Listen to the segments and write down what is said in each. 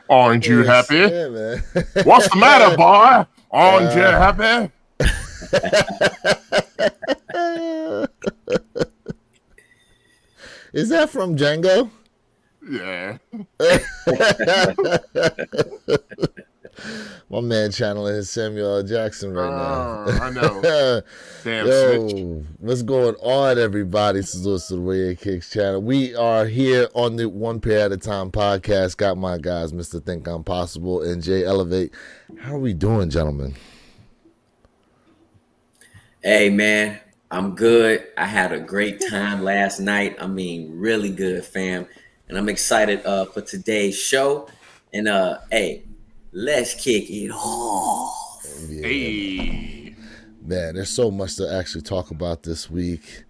Aren't you Yes, happy? yeah, man. What's the matter, boy? Aren't you happy? Is that from Django? Yeah. My man channeling his Samuel L. Jackson right now. I know. Damn snitch. Yo, what's going on, everybody? This is Lewis of the Way Kicks channel. We are here on the One Pair at a Time podcast. Got my guys, Mr. Think I'm Possible and Jay Elevate. How are we doing, gentlemen? Hey man, I'm good. I had a great time last night. I mean, really good, fam. And I'm excited for today's show. And hey, let's kick it off. Yeah, Hey. man, there's so much to actually talk about this week.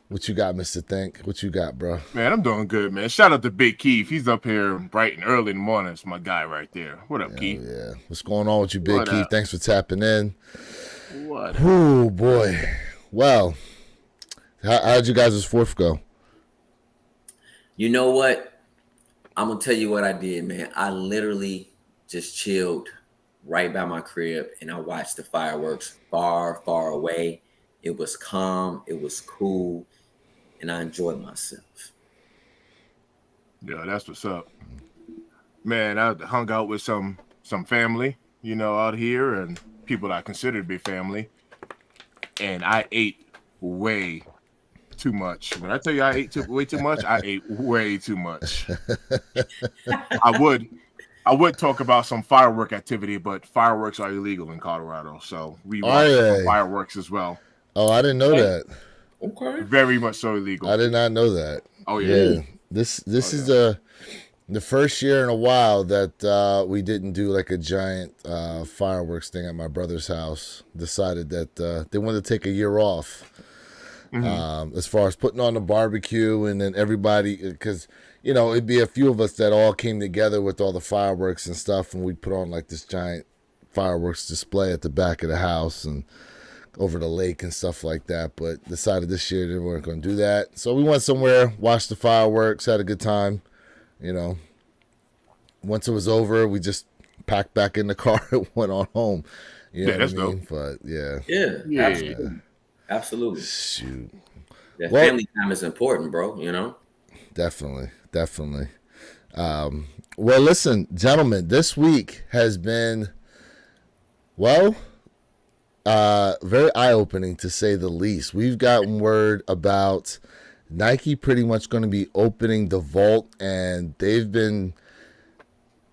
What you got, Mr. Think? What you got, bro? Man, I'm doing good, man. Shout out to Big Keith. He's up here bright and early in the morning. It's my guy right there. What up, Keith? Yeah. What's going on with you, Big What Keith? up? Thanks for tapping in. What? Oh, boy. Well, how'd you guys' fourth go? You know what? I'm gonna tell you what I did, man. I literally just chilled right by my crib and I watched the fireworks far, far away. It was calm, it was cool, and I enjoyed myself. Yeah, that's what's up. Man, I hung out with some family, out here and people I consider to be family. And I ate way too much. When I tell you I ate way too much, I ate way too much. I would talk about some firework activity, but fireworks are illegal in Colorado, so we watch some fireworks as well. Oh, I didn't know that. Okay. Very much so illegal. I did not know that. Oh yeah. This is the first year in a while that we didn't do like a giant fireworks thing at my brother's house. Decided that they wanted to take a year off. As far as putting on the barbecue and then everybody, because it'd be a few of us that all came together with all the fireworks and stuff, and we'd put on like this giant fireworks display at the back of the house and over the lake and stuff like that. But decided this year they weren't going to do that, so we went somewhere, watched the fireworks, had a good time. Once it was over, we just packed back in the car and went on home. That's dope. But Yeah. Absolutely. Shoot. That family time is important, bro. Definitely. Well, listen, gentlemen, this week has been, very eye-opening to say the least. We've gotten word about Nike pretty much going to be opening the vault, and they've been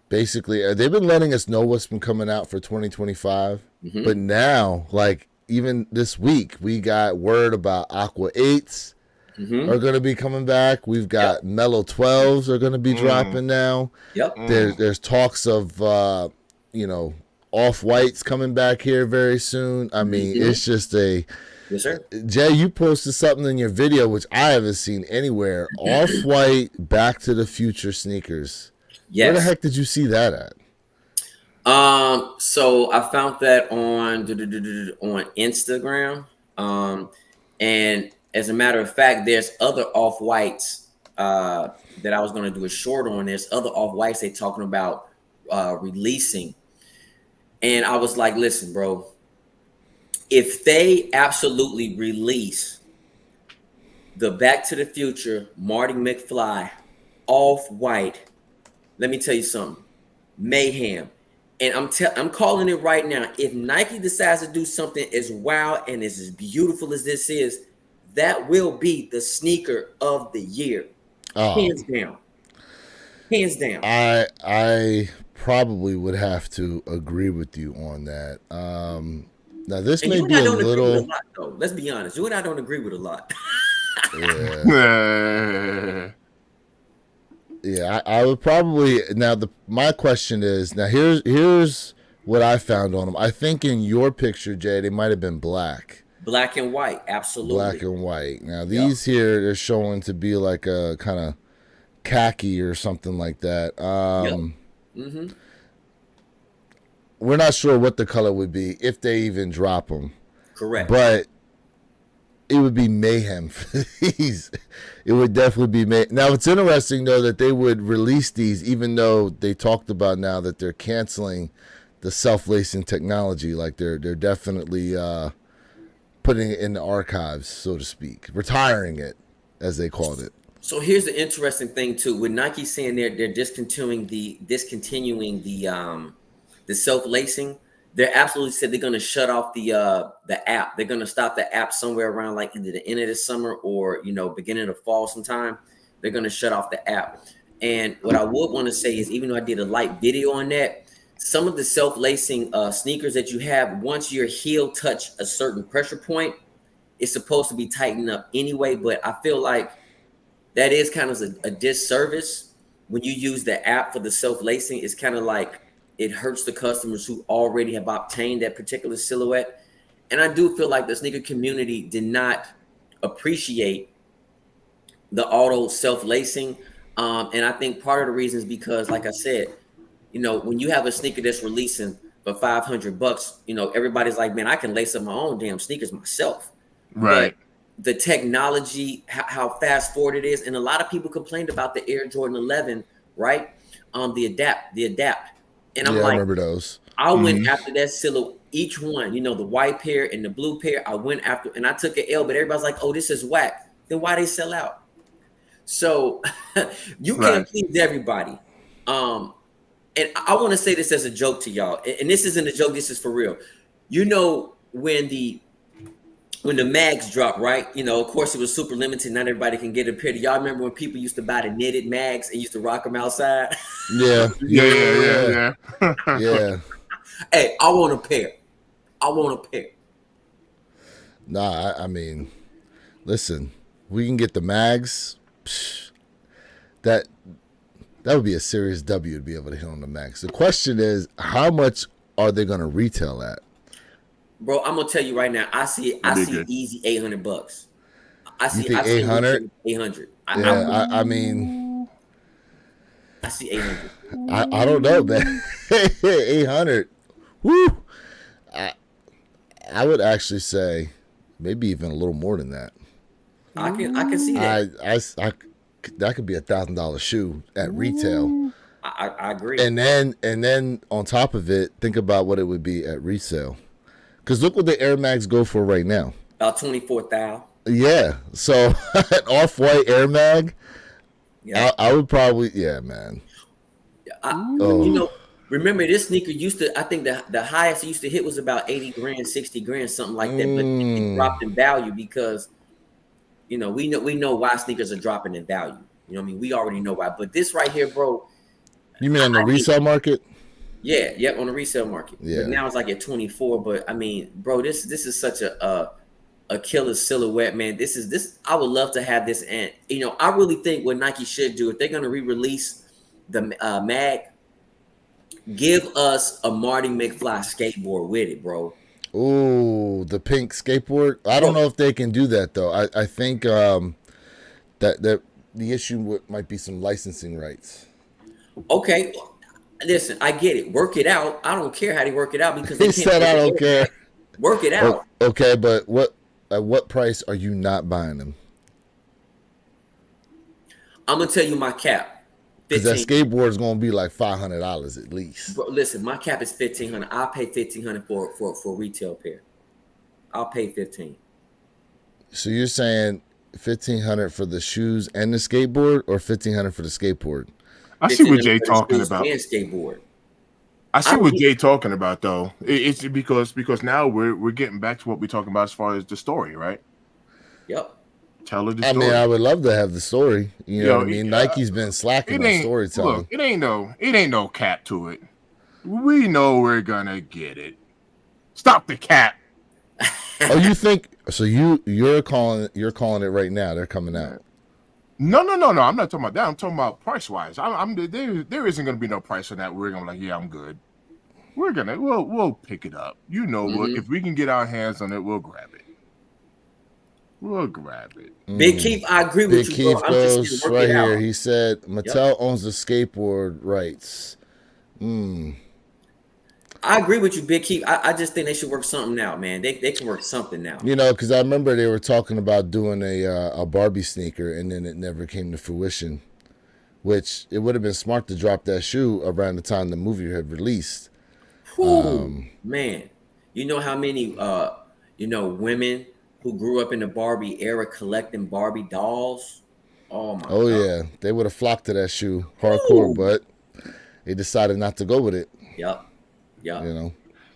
letting us know what's been coming out for 2025. But now, like, even this week, we got word about Aqua 8s are going to be coming back. We've got Mellow 12s are going to be dropping now. Yep. There's talks of, Off-Whites coming back here very soon. I mean, it's just Yes, sir. Jay, you posted something in your video, which I haven't seen anywhere. Off-White Back to the Future sneakers. Yes. Where the heck did you see that at? So I found that on Instagram. And as a matter of fact, there's other Off-Whites that I was going to do a short on. There's other Off-Whites they talking about releasing. And I was like, listen, bro, if they absolutely release the Back to the Future Marty McFly Off-White, let me tell you something, mayhem. And I'm calling it right now. If Nike decides to do something as wild and as beautiful as this is, that will be the sneaker of the year. Hands down. I probably would have to agree with you on that. Now this And may you and be I a don't agree with little. a lot, though. Let's be honest. You and I don't agree with a lot. Yeah. Yeah, I would probably now. My question is now. Here's what I found on them. I think in your picture, Jay, they might have been black. Black and white, absolutely. Black and white. Now these here they're showing to be like a kind of khaki or something like that. We're not sure what the color would be if they even drop them. Correct. But it would be mayhem for these. It would definitely be mayhem. Now, it's interesting, though, that they would release these, even though they talked about now that they're canceling the self-lacing technology. Like, they're definitely putting it in the archives, so to speak. Retiring it, as they called it. So here's the interesting thing too, with Nike saying they're discontinuing the self-lacing. They're absolutely said they're going to shut off the app. They're going to stop the app somewhere around like either the end of the summer or beginning of fall sometime. They're going to shut off the app. And what I would want to say is, even though I did a light video on that, some of the self-lacing sneakers that you have, once your heel touch a certain pressure point, it's supposed to be tightened up anyway. But I feel like that is kind of a disservice when you use the app for the self-lacing. It's kind of like it hurts the customers who already have obtained that particular silhouette. And I do feel like the sneaker community did not appreciate the auto self-lacing. And I think part of the reason is because, like I said, when you have a sneaker that's releasing for $500, everybody's like, man, I can lace up my own damn sneakers myself. Right. But the technology, how fast forward it is, and a lot of people complained about the Air Jordan 11, right? The adapt, and I'm I like, remember those. I went after that silhouette, each one, the white pair and the blue pair. I went after, and I took an L, but everybody's like, oh, this is whack. Then why they sell out? So you can't please everybody. And I want to say this as a joke to y'all, and this isn't a joke. This is for real. When the mags dropped, right? Of course, it was super limited. Not everybody can get a pair. Do y'all remember when people used to buy the knitted mags and used to rock them outside? Yeah. Hey, I want a pair. Nah, I mean, listen, we can get the mags. Psh, that would be a serious W to be able to hit on the mags. The question is, how much are they going to retail at? Bro, I'm gonna tell you right now. I see easy $800. I see 800. 800. I mean, I see 800. I don't know, man. 800. Woo. I would actually say maybe even a little more than that. I can see that. That could be $1,000 shoe at retail. I agree. And then on top of it, think about what it would be at resale. Because look what the Air Max go for right now. About $24,000. Yeah. So an off-white Air Mag, Yeah. I would probably, man. Remember this sneaker used to, I think the highest it used to hit was about 80 grand, 60 grand, something like that. But it dropped in value because, we know why sneakers are dropping in value. We already know why. But this right here, bro. You mean on the resale market? Yeah, on the resale market. Yeah. But now it's like at 24. But I mean, bro, this is such a killer silhouette, man. This I would love to have this. And I really think what Nike should do, if they're gonna re-release the mag, give us a Marty McFly skateboard with it, bro. Ooh, the pink skateboard. I don't know if they can do that though. I think that the issue might be some licensing rights. Okay. Listen, I get it. Work it out. I don't care how they work it out because He said I don't care. Work it out. Okay, but at what price are you not buying them? I'm gonna tell you my cap. Because that skateboard is gonna be like $500 at least. Bro, listen, my cap is $1,500. I'll pay $1,500 for a retail pair. I'll pay $1,500. So you're saying $1,500 for the shoes and the skateboard, or $1,500 for the skateboard? I see what Jay talking about. And skateboard. I see what Jay talking about though. It's because now we're getting back to what we're talking about as far as the story, right? Yep. Tell her the I story. mean, I would love to have the story. You know what I mean? Nike's been slacking on storytelling. Look, it ain't no cap to it. We know we're gonna get it. Stop the cap. Oh, you think so? You're calling it right now. They're coming out. No. I'm not talking about that. I'm talking about price wise. There isn't gonna be no price on that. We're gonna be like, yeah, I'm good. We'll pick it up. If we can get our hands on it, we'll grab it. Big Keith, I agree with Big you, bro. Keith I'm goes just gonna work right it out. here. He said Mattel owns the skateboard rights. I agree with you, Big Keith. I just think they should work something out, man. They can work something out. You know, because I remember they were talking about doing a Barbie sneaker, and then it never came to fruition. Which it would have been smart to drop that shoe around the time the movie had released. Whew, man, you know how many women who grew up in the Barbie era collecting Barbie dolls? Oh my Oh god. yeah, they would have flocked to that shoe hardcore, Woo. but they decided not to go with it. Yep. Yep. You know.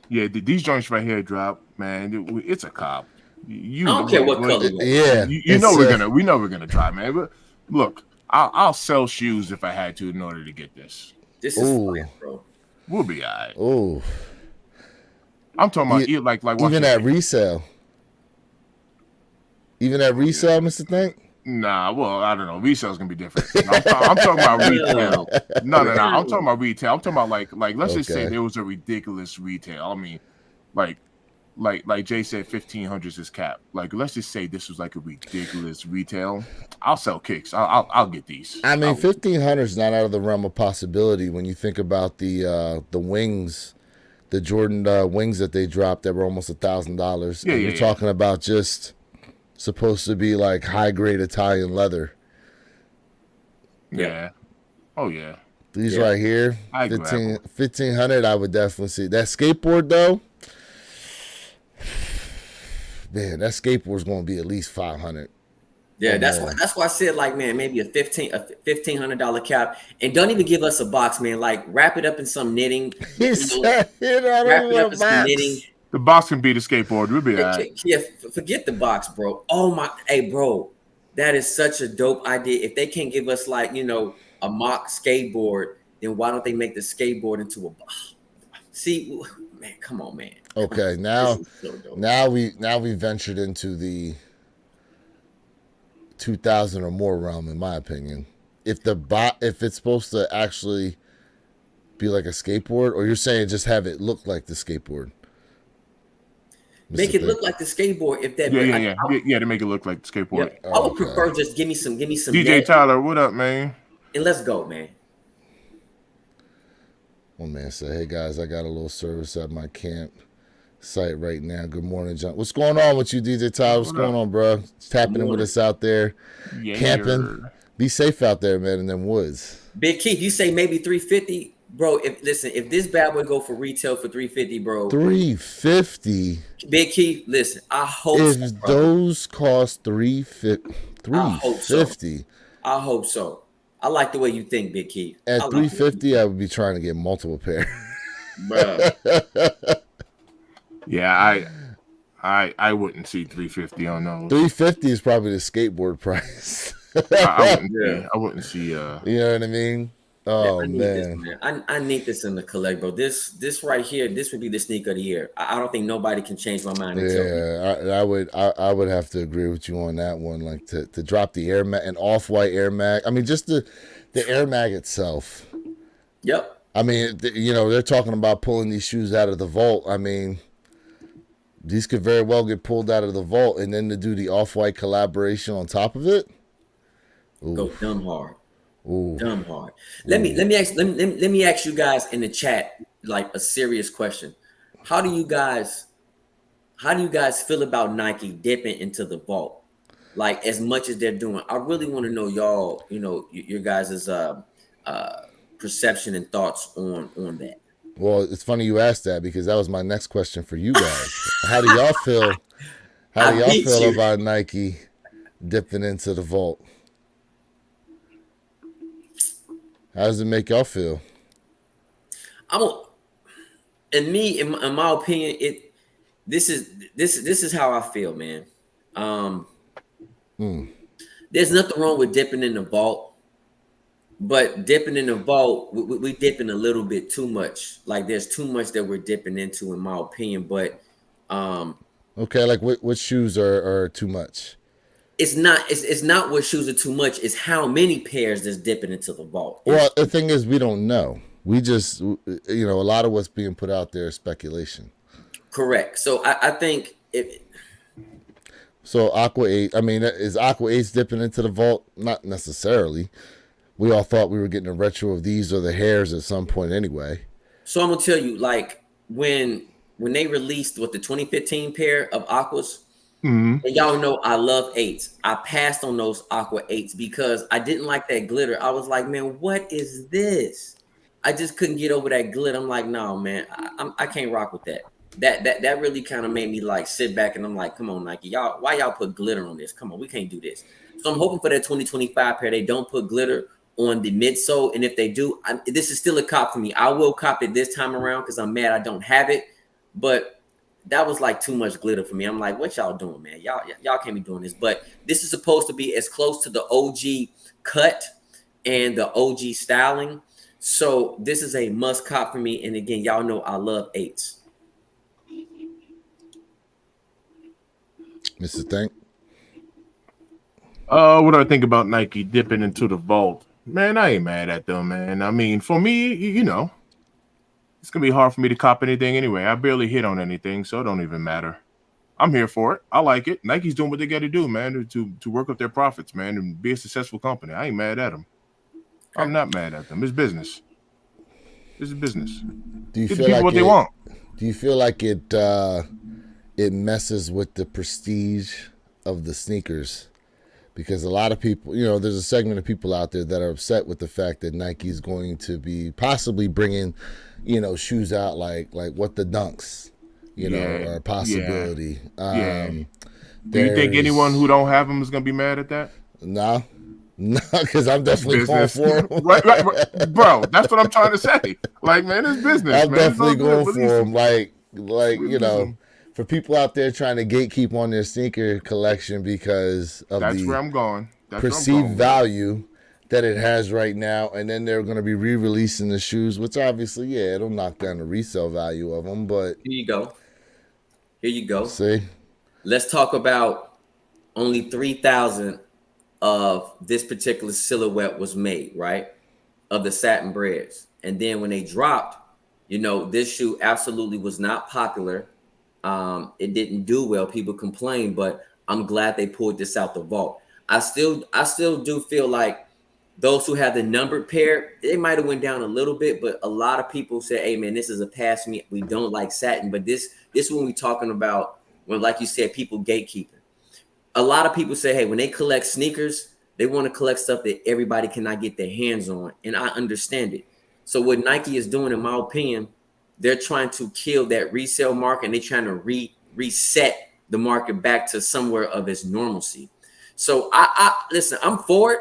Yeah, these joints right here drop, man. It's a cop. You I don't care what color. Yeah, You know we know we're gonna try, man. But look, I'll sell shoes if I had to in order to get this. This is Ooh. fire, bro. We'll be all right. Oh, I'm talking about Yeah, like even at resale. Even at resale, Mr. Think? Nah, well, I don't know. Resale's gonna be different. I'm talking about retail. No. I'm talking about retail. I'm talking about like let's just say Okay. there was a ridiculous retail. I mean, like Jay said, 1500s is cap. Like let's just say this was like a ridiculous retail. I'll sell kicks. I'll get these. I mean, 1500 is not out of the realm of possibility when you think about the wings, the Jordan wings that they dropped that were almost $1,000. Yeah, and yeah, you're yeah. talking about just supposed to be like high grade Italian leather. Yeah. Oh yeah. These Yeah. right here, I grab 1500, I would definitely see. That skateboard though, man, that skateboard's going to be at least 500. Yeah, Oh, that's man. why I said like, man, maybe a $1,500 cap, and don't even give us a box, man. Like wrap it up in some knitting. He you know, said, I don't wrap it want up a in some box. knitting. The box can be the skateboard. We'll be all right. Yeah, forget the box, bro. Oh my, hey, bro, that is such a dope idea. If they can't give us like a mock skateboard, then why don't they make the skateboard into a box? See, man, come on, man. Okay, now This is so dope. now we ventured into the 2000 or more realm, in my opinion. If it's supposed to actually be like a skateboard, or you're saying just have it look like the skateboard. Make Mr. it Thing. look like the skateboard. If that, Yeah, to make it look like the skateboard. Yeah, I would Okay. prefer just give me some DJ net, Tyler, what up, man? and let's go, man. One man said, "Hey guys, I got a little service at my camp site right now. Good morning, John. What's going on with you, DJ Tyler? What's What going up? on, bro? Just tapping in with morning. us out there, Yeah. camping. Be safe out there, man, in them woods. Big Keith, you say maybe 350, bro. If this bad boy go for retail for 350, bro. 350. Big Keith, listen, I hope If so, brother. those cost 350, I hope so. 350. I hope so. I like the way you think, Big Keith. At I like the way you 350, I would be trying to get multiple pair. think, bruh. Yeah, I wouldn't see 350 on those. 350 is probably the skateboard price. I wouldn't see You know what I mean? Oh I need this, man. man. I need this in the collect, bro. This right here, this would be the sneaker of the year. I don't think nobody can change my mind until Yeah, I would have to agree with you on that one. Like to drop the Air Mag, an off-white Air Mag. I mean, just the Air Mag itself. Yep. I mean, they're talking about pulling these shoes out of the vault. I mean, these could very well get pulled out of the vault, and then to do the off-white collaboration on top of it. Ooh, Go dumb hard. ooh. Dumb hard. Let me ask you guys in the chat like a serious question. How do you guys feel about Nike dipping into the vault? Like as much as they're doing. I really want to know y'all, your guys' perception and thoughts on that. Well, it's funny you asked that because that was my next question for you guys. How do y'all feel? How do I y'all beat feel you. about Nike dipping into the vault? How does it make y'all feel? In my opinion, this is how I feel, man. There's nothing wrong with dipping in the vault, but dipping in the vault, we dipping a little bit too much. Like there's too much that we're dipping into, in my opinion. But Okay, like what shoes are too much? it's not what shoes are too much. It's how many pairs that's dipping into the vault. Well, the thing is, we don't know. We just, a lot of what's being put out there is speculation. Correct. So I think So Aqua 8, I mean, is Aqua 8 dipping into the vault? Not necessarily. We all thought we were getting a retro of these or the hairs at some point anyway. So I'm gonna tell you, like when they released with the 2015 pair of Aquas, Hmm. and y'all know I love eights. I passed on those Aqua eights because I didn't like that glitter. I was like, man, what is this? I just couldn't get over that glitter. I'm like, no, man, I can't rock with that. That really kind of made me like sit back and I'm like, come on, Nike, y'all, why y'all put glitter on this? Come on, we can't do this. So I'm hoping for that 2025 pair they don't put glitter on the midsole, and if they do, this is still a cop for me. I will cop it this time around because I'm mad I don't have it, but that was like too much glitter for me. I'm like, what y'all doing, man? Y'all can't be doing this. But this is supposed to be as close to the OG cut and the OG styling. So this is a must cop for me. And again, y'all know I love eights. Mr. Think. What do I think about Nike dipping into the vault? Man, I ain't mad at them, man. I mean, for me, you know, it's gonna be hard for me to cop anything anyway. I barely hit on anything, so it don't even matter. I'm here for it. I like it. Nike's doing what they got to do, man, to work up their profits, man, and be a successful company. I ain't mad at them. I'm not mad at them. It's business. This is business. Do you Give feel people like what they want. Do you feel like it messes with the prestige of the sneakers? Because a lot of people, you know, there's a segment of people out there that are upset with the fact that Nike's going to be possibly bringing, you know, shoes out like what the Dunks, you know, are a possibility. Yeah. Do you think anyone who don't have them is gonna be mad at that? No, because I'm definitely going Business. for them. right, bro. That's what I'm trying to say. Like, man, it's business. I'm man. definitely It's all going good. for Release them. Like Release you know, them. for people out there trying to gatekeep on their sneaker collection because of That's where the I'm going. That's perceived where I'm going. value that it has right now, and then they're going to be re-releasing the shoes, which obviously, yeah, it'll knock down the resale value of them. But Here you go. Here you go. see, Let's talk about only 3,000 of this particular silhouette was made, right? Of the satin breads. And then when they dropped, you know, this shoe absolutely was not popular. It didn't do well. People complained, but I'm glad they pulled this out the vault. I still do feel like those who have the numbered pair, they might have went down a little bit, but a lot of people say, hey man, this is a pass me. We don't like satin. But this when we talking about when, like you said, people gatekeeping. A lot of people say, hey, when they collect sneakers, they want to collect stuff that everybody cannot get their hands on. And I understand it. So what Nike is doing, in my opinion, they're trying to kill that resale market, and they're trying to reset the market back to somewhere of its normalcy. So I listen, I'm for it.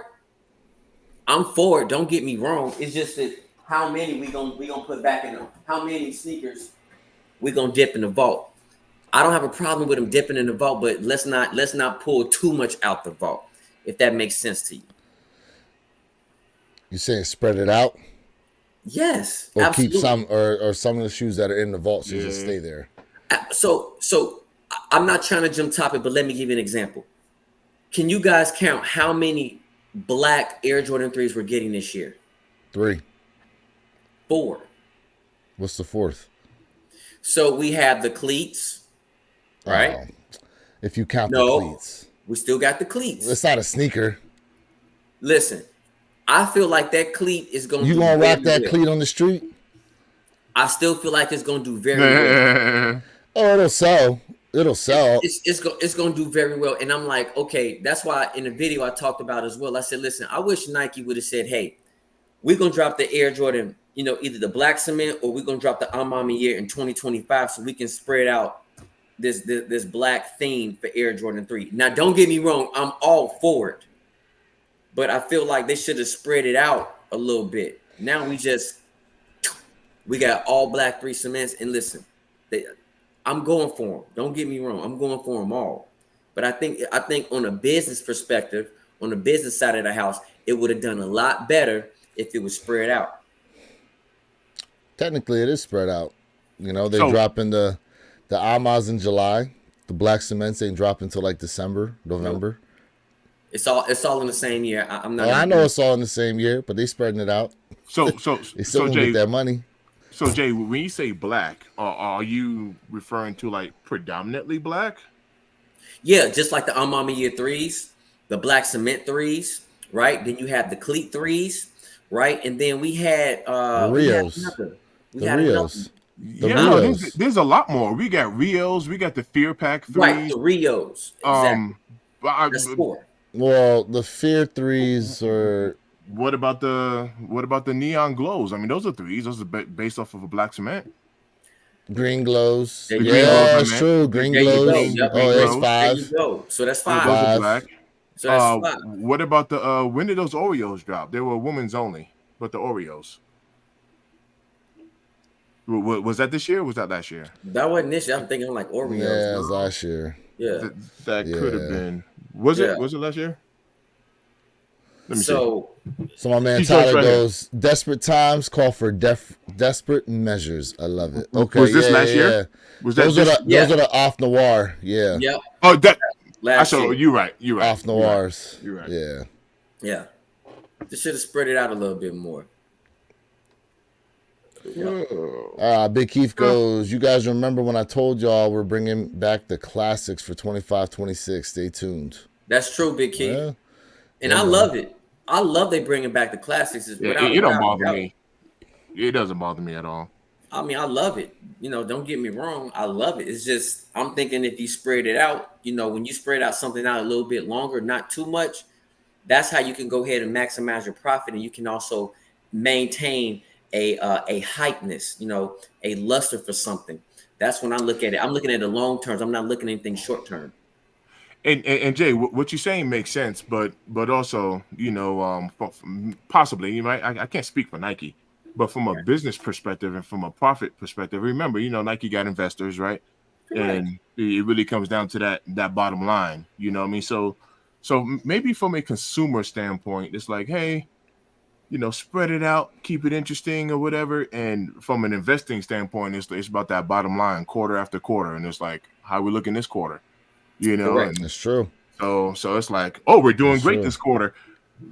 I'm for it. Don't get me wrong. It's just that how many we gonna put back in them? How many sneakers we gonna dip in the vault? I don't have a problem with them dipping in the vault, but let's not pull too much out the vault, if that makes sense to you. you saying spread it out, Yes, or absolutely. keep some, or some of the shoes that are in the vault should just stay there. So I'm not trying to jump topic, but let me give you an example. Can you guys count how many black Air Jordan 3s we're getting this year? 3. 4. What's the 4th? So we have the cleats, right? If you count the No, cleats, we still got the cleats. it's not a sneaker. Listen, I feel like that cleat is going to You do gonna very rock that well. cleat on the street? I still feel like it's going to do very well. Oh, it'll sell. It'll sell. It's going to do very well. And I'm like, okay, that's why in the video I talked about as well. I said, listen, I wish Nike would have said, hey, we're going to drop the Air Jordan, you know, either the black cement or we're going to drop the Amami year in 2025 so we can spread out this black theme for Air Jordan 3. Now, don't get me wrong. I'm all for it. But I feel like they should have spread it out a little bit. Now we got all black 3 cements. And listen, I'm going for them. Don't get me wrong. I'm going for them all. But I think on a business perspective, on the business side of the house, it would have done a lot better if it was spread out. Technically, it is spread out. You know, they drop in the Amas in July. The black cements ain't drop until like December, November. It's all in the same year. I'm not. Well, I know it's all in the same year, but they spreading it out. So They still gonna Jay, get that money. So Jay, when you say black, are you referring to like predominantly black? Yeah, just like the Amami year 3s, the black cement 3s, right? Then you have the cleat 3s, right? And then we had The Rios. We had another. The Yeah, no, Rios. there's a lot more. We got Rios, we got the Fear Pack Right, threes. the Rios. Exactly. But That's 4. Well, the Fear threes are. what about the Neon Glows? I mean, those are threes. Those are based off of a black cement. Green glows. There The you green go. glows, I Yeah, it's meant. true. Green There you go. glows. The Yep. green Oh, it's glows. There you 5. go. So that's Those 5. are 5. black. So that's 5. What about the when did those Oreos drop? They were women's only, but the Oreos. Was that this year or was that last year? That wasn't this year. I'm thinking like Oreos. Yeah, it No. was last year. Yeah. That could have Yeah. been. Was Yeah. it? Was it last year? Let me see. So So my man Keep going Tyler right here. goes, desperate times call for desperate measures. I love it. Okay. Was this yeah, last year? yeah. Was that Those are this? the Yeah. those are the off noir. Yeah. yep. Oh, that. I Last saw. year. You're right. You're right. Off noirs. You're right. Yeah. Yeah. Just should have spread it out a little bit more. Big Keith goes, you guys remember when I told y'all we're bringing back the classics for 25-26. Stay tuned. That's true, Big Key. Yeah. And I love it. I love they bringing back the classics. Yeah, Without it don't without bother doubt. me. It doesn't bother me at all. I mean, I love it. Don't get me wrong. I love it. It's just I'm thinking if you spread it out, when you spread out something out a little bit longer, not too much, that's how you can go ahead and maximize your profit, and you can also maintain a hypeness, a luster for something. That's when I look at it. I'm looking at the long terms. I'm not looking at anything short term. And Jay, what you're saying makes sense, but also, possibly, I can't speak for Nike, but from a business perspective and from a profit perspective, remember, Nike got investors, right? Correct. And it really comes down to that bottom line. You know what I mean? So maybe from a consumer standpoint, it's like, hey, spread it out, keep it interesting or whatever. And from an investing standpoint, it's about that bottom line, quarter after quarter, and it's like, how we looking this quarter? Correct. And That's true. so it's like, oh, we're doing That's great true. this quarter.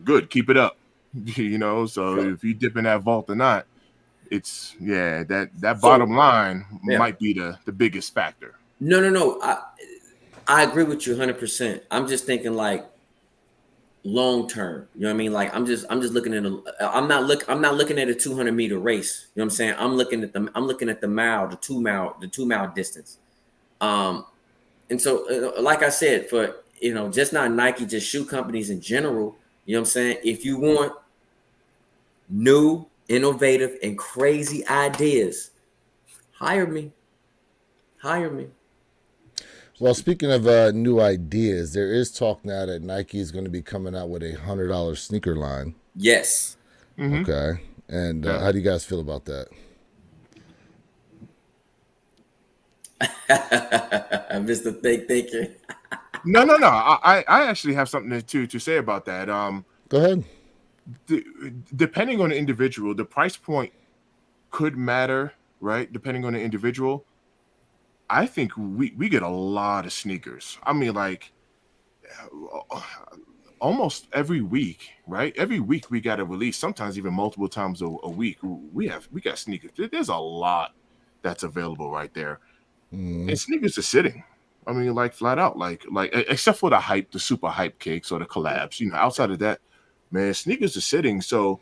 Good, keep it up. So Sure. if you dip in that vault or not, it's that So, bottom line yeah. might be the biggest factor. No. I agree with you 100%. I'm just thinking like long term. You know what I mean? Like I'm just looking at I'm not looking at a 200-meter race. You know what I'm saying? I'm looking at the mile, the 2-mile distance. And so like I said, for just not Nike, just shoe companies in general, you know what I'm saying? If you want new, innovative, and crazy ideas, hire me. Well, speaking of new ideas, there is talk now that Nike is going to be coming out with a $100 sneaker line. Yes. Mhm. Okay. And Yeah. how do you guys feel about that? Mr. Think Thinker. No. I actually have something to say about that. Go ahead. Depending on the individual, the price point could matter, right? Depending on the individual. I think we get a lot of sneakers. I mean, like almost every week, right? Every week we got a release, sometimes even multiple times a week. We got sneakers. There's a lot that's available right there. And sneakers are sitting. I mean, like flat out, like except for the super hype cakes or the collabs. Outside of that, man, sneakers are sitting. So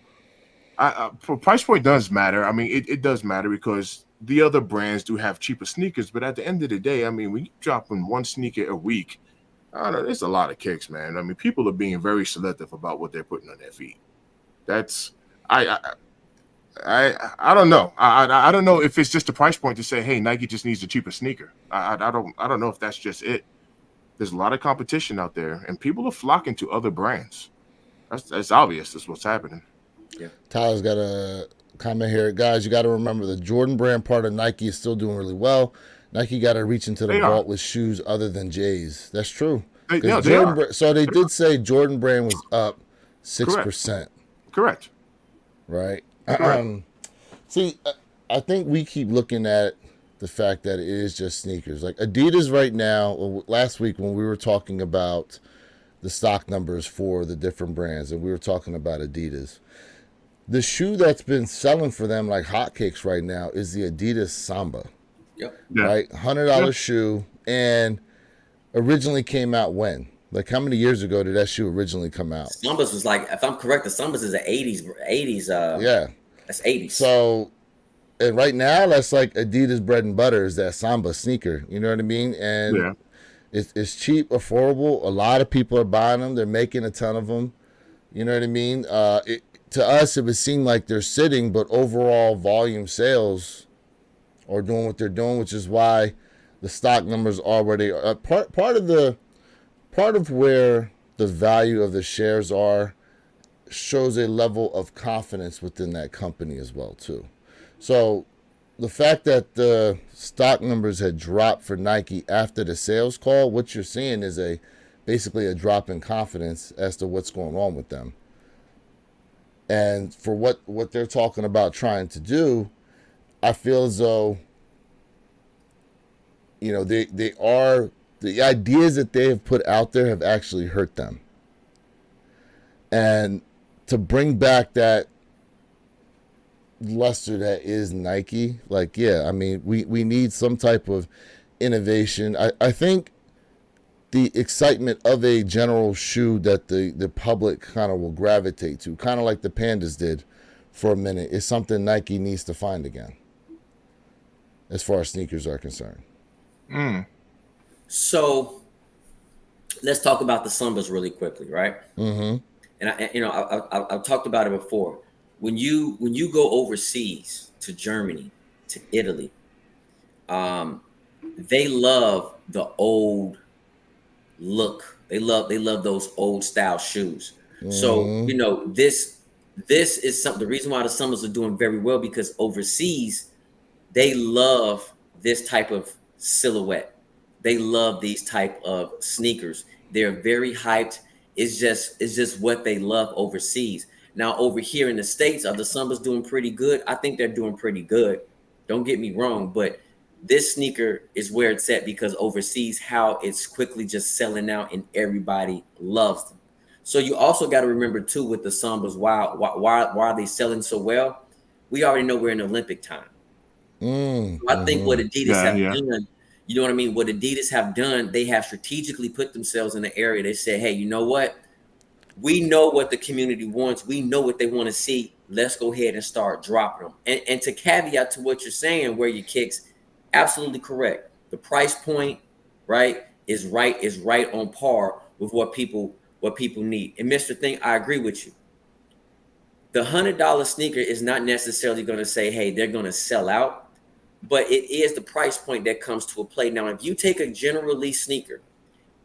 price point does matter. I mean, it does matter because the other brands do have cheaper sneakers, but at the end of the day, I mean, when you dropping one sneaker a week, I don't know, there's a lot of kicks, man. I mean, people are being very selective about what they're putting on their feet. That's I don't know. I don't know if it's just a price point to say, hey, Nike just needs a cheaper sneaker. I don't know if that's just it. There's a lot of competition out there, and people are flocking to other brands. That's obvious. That's what's happening. Tyler's got a comment here. Guys, you got to remember the Jordan brand part of Nike is still doing really well. Nike got to reach into the They are. vault with shoes other than J's. That's true. They 'Cause are. So they did say Jordan brand was up 6%, Correct. right? Correct. See, I think we keep looking at the fact that it is just sneakers. Like Adidas right now, last week when we were talking about the stock numbers for the different brands, and we were talking about Adidas, the shoe that's been selling for them like hotcakes right now is the Adidas Samba, Yep. Yeah. right? $100 shoe, and originally came out when? Like how many years ago did that shoe originally come out? Sambas was like, if I'm correct, the Sambas is an 80s. Yeah. That's 80s. So and right now that's like Adidas bread and butter is that Samba sneaker. You know what I mean? And Yeah. it's cheap, affordable. A lot of people are buying them. They're making a ton of them. You know what I mean? To us, it would seem like they're sitting, but overall volume sales are doing what they're doing, which is why the stock numbers are where they are. Part of where the value of the shares are shows a level of confidence within that company as well too. So the fact that the stock numbers had dropped for Nike after the sales call, what you're seeing is basically a drop in confidence as to what's going on with them. And for what they're talking about trying to do, I feel as though, they are, the ideas that they have put out there have actually hurt them. And to bring back that luster that is Nike, like, yeah, I mean, we need some type of innovation. I think the excitement of a general shoe that the public kind of will gravitate to, kind of like the Pandas did for a minute, is something Nike needs to find again, as far as sneakers are concerned. So let's talk about the Sambas really quickly, right? Mm-hmm. And I've talked about it before. When you go overseas to Germany, to Italy, they love the old look. They love those old style shoes. Mm-hmm. So this is something. The reason why the Sambas are doing very well, because overseas they love this type of silhouette. They love these type of sneakers. They're very hyped. It's just what they love overseas. Now over here in the States, are the Sambas doing pretty good? I think they're doing pretty good. Don't get me wrong, but this sneaker is where it's at because overseas, how it's quickly just selling out and everybody loves them. So you also got to remember too with the Sambas, why are they selling so well? We already know we're in Olympic time. So I think what Adidas have done, you know what I mean? What Adidas have done, they have strategically put themselves in an area. They said, hey, you know what? We know what the community wants. We know what they want to see. Let's go ahead and start dropping them. And to caveat to what you're saying, where your kicks, absolutely correct. The price point, right, is right on par with what people need. And Mr. Thing, I agree with you. The $100 sneaker is not necessarily going to say, hey, they're going to sell out, but it is the price point that comes to a play. Now, if you take a general release sneaker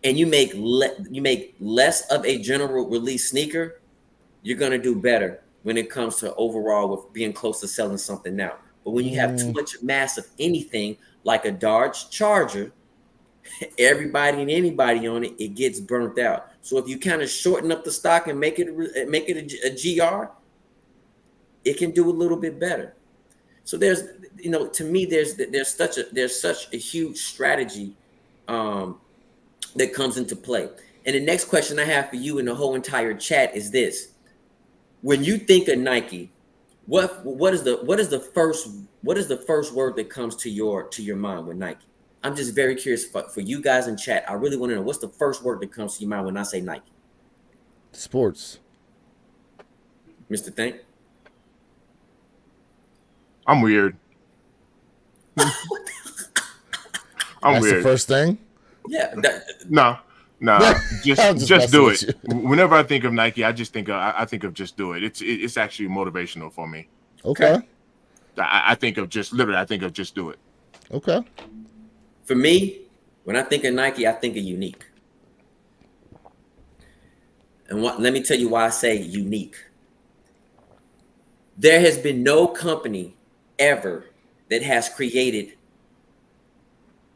and you make less of a general release sneaker, you're going to do better when it comes to overall with being close to selling something now. But when you have too much mass of anything like a Dodge Charger, everybody and anybody on it, it gets burnt out. So if you kind of shorten up the stock and make it a GR, it can do a little bit better. So there's, to me, there's such a huge strategy that comes into play. And the next question I have for you and the whole entire chat is this: when you think of Nike, what is the first word that comes to your mind with Nike? I'm just very curious for you guys in chat. I really want to know, what's the first word that comes to your mind when I say Nike? Sports. Mr. Think? I'm weird. I'm That's weird. the first thing? Yeah. No, just just do messing it. with Whenever I think of Nike, I just think of just do it. It's actually motivational for me. Okay. I think of just do it. Okay. For me, when I think of Nike, I think of unique. And let me tell you why I say unique. There has been no company ever that has created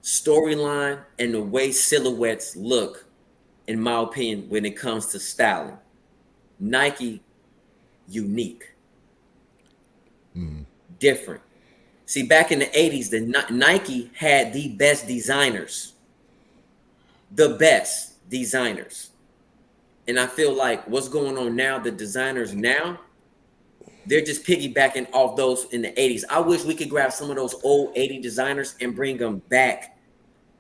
storyline and the way silhouettes look, in my opinion, when it comes to styling. Nike, unique. Different. See, back in the 80s, the Nike had the best designers. The best designers. And I feel like what's going on now, the designers now, they're just piggybacking off those in the 80s. I wish we could grab some of those old 80 designers and bring them back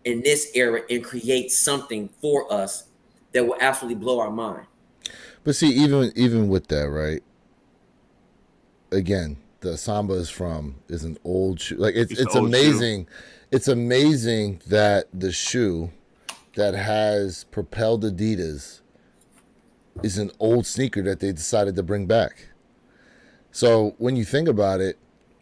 in this era and create something for us that will absolutely blow our mind. But see, even with that, right? Again, the Samba is from is an old shoe. Like It's it's the old shoe. amazing. It's amazing that the shoe that has propelled Adidas is an old sneaker that they decided to bring back. So when you think about it,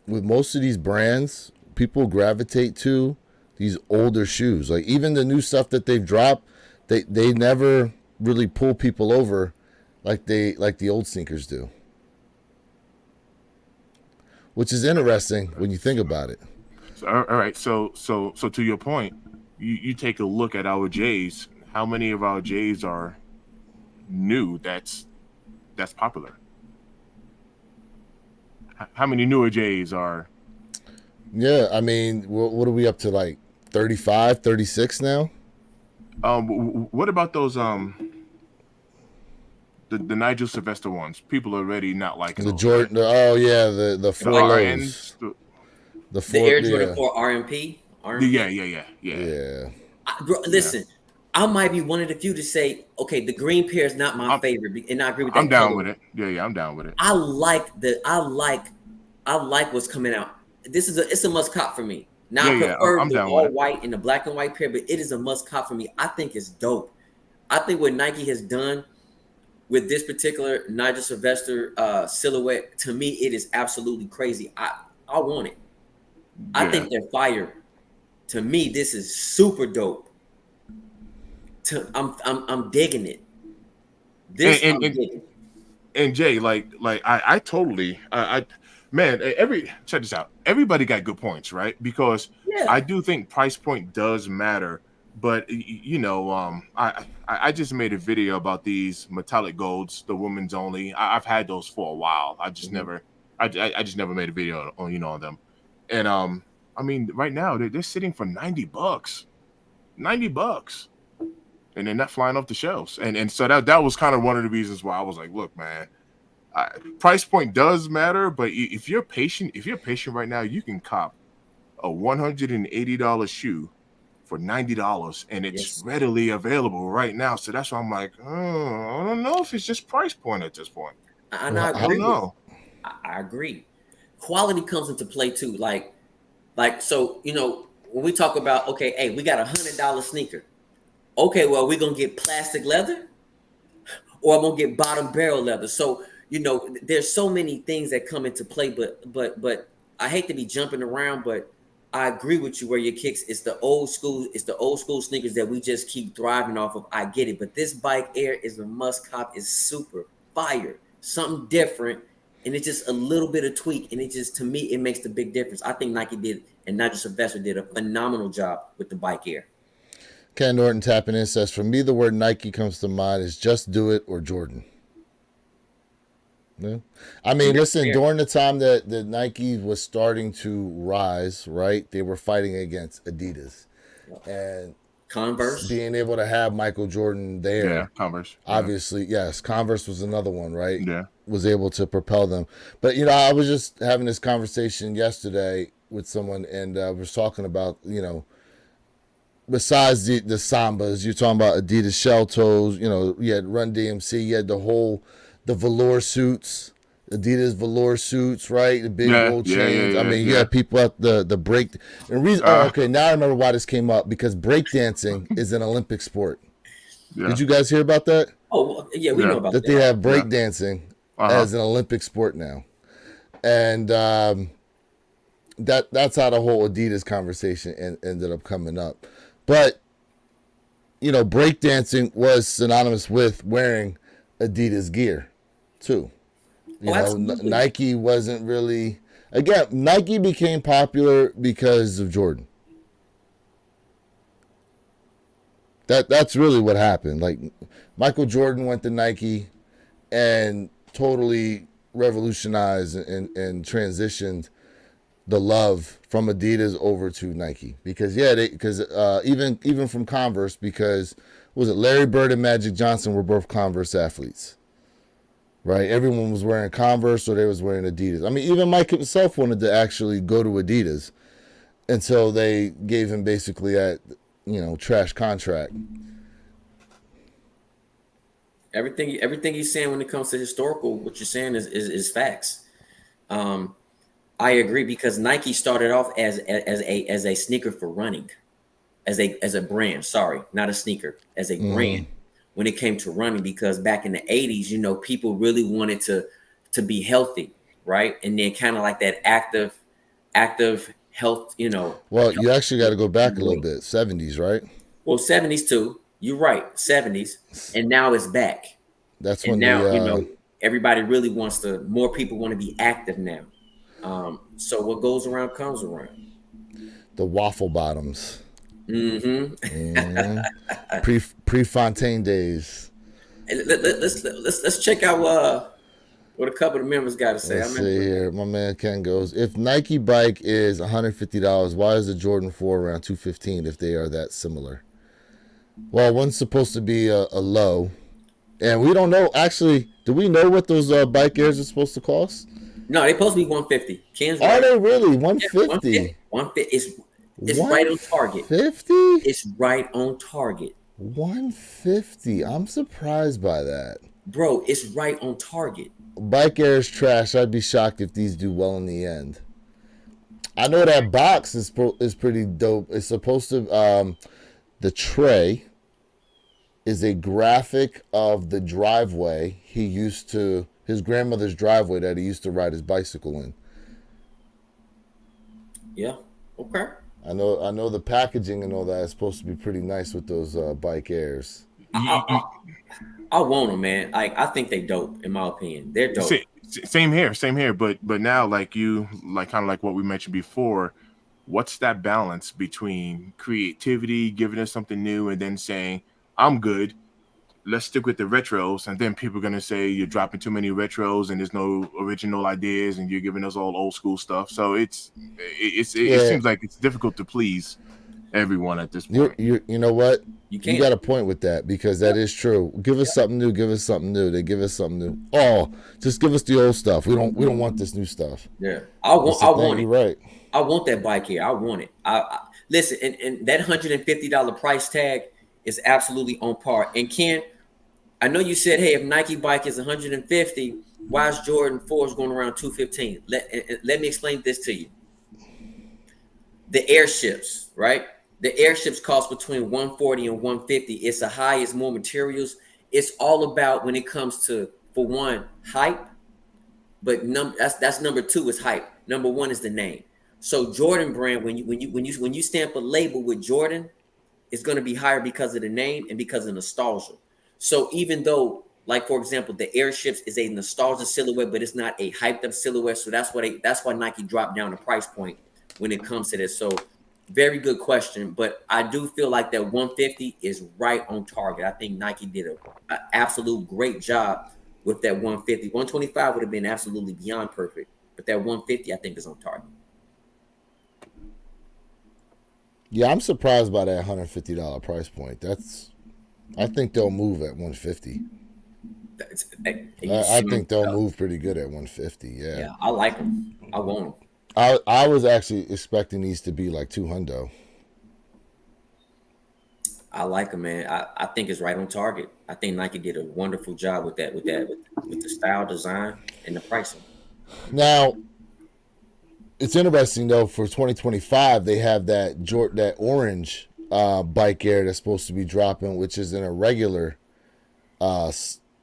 with most of these brands, people gravitate to these older shoes. Like even the new stuff that they've dropped, they never really pull people over like the old sneakers do. Which is interesting when you think about it. So, all right. So to your point, you take a look at our J's. How many of our J's are new? That's popular. How many newer J's are? Yeah, I mean, what are we up to, like 35, 36 now? What about those the Nigel Sylvester ones? People are already not liking The those, Jordan, right? oh yeah, the The four RNs. lows, the The four, Air Jordan yeah, 4 RMP. Yeah. yeah. Listen, I might be one of the few to say, okay, the green pair is not my favorite, and I agree with that I'm down color. with it. Yeah, I'm down with it. I like what's coming out. It's a must cop for me. Now I Yeah. prefer I'm the down with all it. white and the black and white pair, but it is a must cop for me. I think it's dope. I think what Nike has done with this particular Nigel Sylvester silhouette, to me, it is absolutely crazy. I want it. I Yeah. think they're fire. To me, this is super dope. I'm digging it. This And I'm and, digging. and Jay, I totally man, check this out. Everybody got good points, right? Because Yeah. I do think price point does matter. But I just made a video about these metallic golds, the women's only. I've had those for a while. I just never, I just never made a video on on them. And I mean, right now they're sitting for $90, $90, and they're not flying off the shelves. And so that was kind of one of the reasons why I was like, look, man, price point does matter, but if you're patient right now, you can cop a $180 shoe for $90, and it's Yes. readily available right now. So that's why I'm like, I don't know if it's just price point at this point. And I Well, I don't agree with know. I agree. Quality comes into play too. So when we talk about, okay, hey, we got $100 sneaker. Okay, well, we're gonna get plastic leather, or I'm gonna get bottom barrel leather. So there's so many things that come into play. But I hate to be jumping around, but I agree with you where your kicks. It's the old school. It's the old school sneakers that we just keep thriving off of. I get it, but this Bike Air is a must cop. It's super fire, something different, and it's just a little bit of tweak, and it just, to me, it makes the big difference. I think Nike did, and Nigel Sylvester did a phenomenal job with the Bike Air. Ken Norton tapping in says, for me, the word Nike comes to mind is Just Do It or Jordan. Yeah. I mean, listen, during the time that Nike was starting to rise, right, they were fighting against Adidas. And Converse. being able to have Michael Jordan there. Yeah, Converse. Obviously, yes. Converse was another one, right? Yeah. Was able to propel them. But, I was just having this conversation yesterday with someone, and was talking about, besides the Sambas, you're talking about Adidas Shell Toes, you had Run DMC, you had the velour suits, Adidas velour suits, right? The big gold chains. I mean, you had people at the break. And reason, okay, now I remember why this came up, because breakdancing is an Olympic sport. Yeah. Did you guys hear about that? Oh, yeah, we know about that. That they have breakdancing as an Olympic sport now. And that's how the whole Adidas conversation ended up coming up. But, breakdancing was synonymous with wearing Adidas gear, too. Nike wasn't really... Again, Nike became popular because of Jordan. That's really what happened. Like, Michael Jordan went to Nike and totally revolutionized and transitioned the love from Adidas over to Nike, because even from Converse, because was it Larry Bird and Magic Johnson were both Converse athletes, right? Everyone was wearing Converse, or they was wearing Adidas. I mean, even Mike himself wanted to actually go to Adidas, and so they gave him basically a trash contract. Everything he's saying when it comes to historical, what you're saying is facts. I agree because Nike started off as a sneaker for running, as a brand. Sorry, not a sneaker, as a brand. When it came to running, because back in the 80s, you know, people really wanted to be healthy, right? And then kind of like that active health, you know. Well, you actually got to go back a little bit. 70s, right? Well, 70s too. You're right, 70s, and now it's back. That's And when now, you the know, everybody really wants to. More people want to be active now. So what goes around comes around. waffle bottoms, Mm-hmm. Prefontaine days. Let's check out what a couple of members got to say. Let's see here. My man Ken goes, if Nike bike is $150, why is the Jordan 4 around $215 if they are that similar? Well, one's supposed to be a low, and we don't know. Actually, do we know what those bike airs are supposed to cost? No, they're supposed to be 150. Ken's Are right. they really 150? 150. It's right on target. 50? It's right on target. 150. I'm surprised by that. Bro, it's right on target. Bike Air is trash. I'd be shocked if these do well in the end. I know that box is pretty dope. It's supposed to the tray is a graphic of the driveway his grandmother's driveway that he used to ride his bicycle in. Yeah. Okay. I know the packaging and all that is supposed to be pretty nice with those Bike Airs. I want them, man. I think they dope. In my opinion, they're dope. Same here. But now, like kind of like what we mentioned before, what's that balance between creativity, giving us something new, and then saying, "I'm good. Let's stick with the retros," and then people are gonna say you're dropping too many retros and there's no original ideas and you're giving us all old school stuff. So it seems like it's difficult to please everyone at this point. You know what? You got a point with that, because that is true. Give us something new. Give us something new. They give us something new. Oh, just give us the old stuff. We don't want this new stuff. Yeah, I want it. You're right. I want that bike here. I want it. I listen, and that $150 price tag is absolutely on par. And Ken, I know you said, hey, if Nike bike is 150, why is Jordan 4s going around 215? Let me explain this to you. The airships, right? The airships cost between 140 and 150. It's the highest, more materials. It's all about, when it comes to, for one, hype. But that's number two is hype. Number one is the name. So Jordan brand, when you stamp a label with Jordan, it's going to be higher because of the name and because of nostalgia. So even though, like for example, the airships is a nostalgia silhouette, but it's not a hyped up silhouette. So that's why Nike dropped down the price point when it comes to this. So very good question, but I do feel like that 150 is right on target. I think Nike did an absolute great job with that 150. 125 would have been absolutely beyond perfect, but that 150 I think is on target. Yeah, I'm surprised by that $150 price point. I think they'll move at 150. I think they'll move pretty good at 150. Yeah, I like them. I want them. I was actually expecting these to be like $200. I like them, man. I think it's right on target. I think Nike did a wonderful job with the style, design, and the pricing. Now, it's interesting though. For 2025, they have that orange Bike Air that's supposed to be dropping, which is in a regular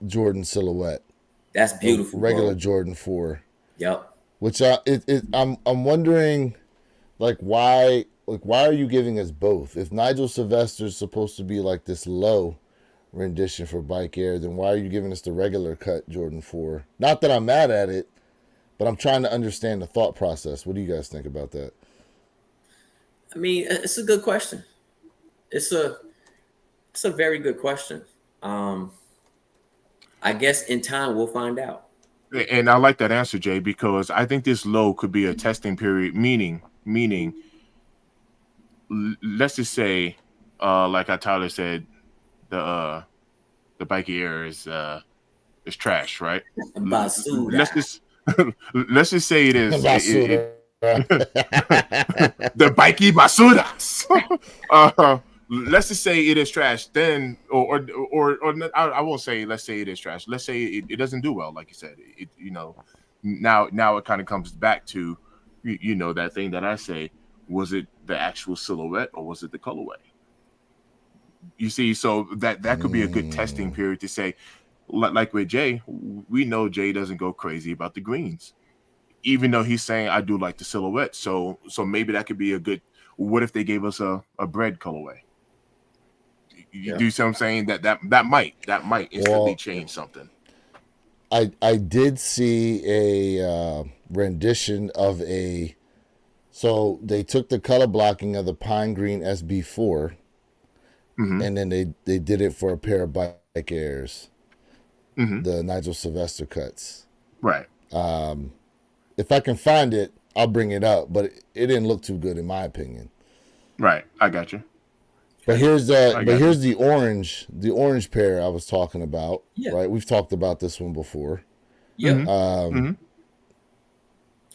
Jordan silhouette. That's beautiful. Regular bro. Jordan 4. Yep. Which I'm wondering, why are you giving us both? If Nigel Sylvester's supposed to be like this low rendition for Bike Air, then why are you giving us the regular cut Jordan 4? Not that I'm mad at it, but I'm trying to understand the thought process. What do you guys think about that? I mean, it's a good question. It's a very good question. I guess in time we'll find out. And I like that answer, Jay, because I think this low could be a testing period, meaning let's just say, like Tyler said, the Bike Air is trash, right? Basuda. Let's just say it is the Bikey Basudas. Let's just say it is trash. Then, or I won't say. Let's say it is trash. Let's say it doesn't do well, like you said. Now it kind of comes back to you know, that thing that I say, was it the actual silhouette or was it the colorway? You see, so that could be a good testing period to say, like with Jay, we know Jay doesn't go crazy about the greens, even though he's saying I do like the silhouette. So maybe that could be a good. What if they gave us a bread colorway? You do see what I'm saying? That might instantly change something. I did see a rendition of a. So they took the color blocking of the Pine Green SB4, and then they did it for a pair of Bike Airs, the Nigel Sylvester cuts. Right. If I can find it, I'll bring it up, but it didn't look too good in my opinion. Right. I got you. But here's the orange pair I was talking about. Yeah. Right, we've talked about this one before. Yeah.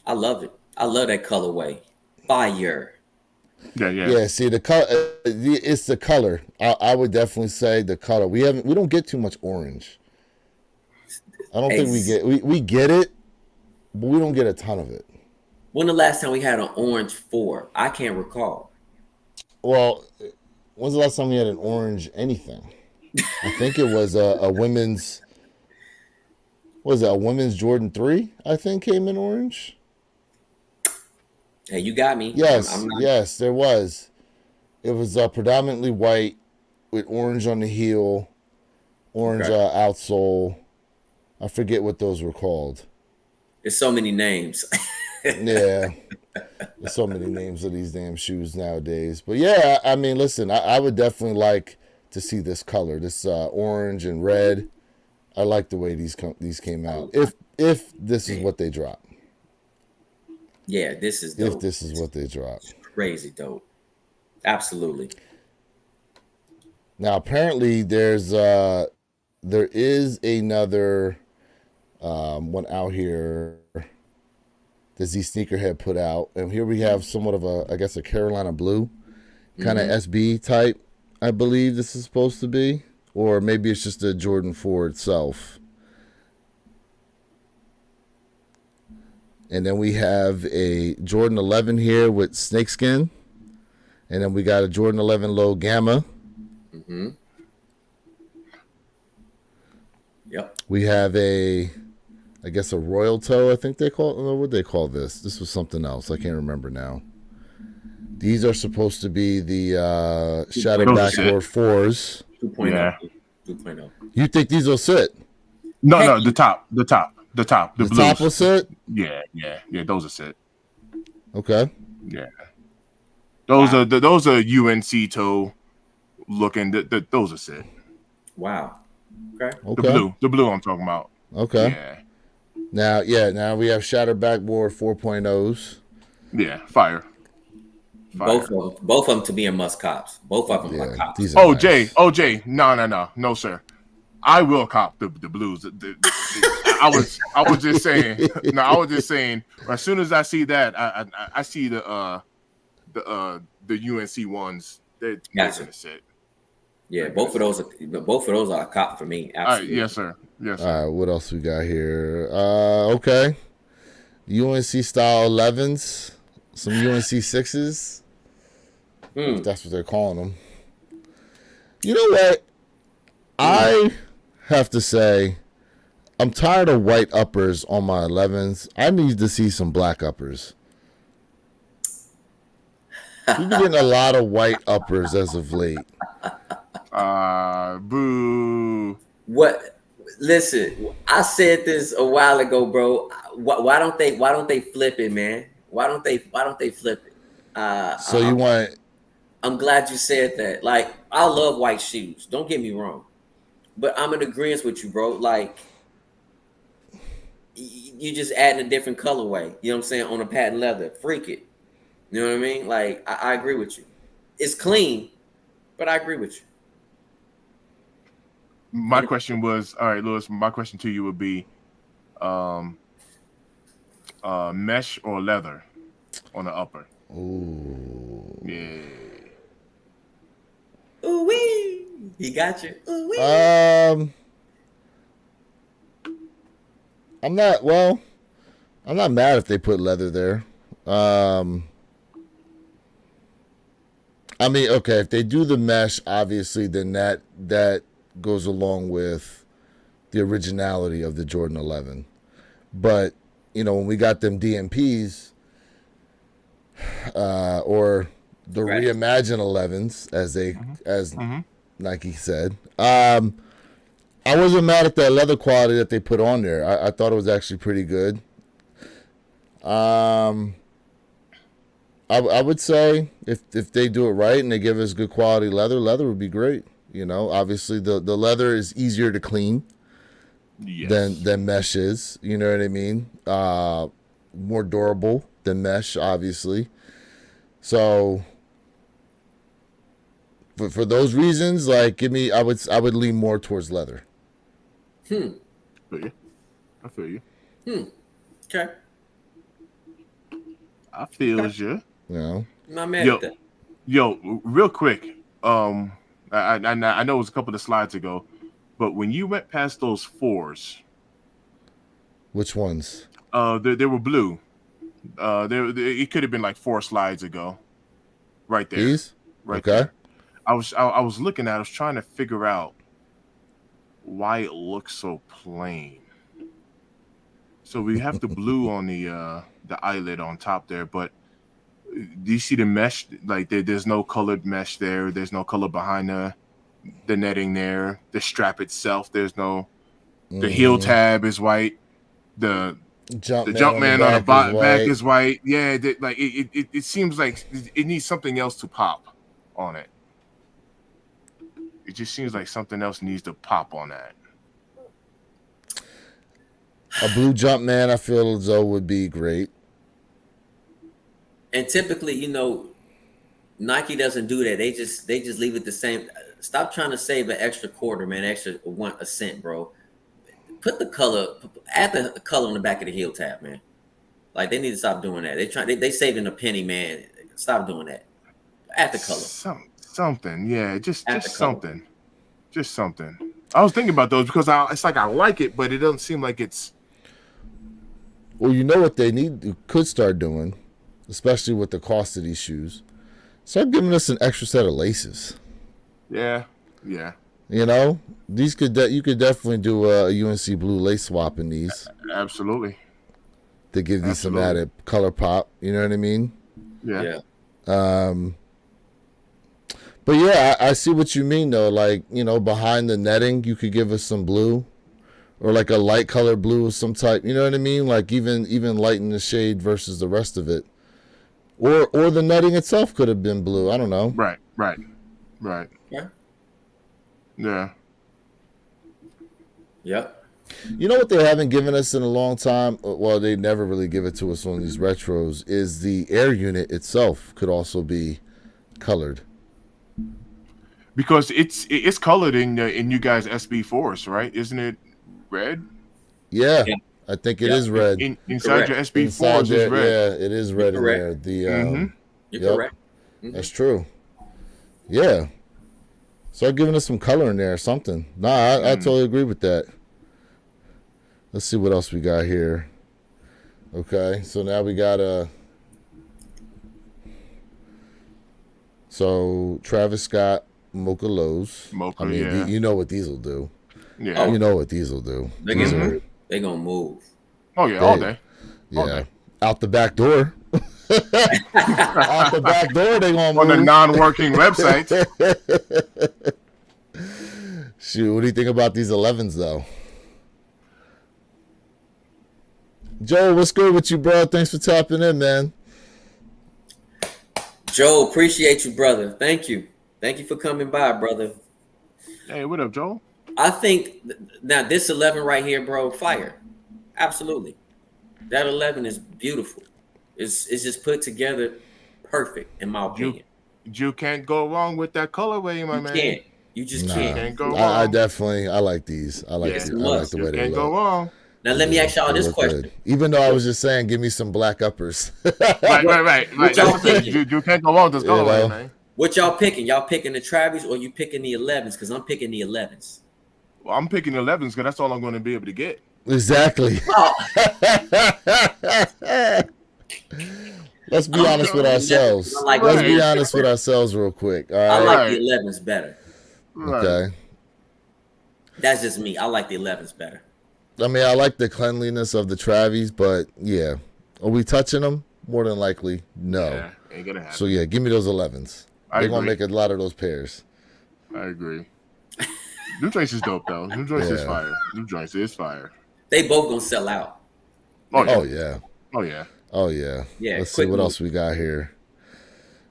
I love it. I love that colorway. Fire. Yeah. See, the color, it's the color. I would definitely say the color. We don't get too much orange. I don't think we get it, but we don't get a ton of it. When the last time we had an orange 4? I can't recall. Well, when's the last time we had an orange anything? I think it was a women's. Was it a women's Jordan 3? I think came in orange. Hey, you got me. Yes, yes, there was. It was predominantly white with orange on the heel, orange outsole. I forget what those were called. There's so many names. Yeah, there's so many names of these damn shoes nowadays. But yeah, I mean, listen, I would definitely like to see this color, this orange and red. I like the way these came out. If this is what they drop. Yeah, this is dope. If this is what they drop. Crazy dope. Absolutely. Now apparently there is another one out here that Z Sneakerhead put out, and here we have somewhat of a Carolina blue kind of SB type. I believe this is supposed to be, or maybe it's just a Jordan 4 itself. And then we have a Jordan 11 here with snakeskin. And then we got a Jordan 11 low gamma. Yep. We have a royal toe, I think they call it. What would they call this? This was something else. I can't remember now. These are supposed to be the shadow backboard 4s. 2.0. Yeah. 2.0. You think these will sit? No, the top. The The blues. top will sit? Yeah. Those are set. Okay. Yeah. Those are UNC toe looking. Those are set. Wow. Okay. The blue I'm talking about. Okay. Yeah. Now we have shadow backboard 4.0s. Yeah. Fire. Both of them to be in must cops. Both of them are cops. These are nice. OJ, no, sir. I will cop the blues. I was just saying. No, I was just saying. As soon as I see that, I see the UNC ones. They're gonna sit. Yeah, both of those are a cop for me. Absolutely. Yes, sir. All right, what else we got here? Okay. UNC style 11s, some UNC 6s. If that's what they're calling them. You know what? I have to say, I'm tired of white uppers on my 11s. I need to see some black uppers. We've been getting a lot of white uppers as of late. Boo. What? Listen, I said this a while ago, bro. Why don't they flip it, man? Why don't they flip it? So you want? I'm glad you said that. Like, I love white shoes. Don't get me wrong, but I'm in agreement with you, bro. Like, you just adding a different colorway. You know what I'm saying on a patent leather. Freak it. You know what I mean? Like, I agree with you. It's clean, but I agree with you. My question was, all right, Lewis. My question to you would be, mesh or leather on the upper. Ooh. Yeah. Ooh wee. He got you. Ooh wee. I'm not mad if they put leather there. I mean, okay, if they do the mesh, obviously, then that goes along with the originality of the Jordan 11. But when we got them DMPs or the Right. reimagined 11s, as Mm-hmm. Nike said, I wasn't mad at that leather quality that they put on there. I thought it was actually pretty good. I would say if they do it right and they give us good quality leather would be great. Obviously the leather is easier to clean Yes. than mesh is. You know what I mean? More durable than mesh, obviously. So for those reasons, like I would lean more towards leather. Feel you. I feel you. Okay. I feel you. You know? I'm not mad Yo, at that. yo, real quick. I know it was a couple of slides ago, but when you went past those fours, Which ones? they were blue. It could have been like 4 slides ago, right there, These? right Okay. there. I was looking at. I was trying to figure out why it looks so plain. So we have the blue on the eyelid on top there, but do you see the mesh? Like there's no colored mesh there. There's no color behind the netting there. The strap itself, there's no. The heel tab is white. The Jumpman on the back is white. Yeah, it seems like it needs something else to pop on it. It just seems like something else needs to pop on that. A blue Jumpman, I feel as though would be great. And typically, Nike doesn't do that. They just leave it the same. Stop trying to save an extra quarter, man. Extra a cent, bro. Put the color, add the color on the back of the heel tab, man. Like they need to stop doing that. They saving a penny, man. Stop doing that. Add the color. Something, yeah, just Add the color. something, just something. I was thinking about those because it's like I like it, but it doesn't seem like it's. Well, what they could start doing, especially with the cost of these shoes, start giving us an extra set of laces. Yeah. These you could definitely do a UNC blue lace swap in these Absolutely. to give these some Absolutely. added color pop. You know what I mean? Yeah. But yeah, I see what you mean though. Like, behind the netting, you could give us some blue, or like a light color blue of some type. You know what I mean? Like even lighten the shade versus the rest of it, or the netting itself could have been blue. I don't know. Right. Yeah. Yeah. Yep. You know what they haven't given us in a long time? Well, they never really give it to us on these retros. Is the air unit itself could also be colored. Because it's colored in you guys SB4s, right? Isn't it red? Yeah, Yeah. I think it is red. Inside Correct. your Inside SB4s is there, red. yeah, it is red in correct. there. The You're Yep. correct. that's true. Yeah, start giving us some color in there or something. Nah, I totally agree with that. Let's see what else we got here. Okay, so now we got so Travis Scott Mocha Lows. Mocha, I mean, yeah. you know what these will do. Yeah. You know what these will do. They're These gonna are- move. They're gonna move. Oh yeah, all They- day. All yeah, day. out the back door. Out the back door, they gonna On the move. non-working website. Shoot, what do you think about these 11s though? Joe, what's good with you, bro? Thanks for tapping in, man. Joe, appreciate you, brother. Thank you. Thank you for coming by, brother. Hey, what up, Joel? I think now this 11 right here, bro, fire. Absolutely. That 11 is beautiful. It's just put together perfect, in my opinion. You can't go wrong with that colorway, my You man. can't. You just Nah. can't. Can't go wrong. I definitely like these. I like Yeah. these. I like the way they Can't go look. wrong. Now let me ask y'all They this look question. good. Even though I was just saying, give me some black uppers. Right. What That's y'all the thing. thinking? You can't go wrong with this You colorway, know? man. What y'all picking? Y'all picking the Travis or you picking the 11s? Because I'm picking the 11s. Well, I'm picking 11s because that's all I'm going to be able to get. Exactly. Oh, let's be honest with ourselves. I like Let's Right. be honest with ourselves real quick. All I right. like Right. the 11s better. Right. Okay. That's just me. I like the 11s better. I mean, I like the cleanliness of the Travis, but yeah, are we touching them? More than likely, no. Yeah, ain't gonna happen. So yeah, give me those 11s. I They're gonna agree. make a lot of those pairs. I agree. New Joints is dope though. New Joints is Yeah. fire. New Joints is fire. They both gonna sell out. Oh yeah. Oh yeah. Oh yeah. Oh yeah. Yeah, Let's see quick what move. else we got here.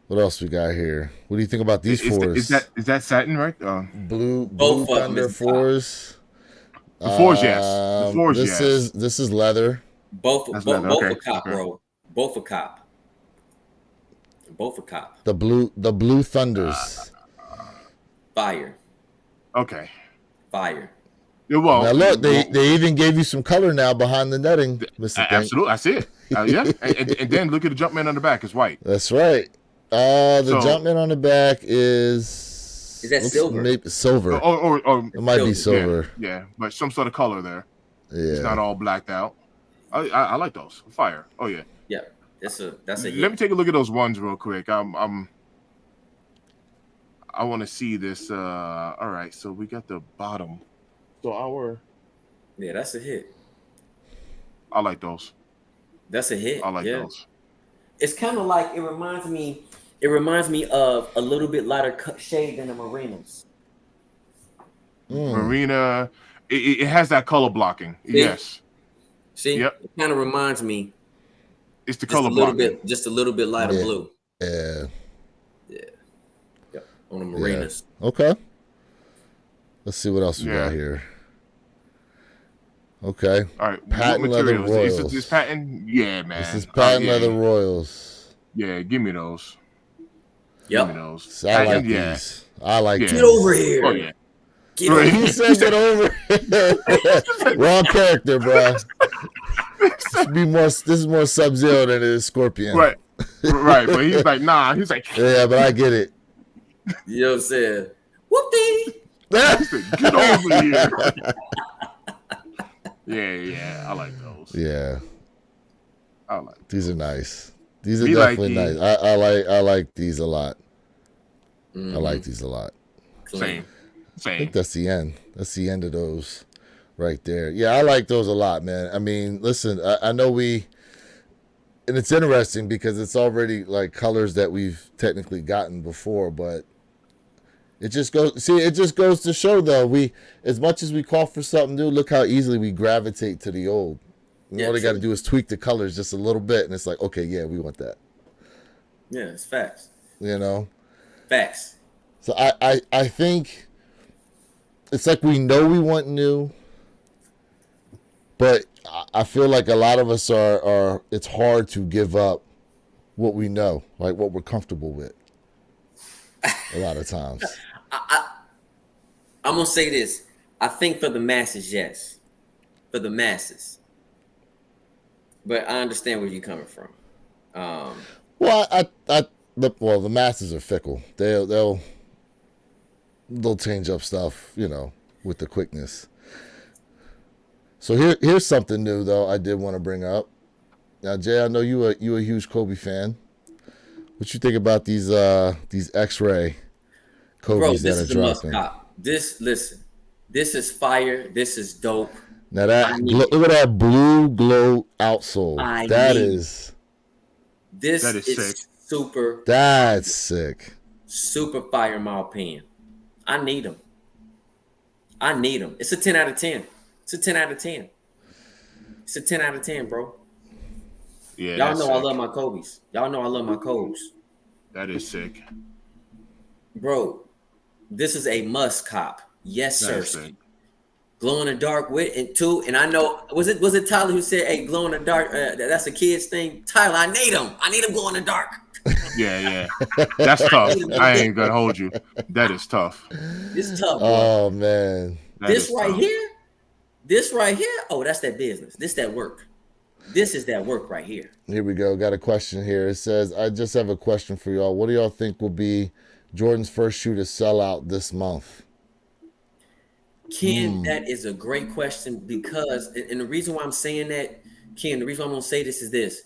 What else we got here? What do you think about these Is, fours? is that satin right? Blue Both of 'em Thunder is top. fours. The fours, yes. The fours, this yes. this is leather. Both That's both, better. both Okay. a cop, Okay. bro. Both a cop. Both a cop. The blue Thunders. Fire. Okay. Fire. Yeah, well, Now look, they even gave you some color now behind the netting, Mr. Think. absolutely. I see it. Yeah. And then look at the Jumpman on the back. It's white. That's right. The So- Jumpman on the back is that silver? Maybe silver. Or It might be silver. silver. yeah, but some sort of color there. Yeah. It's not all blacked out. I like those. Fire. Oh yeah. Yeah. That's a Let hit. me take a look at those ones real quick. I want to see this. All right, so we got the bottom. So Yeah, that's a hit. I like those. That's a hit. I like yeah. those. It's kind of like it reminds me of a little bit lighter shade than the Marinas. Marina, it has that color blocking. See? Yes, See, Yep. it kind of reminds me it's the just color a little blocking. bit, just a little bit lighter Yeah. blue. Yeah. Yep, on the Marinas. Okay. Let's see what else we Yeah. got here. Okay. All right, Patent what leather material is Royals. this patent? Yeah, man. This is patent yeah. leather Royals. Yeah, give me those. Yep. Give me those. So I like Patent, yeah. these. I like Yeah. these. Get over here. Oh yeah. Get Right. over He here. said get over. Wrong character, bro. This is more Sub-Zero than it is Scorpion. Right. Right. But he's like, nah. He's like, Yeah, but I get it. You know what I'm saying? Whoopie. get over here. Yeah. I like those. Yeah, I like. these are nice. These are Me like definitely these. nice. I like these a lot. Mhm. I like these a lot. Clean. I think that's the end. That's the end of those right there. Yeah, I like those a lot, man. I mean, listen, I know and it's interesting because it's already like colors that we've technically gotten before, but it just goes to show though, as much as we call for something new, look how easily we gravitate to the old. Yeah, All they got to true. do is tweak the colors just a little bit and it's like, okay, yeah, we want that. Yeah, it's facts. You know? Facts. So I think it's like we know we want new, but I feel like a lot of us are it's hard to give up what we know, like what we're comfortable with. A lot of times. I'm gonna say this. I think for the masses, yes. For the masses. But I understand where you're coming from. Well, the masses are fickle. They'll change up stuff, with the quickness. So here's something new though I did want to bring up. Now, Jay, I know you a huge Kobe fan. What you think about these X-ray Kobe's Bro, that this are is a must dropping? cop. This is fire. This is dope. Now that I need look at that blue glow outsole. I That need is This That is is sick. super, that's sick. super fire in my opinion. I need them. It's a 10 out of 10. It's a 10 out of 10. It's a 10 out of 10, bro. Yeah, Y'all that's know I sick. love my Kobe's. Y'all know I love my Kobe's. That is sick. Bro, this is a must cop. Yes, That sir. is sick. Glow in the dark with and two. And I know was it Tyler who said, "Hey, glow in the dark." That's a kid's thing. Tyler, I need him. I need him glow in the dark. Yeah. That's tough. I ain't gonna hold you. That is tough. This is tough, bro. Oh man. That This is right tough. here. This right here. Oh, that's that business. This that work. This is that work right here. Here we go. Got a question here. It says, I just have a question for y'all. What do y'all think will be Jordan's first shoe to sell out this month? Ken, that is a great question because, and the reason why I'm saying that, Ken, the reason why I'm gonna say this is this.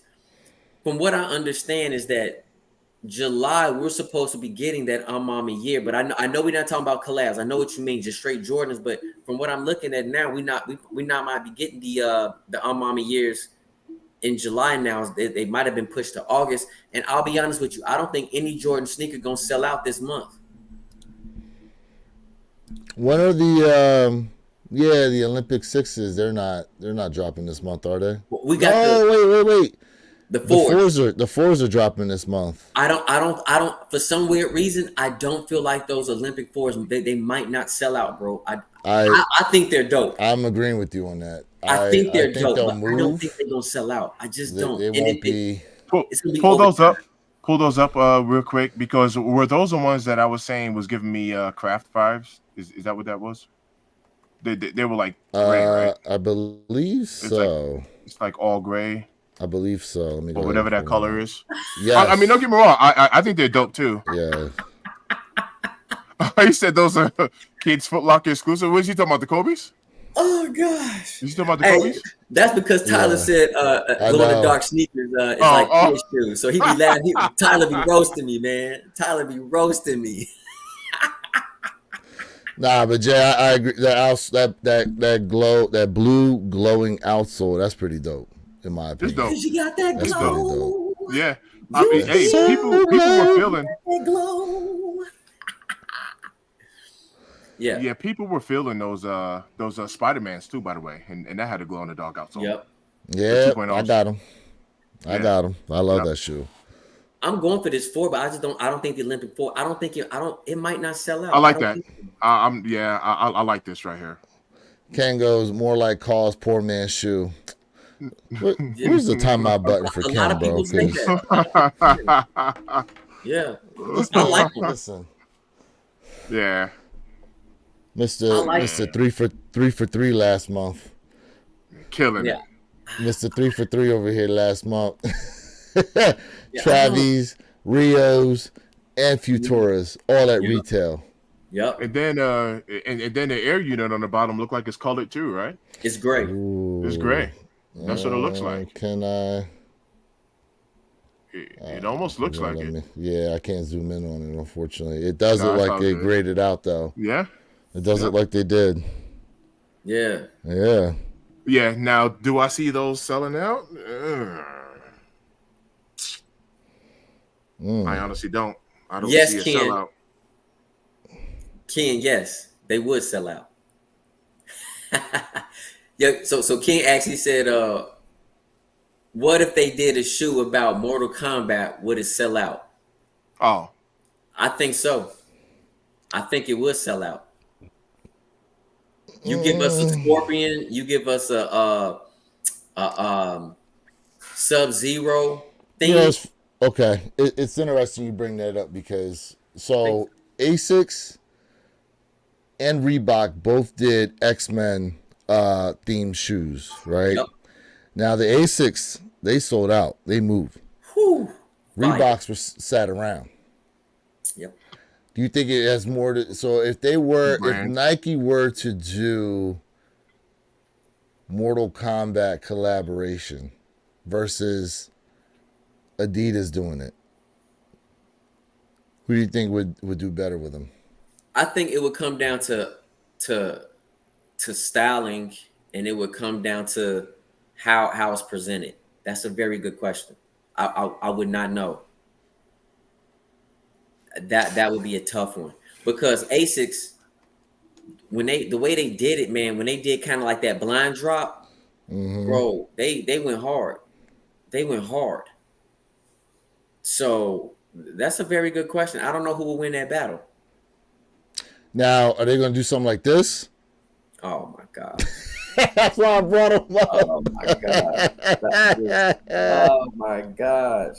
from what I understand is that July we're supposed to be getting that Mama year, but I know we're not talking about collabs. I know what you mean, just straight Jordans. But from what I'm looking at now, we not might be getting the Mama years in July now. They might have been pushed to August. And I'll be honest with you, I don't think any Jordan sneaker gonna sell out this month. When are the Olympic sixes? They're not dropping this month, are they? We got wait. the fours are dropping this month. I don't. For some weird reason, I don't feel like those Olympic fours. They might not sell out, bro. I think they're dope. I'm agreeing with you on that. I think they're dope. They'll But move. I don't think they're gonna sell out. I just don't. It won't be. It's gonna be Pull those overturned. up. Pull those up real quick, because were those the ones that I was saying was giving me craft vibes? Is that what that was? They were like gray, right? I believe so. It's like all gray I believe so. Let me go or whatever ahead that and color is. Yes. I mean, don't get me wrong. I think they're dope too. Yeah. You said those are Kids Foot Locker exclusive. What is you talking about? The Kobe's? Oh gosh. You talking about the Hey, Kobe's? that's because Tyler Yeah. said I glow in the know. dark sneakers is Oh, like oh. kid shoes. So he be laughing. Tyler be roasting me, man. Tyler be roasting me. Nah, but Jay, I agree. That blue glowing outsole, that's pretty dope in my It's opinion. dope. Cause you got that That's glow. Yeah. I mean, hey, So people were feeling. That glow. Yeah. Yeah, people were feeling those Spider-Mans too, by the way, and that had a glow in the dark outsole. Yep. Yeah, 2.0s. I got him. Yeah. I love Yep. that shoe. I'm going for this 4, but I don't think the Olympic 4. It might not sell out. I like don't that. think- I like this right here. Kango's more like Call's poor man's shoe. Where's the timeout button for A lot Ken, of bro? people say 'Cause- that. Yeah. I like them. Listen, Yeah, Mr. I like Mr. 3 for 3 last month. killing Yeah. it. Mr. 3 for 3 over here last month. Yeah, Travis, Rios, and Futuras, all at Yeah. retail. Yep. And then and then the air unit on the bottom look like it's colored too, right? It's great. It's gray. That's what it looks like. Can I? It almost looks Hold like on, it. let me- Yeah, I can't zoom in on it, unfortunately. It does No, look it's like all they good. graded out, though. Yeah. It does look like they did. Yeah. Yeah. Yeah. Now, do I see those selling out? I honestly don't. I don't Yes, see a Ken. sellout. Ken, yes, they would sell out. Yeah, so Ken actually said, what if they did a shoe about Mortal Kombat? Would it sell out? Oh, I think so. I think it would sell out. You give us a Scorpion, you give us a Sub-Zero thing. You know, okay. It's interesting you bring that up because Asics and Reebok both did X-Men themed shoes, right? Yep. Now the Asics, they sold out. They moved. Whew. Fire. Reeboks were sat around. Yep. Do you think it has more to? So if Brand. Nike were to do Mortal Kombat collaboration versus Adidas doing it, who do you think would do better with them? I think it would come down to styling, and it would come down to how it's presented. That's a very good question. I would not know. That would be a tough one because Asics, the way they did it, man, when they did kind of like that blind drop, bro, they went hard. They went hard. So that's a very good question. I don't know who will win that battle. Now, are they going to do something like this? Oh my god. That's why I brought them up. Oh my god. Oh my gosh.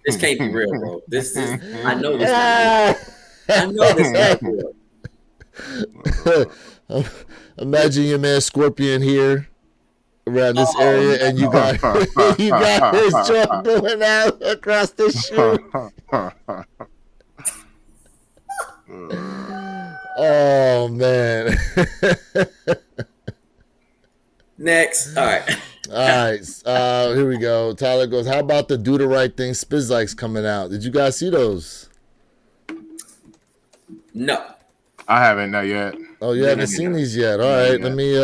This can't be real, bro. This is I know this can't be real. I know this can't be real. Imagine your man Scorpion here around this area, and you got his jaw going out across the shoe. Oh man. Next. All right. All right, here we go. Tyler goes, how about the Do the Right Thing Spizikes coming out? Did you guys see those? No. I haven't not yet. Oh, you haven't seen these yet. All right, let me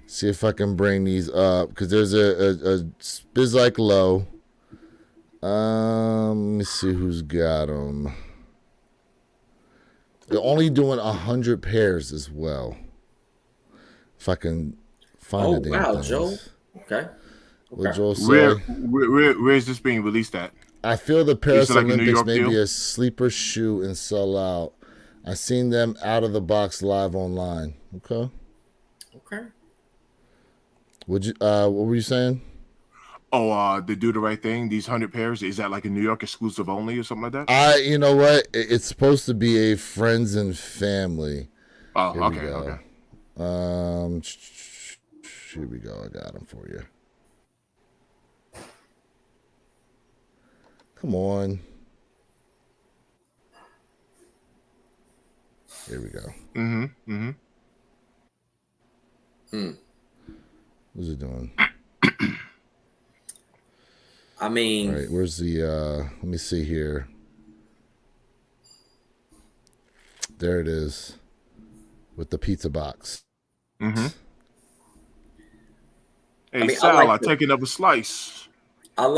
see if I can bring these up because there's a Spizike low. Let me see who's got them. They're only doing 100 pairs as well. If I can find the damn things. Joe. Okay. What Joel say? Where is this being released at? I feel the Paris like a New Olympics York may be deal? a sleeper shoe and sell out. I seen them out of the box live online. Okay. Okay. What were you saying? Oh, the Do the Right Thing. These 100 pairs. Is that like a New York exclusive only or something like that? You know what? It's supposed to be a friends and family. Oh, Here we okay, go. okay. Here we go. I got them for you. Come on. Here we go. What's it doing? I mean, All right, where's the let me see here. There it is. With the pizza box. Hey, I mean, Sal, I like I'll the- take another slice. I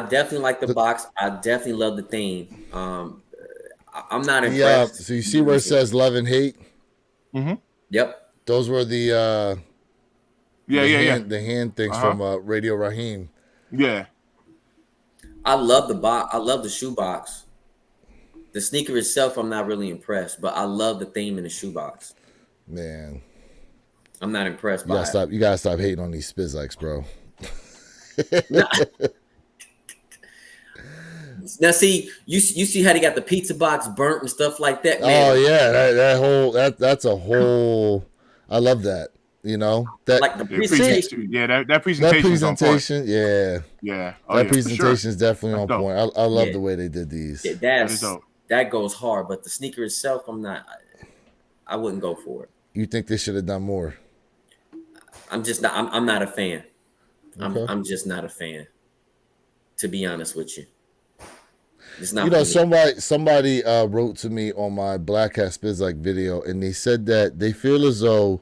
definitely like the box. I definitely love the theme. I'm not Yeah, impressed. so you see where it says love and hate? Yep. Those were the Yeah. the hand things from Radio Raheem. Yeah. I love the box. I love the shoe box. The sneaker itself, I'm not really impressed, but I love the theme in the shoe box. Man, I'm not impressed you by gotta it. stop. You gotta stop hating on these Spizikes, bro. Now, see, you see how they got the pizza box burnt and stuff like that. Man. Oh yeah, that's a whole. I love that. You know that Like the Yeah, presentation. that presentation is on point. presentation. Yeah, Yeah. Oh, that yeah, for presentation sure. is definitely on That's dope. point. I love Yeah. the way they did these. That is dope. That goes hard, but the sneaker itself, I wouldn't go for it. You think they should have done more? I'm just not. I'm not a fan. Okay. I'm just not a fan. To be honest with you, it's not. You know, for me. somebody wrote to me on my Black Hat Spizike video, and they said that they feel as though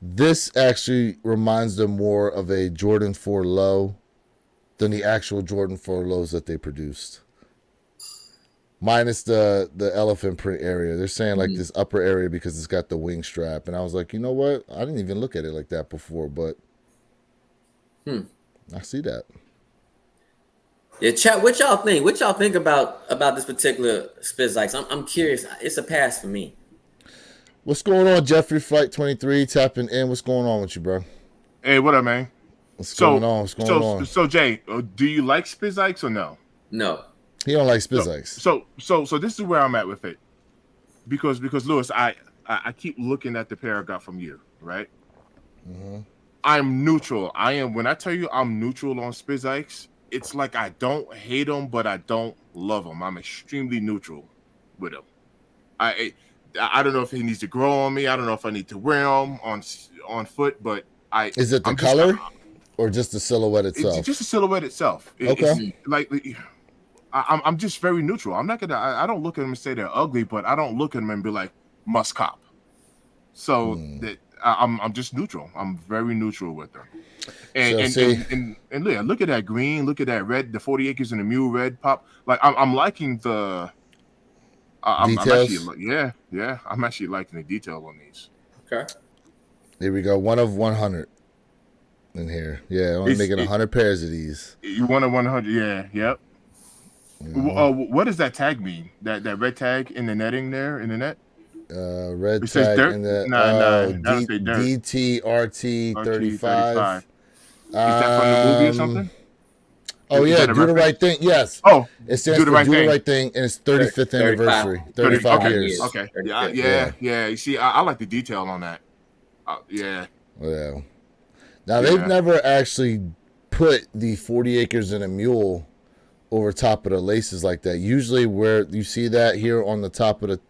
this actually reminds them more of a Jordan 4 low than the actual Jordan 4 lows that they produced. Minus the elephant print area. They're saying like this upper area because it's got the wing strap. And I was like, you know what? I didn't even look at it like that before, but I see that. Yeah, chat. What y'all think? What y'all think about this particular Spizikes? I'm curious. It's a pass for me. What's going on, Jeffrey Flight 23 tapping in? What's going on with you, bro? Hey, what up, man? What's going on? What's going on? So Jay, do you like Spizikes or no? No. He don't like Spizikes. So this is where I'm at with it, because Lewis, I keep looking at the pair I got from you, right? I'm neutral. I am when I tell you I'm neutral on Spizikes, it's like I don't hate them, but I don't love them. I'm extremely neutral with them. I don't know if he needs to grow on me. I don't know if I need to wear them on foot, but Is it the I'm color or just the silhouette itself? It's just the silhouette itself. Okay. It's like I'm just very neutral. I'm not gonna. I don't look at them and say they're ugly, but I don't look at them and be like must cop. So that I'm just neutral. I'm very neutral with them. And yeah, look at that green. Look at that red. The 40 acres and the mule red pop. Like I'm liking the. I'm Details? I'm actually liking the detail on these. Okay. Here we go. 1 of 100 in here. Yeah, I'm making 100 pairs of these. You want a 100? Yeah. Yep. What does that tag mean? That red tag in the netting there in the net? Red It says tag dirt? in the No, that doesn't say dirt. DTRT 35. Is that from the movie or something? Oh Is yeah, that a do the reference? right thing. Yes. Oh, It stands Do the for Right Do the Thing. Right Thing, and it's 35th 35. anniversary. 35 okay. years. Okay. 35. Yeah. You see, I like the detail on that. Yeah. Yeah. Now they've never actually put the 40 acres and a mule over top of the laces like that. Usually, where you see that here on the top of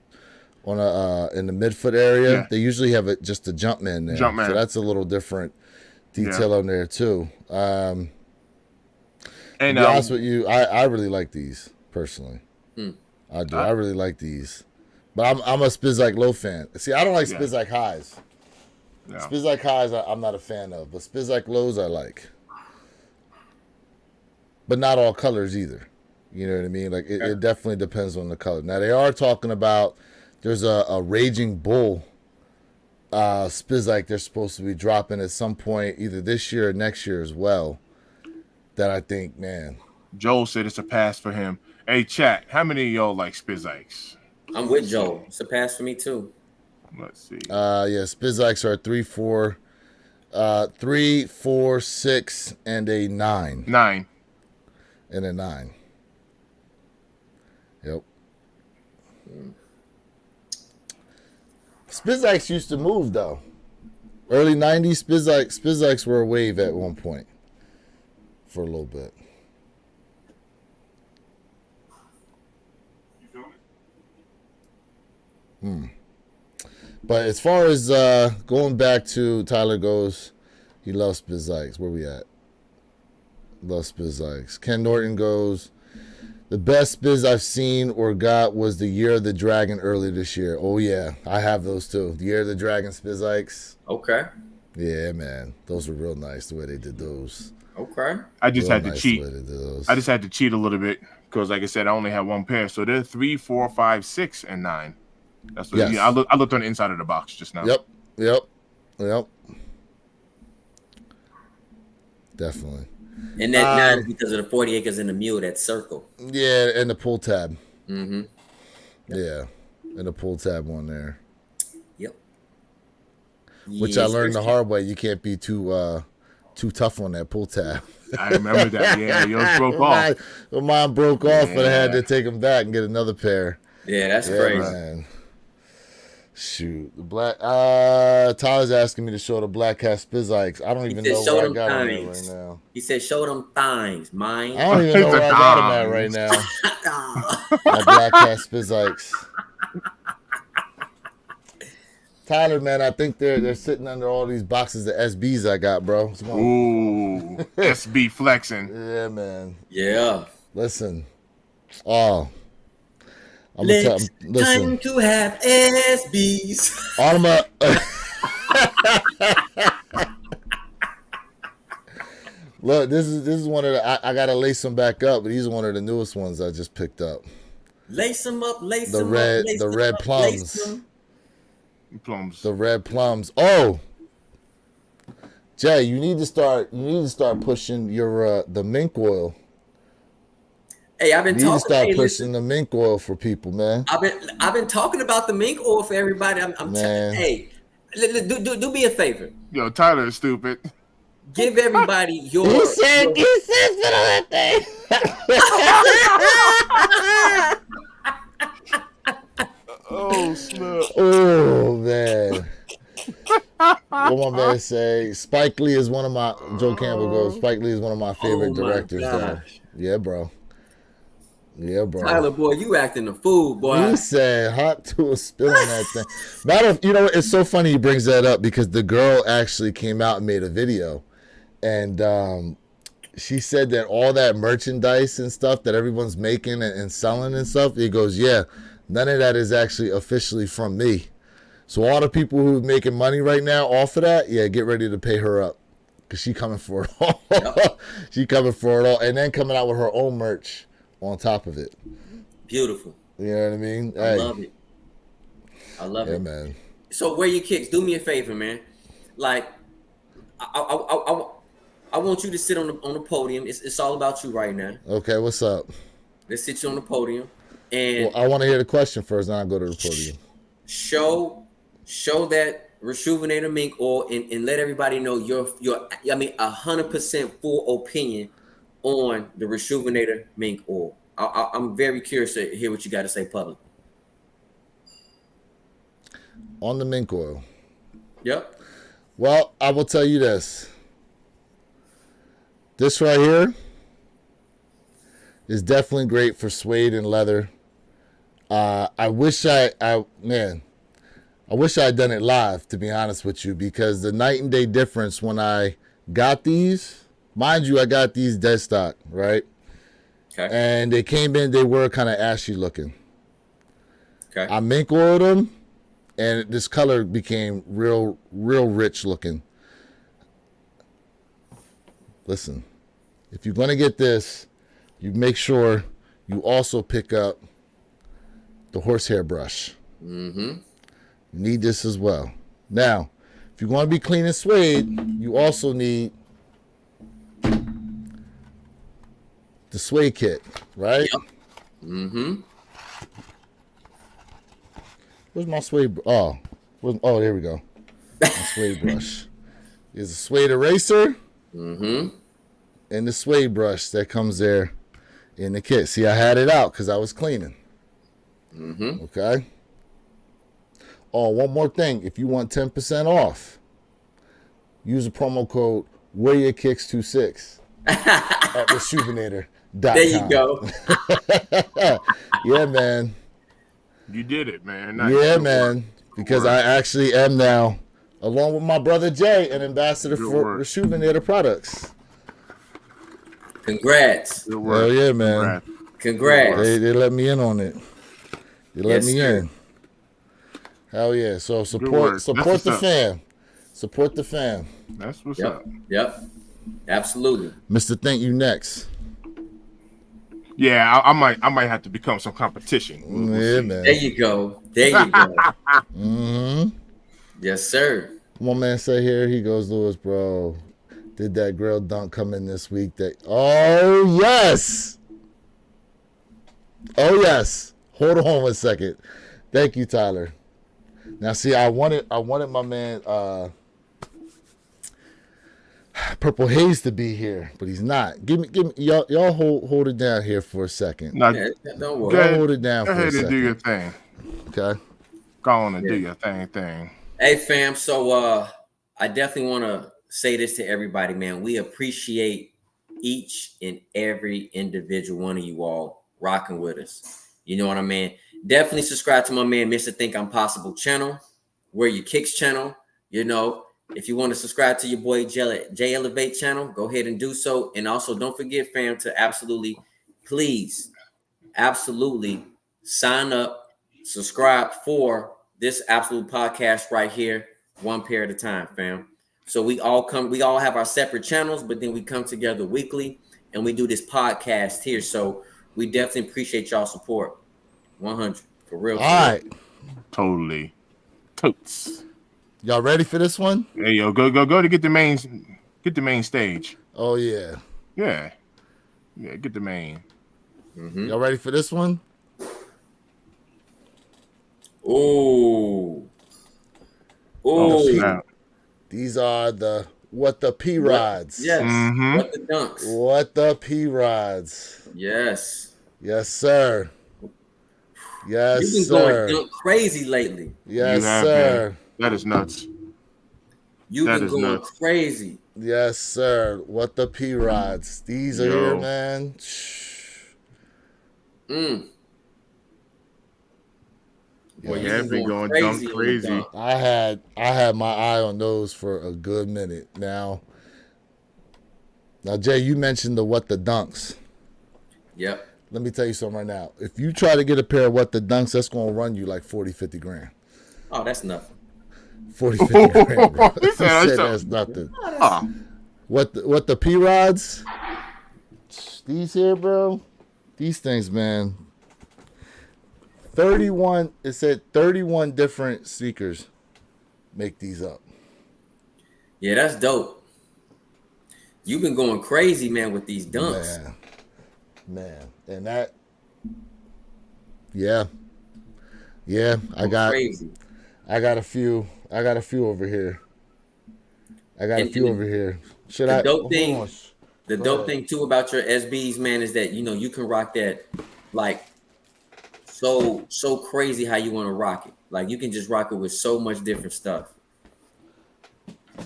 on a in the midfoot area. Yeah. They usually have just a Jumpman there. Jumpman. So that's a little different detail on there too. To And be honest with you, I really like these personally. Hmm. I do. I really like these. But I'm a Spizike Low fan. See, I don't like Yeah. Spizike Highs. yeah. Spizike Highs I'm not a fan of, but Spizike Lows I like. But not all colors either. You know what I mean? Like it definitely depends on the color. Now they are talking about there's a Raging Bull Spizike they're supposed to be dropping at some point either this year or next year as well. That I think, man. Joel said it's a pass for him. Hey, chat, how many of y'all like Spizikes? I'm with Joe. It's a pass for me too. Let's see. Yeah, Spizikes are 3, 4, 6, and a 9. 9. And a 9. Yep. Spizikes used to move though. Early 90s Spizikes were a wave at one point. For a little bit. But as far as going back to Tyler goes, he loves Spizikes. Where we at? Loves Spizikes. Ken Norton goes, the best Spiz I've seen or got was the Year of the Dragon early this year. Oh yeah, I have those too. The Year of the Dragon Spizikes. Okay. Yeah, man. Those were real nice the way they did those. Okay. I just Real had to nice cheat. the way they did those. I just had to cheat a little bit because, like I said, I only had one pair. So they're 3, 4, 5, 6, and 9. That's what Yes. yeah, I looked on the inside of the box just now. Yep. Definitely. And that 9 is because of the 40 acres in the mule, that circle. Yeah, and the pull tab. Mm-hmm. Yeah, and the pull tab on there. Yep. Which I learned the hard way. You can't be too tough on that pull tab. I remember that. Yeah, yours broke off. Mine broke off, but I had Yeah. to take them back and get another pair. Yeah, that's Yeah, crazy. man. Shoot, the black. Tyler's asking me to show the Black Cat Spizikes. I don't even said know show where I them got them at things. right now. He said, show them things, mine. I don't even know where I got them at right now. My Black Cat Spizikes. Tyler, man, I think they're sitting under all these boxes of SBs I got, bro. Ooh, SB flexing. Yeah, man. Yeah. Listen. Oh. I'm gonna tell. Listen. Time to have SBs. Automa. Look, this is one of the. I gotta lace them back up, but these are one of the newest ones I just picked up. Lace them up, lace The them red- up. Lace the them red up, plums. lace them. Plums. The red plums. Oh, Jay, you need to start pushing your the mink oil. Hey, I've been You need to talking. start Hey, pushing listen, the mink oil for people, man. I've been talking about the mink oil for everybody. I'm Man. hey, do me a favor. Yo, Tyler is stupid. Give everybody your. You said you said spit on that thing. Oh snap! Oh man. What my man say? Spike Lee is one of my. Joe Campbell goes. Spike Lee is one of my favorite Oh, my directors, though. gosh. Yeah, bro. Yeah, bro. Tyler, boy, you acting a fool, boy. He said hot to a spit on that thing. Matter of, it's so funny he brings that up because the girl actually came out and made a video, and she said that all that merchandise and stuff that everyone's making and selling and stuff, he goes, yeah, none of that is actually officially from me. So all the people who are making money right now off of that, yeah, get ready to pay her up because she coming for it all. Yep. She coming for it all, and then coming out with her own merch on top of it. Beautiful. You know what I mean? I love it. I love Yeah, it. man. So wear your kicks. Do me a favor, man. Like, I want you to sit on the podium. It's all about you right now. Okay, what's up? Let's sit you on the podium and Well, I want to hear the question first, then I'll go to the podium. show that Resjuvenator mink oil and let everybody know your 100% full opinion on the Resjuvenator mink oil. I'm very curious to hear what you got to say publicly. On the mink oil. Yep. Well, I will tell you this. This right here is definitely great for suede and leather. I wish man, I wish I had done it live, to be honest with you, because the night and day difference when I got these, mind you, I got these dead stock, right? Okay. And they came in, they were kind of ashy looking. Okay. I mink oiled them, and this color became real rich looking. Listen, if you're going to get this, you make sure you also pick up the horsehair brush. Mm-hmm. You need this as well. Now, if you want to be clean and suede, you also need the suede kit, right? Yep. Mm-hmm. Where's my suede? Oh, there we go. My suede brush. There's a suede eraser Mm-hmm. and the suede brush that comes there in the kit. See, I had it out because I was cleaning. Mm-hmm. Okay. Oh, one more thing. If you want 10% off, use the promo code WearYourKicks26 at Reshoevn8er.com. There you go. Yeah, man. You did it, man. Nice. Yeah, Good man. work. Because work. I actually am now, along with my brother Jay, an ambassador Good for work. Reshoevn8er products. Congrats. Good work. Hell yeah, man. Congrats. They let me in on it. They let Yes, me sir. in. Hell yeah. So work. support That's the what's up. fam. Support the fam. That's what's Yep. up. Yep. Absolutely. Mr. Thank You next. Yeah, I might have to become some competition. We'll Yeah, see. man. There you go. There you go. Mm-hmm. Yes, sir. One man say here, he goes, Lewis, bro, did that grill dunk come in this week? Oh, yes. Oh, yes. Hold on 1 second. Thank you, Tyler. Now, see, I wanted my man Purple Haze to be here, but he's not. Give me, y'all hold it down here for a second. Now, Yeah, don't go worry. ahead, Hold it down go for a ahead and do second. your thing. Okay. Go on and do Yeah. your thing. Hey, fam. So I definitely want to say this to everybody, man. We appreciate each and every individual one of you all rocking with us. You know what I mean? Definitely subscribe to my man, Mr. Think I'm Possible channel, Wear Your Kicks channel. You know, if you want to subscribe to your boy J Elevate channel, go ahead and do so. And also don't forget, fam, to absolutely sign up, subscribe for this absolute podcast right here, one pair at a time, fam. So we all have our separate channels, but then we come together weekly and we do this podcast here. So we definitely appreciate y'all support. 100 for real. All right. Totally. Totes. Y'all ready for this one? Hey, yo, go to get the main stage. Oh, yeah. Yeah, get the main. Mm-hmm. Y'all ready for this one? Oh, Oh, snap. These are the What the P Rods. yes. Mhm. What the dunks? What the P Rods. Yes. Yes, sir. Yes, You've been sir. going dunk crazy lately. Yes, You have sir. been. That is nuts. You've That been is going nuts. crazy. Yes, sir. What the P Rods. These are Yo. here, man. Mm. Boy, You you've have been going dunk on the crazy. dunk. I had my eye on those for a good minute now. Now, Jay, you mentioned the What the Dunks. Yep. Let me tell you something right now. If you try to get a pair of What the Dunks, that's going to run you like 40, 50 grand. Oh, that's nothing. 40, 50 grand, bro. He He said said that's that's nothing. Ah, What the P Rods? These here, bro. These things, man. 31. It said 31 different sneakers make these up. Yeah, that's dope. You've been going crazy, man, with these dunks. Man, and that. Yeah. I Going got crazy. a few over here. Should the I? dope hold thing- on. The Go dope ahead. thing too about your SBs, man, is that you can rock that like so crazy how you want to rock it. Like you can just rock it with so much different stuff.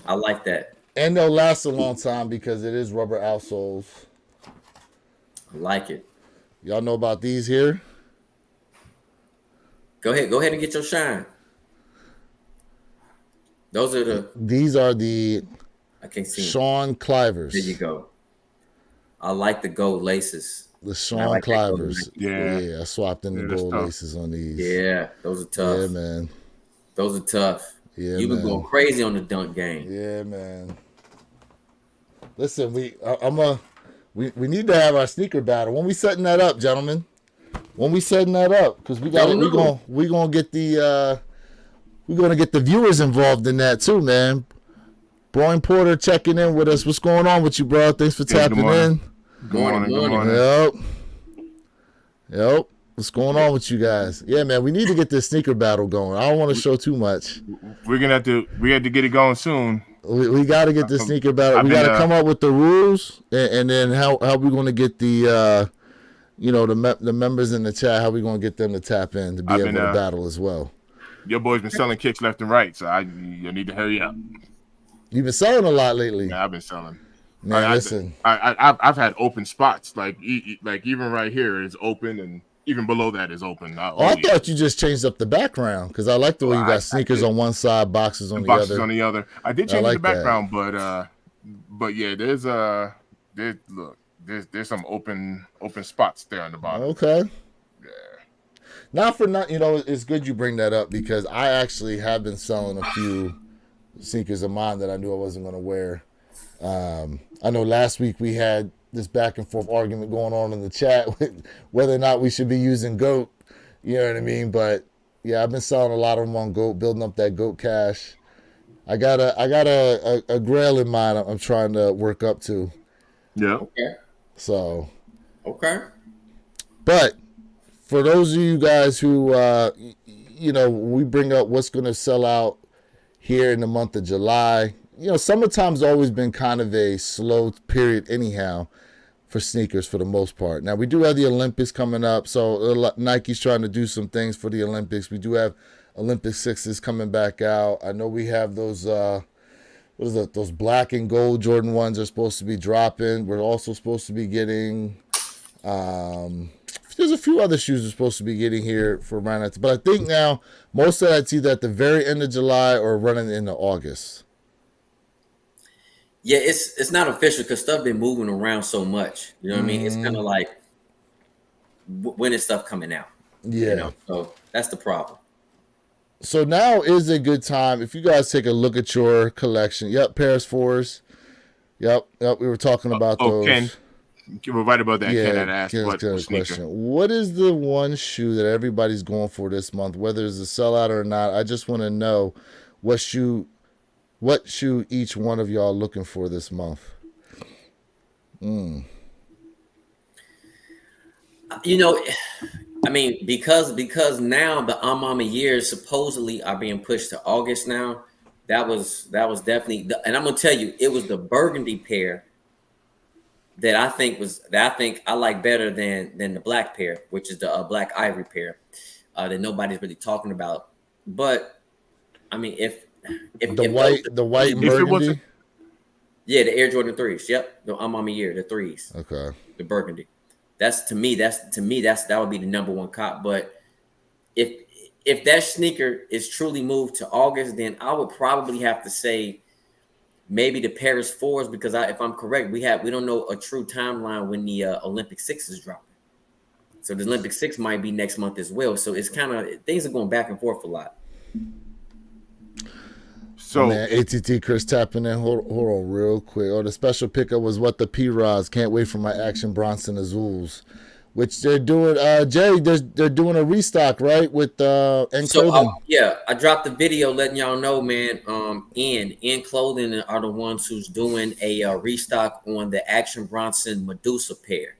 I like that. And they'll last a long time because it is rubber outsoles. I like it. Y'all know about these here? Go ahead and get your shine. Those are the. These are the I can't see 'em. Sean Clivers. There you go. I like the gold laces. The I Sean like that gold Clivers. Yeah. I swapped in the Yeah, that's gold tough. laces on these. Yeah, those are tough. Yeah, man. Those are tough. Yeah, You've been man. going crazy on the dunk game. Yeah, man. Listen, we need to have our sneaker battle. When we setting that up, gentlemen? When we setting that up? Because we got Don't know. we gonna get the we're gonna get the viewers involved in that too, man. Brian Porter checking in with us. What's going on with you, bro? Thanks for Yeah, good tapping morning. in. Good morning. Good morning. Yep. What's going on with you guys? Yeah, man, we need to get this sneaker battle going. I don't want to show too much. We have to get it going soon. We got to get this sneaker battle. I've We been, got to come up with the rules, and then how we going to get the the members in the chat. How we going to get them to tap in to be able to battle as well. Your boy's been selling kicks left and right, so you need to hurry up. You've been selling a lot lately. Yeah, I've been selling. Man, listen. I've had open spots like even right here is open, and even below that is open. I thought you just changed up the background because I like the way you got sneakers on one side, boxes on the other. Boxes on the other. I did change the background, but yeah, there's some open spots there on the bottom. Okay. Yeah. Not for nothing, it's good you bring that up because I actually have been selling a few sneakers of mine that I knew I wasn't going to wear. I know last week we had this back and forth argument going on in the chat with whether or not we should be using GOAT. You know what I mean? But yeah, I've been selling a lot of them on GOAT, building up that GOAT cash. I got a grail in mind I'm trying to work up to. Yeah. Okay. So. Okay. But for those of you guys who, we bring up what's going to sell out here in the month of July. Summertime's always been kind of a slow period anyhow for sneakers for the most part. Now, we do have the Olympics coming up, so Nike's trying to do some things for the Olympics. We do have Olympic 6s coming back out. I know we have those, those black and gold Jordan 1s are supposed to be dropping. We're also supposed to be getting, there's a few other shoes we're supposed to be getting here for around that. But I think now most of that's either at the very end of July or running into August. Yeah, it's not official because stuff been moving around so much. You know what I mean? It's kind of like when is stuff coming out? Yeah. So that's the problem. So now is a good time if you guys take a look at your collection. Yep, Paris 4s. Yep. We were talking about those. Ken, you were right about that. Yeah, Ken had asked Ken's what got a sneaker. question. What is the one shoe that everybody's going for this month, whether it's a sellout or not? I just want to know what shoe each one of y'all looking for this month. I mean, because now the Mama years supposedly are being pushed to August now. That was definitely, and I'm gonna tell you, it was the burgundy pair that I think I like better than the black pair, which is the black ivory pair that nobody's really talking about. But I mean, if the white and burgundy, yeah, the Air Jordan 3s, yep, the Mama year, the 3s, okay, the burgundy. That would be the number one cop. But if that sneaker is truly moved to August, then I would probably have to say maybe the Paris 4s because if I'm correct, we don't know a true timeline when the Olympic 6 is dropping. So the Olympic 6 might be next month as well. So it's kind of things are going back and forth a lot. So man, ATT Chris tapping in. Hold on real quick. The special pickup was what the P-Rods. Can't wait for my Action Bronson Azules, which they're doing. Jay, they're doing a restock, right? With N Clothing. I dropped the video letting y'all know, man. N Clothing are the ones who's doing a restock on the Action Bronson Medusa pair.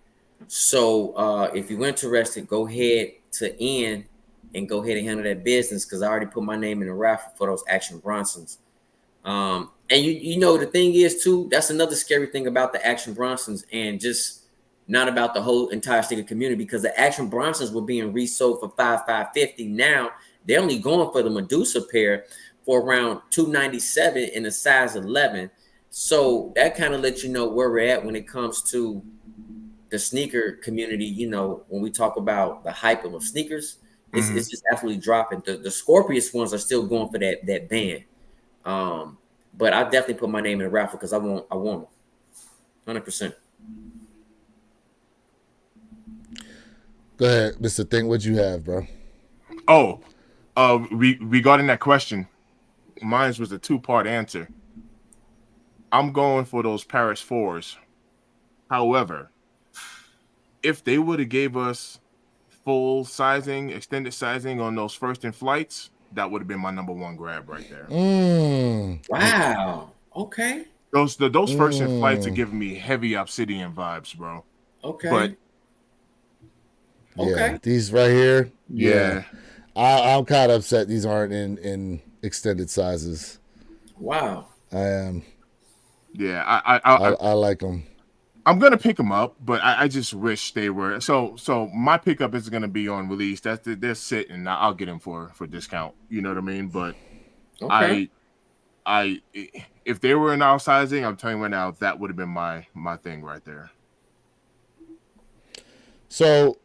So if you're interested, go ahead to N and go ahead and handle that business because I already put my name in the raffle for those Action Bronsons. And the thing is too, that's another scary thing about the Action Bronsons and just not about the whole entire sneaker community because the Action Bronsons were being resold for $550. Now they're only going for the Medusa pair for around $297 in a size 11. So that kind of lets you know where we're at when it comes to the sneaker community. When we talk about the hype of sneakers, Mhm. It's just absolutely dropping. The Scorpius ones are still going for that band. But I definitely put my name in the raffle because I want them. 100%. Go ahead, Mr. Think. What you have, bro? Oh, regarding that question, mine was a two-part answer. I'm going for those Paris 4s. However, if they would have gave us full sizing, extended sizing on those first in flights, that would have been my number one grab right there. Wow. Okay. Those first in flights are giving me heavy Obsidian vibes, bro. Okay. But yeah, these right here. Yeah. I'm kind of upset these aren't in extended sizes. Wow. I am. Yeah, I like them. I'm gonna pick them up, but I just wish they were. So my pickup is gonna be on release. They're sitting. I'll get them for discount. You know what I mean? But Okay. I if they were in our sizing, I'm telling you right now, that would have been my thing right there. So,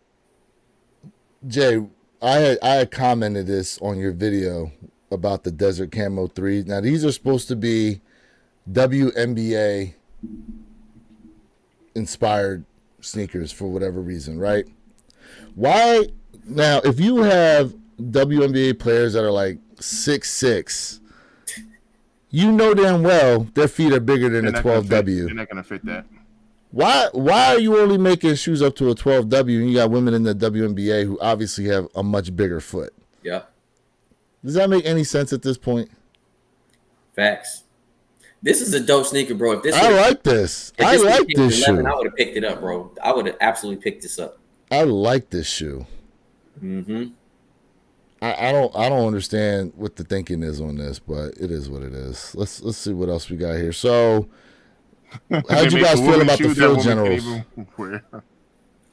Jay, I had commented this on your video about the Desert Camo 3. Now these are supposed to be WNBA inspired sneakers for whatever reason, right? Why now if you have WNBA players that are like 6'6", you know damn well their feet are bigger than a 12W. They're not gonna fit that. Why are you only making shoes up to a 12W and you got women in the WNBA who obviously have a much bigger foot? Yeah. Does that make any sense at this point? Facts. This is a dope sneaker, bro. If this I like this. I like this 11, shoe. I would have picked it up, bro. I would have absolutely picked this up. I like this shoe. Mm-hmm. I don't understand what the thinking is on this, but it is what it is. Let's see what else we got here. So, how'd you guys feel about the Field Generals?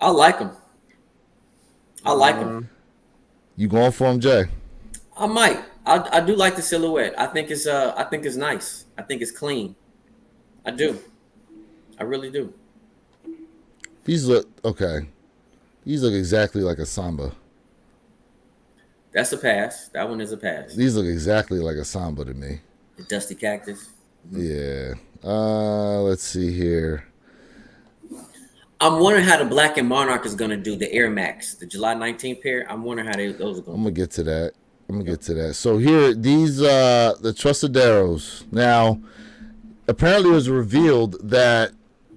I like them. I like them. You going for them, Jay? I might. I do like the silhouette. I think it's nice. I think it's clean. I do. I really do. These look okay. These look exactly like a Samba. That's a pass. That one is a pass. These look exactly like a Samba to me. The Dusty Cactus. Yeah. Let's see here. I'm wondering how the Black and Monarch is gonna do the Air Max, the July 19th pair. I'm wondering how those are going. I'm gonna get to that. So here, these the Trustaderos. Now, apparently, it was revealed that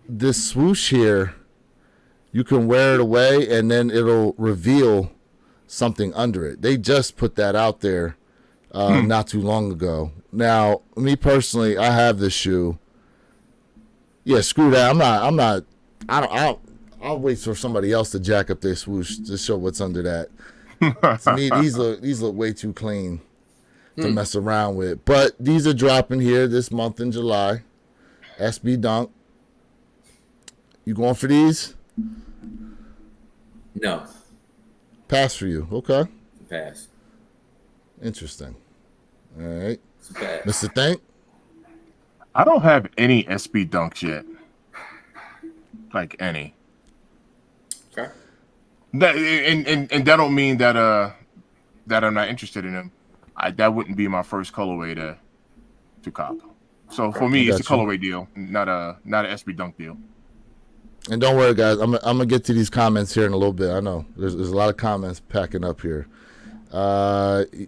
this swoosh here, you can wear it away, and then it'll reveal something under it. They just put that out there not too long ago. Now, me personally, I have this shoe. Yeah, screw that. I'll wait for somebody else to jack up their swoosh to show what's under that. To me, these look way too clean to mess around with. But these are dropping here this month in July. SB Dunk. You going for these? No. Pass for you. Okay. Pass. Interesting. All right. Pass. Mr. Thank? I don't have any SB Dunks yet. Like any. Okay. That and that don't mean that that I'm not interested in them. That wouldn't be my first colorway to cop. So for me, it's a colorway deal, not a SB Dunk deal. And don't worry, guys. I'm gonna get to these comments here in a little bit. I know there's a lot of comments packing up here.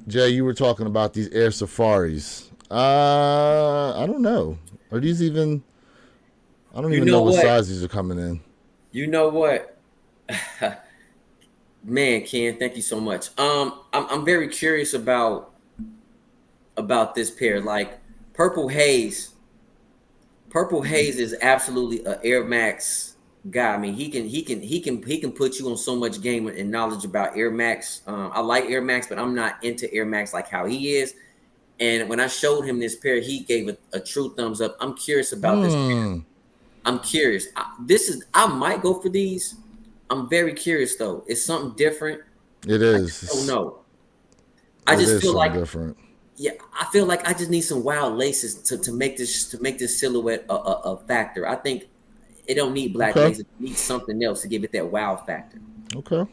Jay, you were talking about these Air Safaris. I don't know. Are these even? I don't even know what size these are coming in. You know what? Man, Ken, thank you so much. I'm very curious about this pair. Like Purple Haze. Purple Haze is absolutely an Air Max guy. I mean, he can put you on so much game and knowledge about Air Max. I like Air Max, but I'm not into Air Max like how he is. And when I showed him this pair, he gave a true thumbs up. I'm curious about this pair. I'm curious. I might go for these. I'm very curious though. It's something different. It is. I don't know. I just feel like different. Yeah, I feel like I just need some wild laces to make this silhouette a factor. I think it don't need black laces. It needs something else to give it that wow factor. Okay.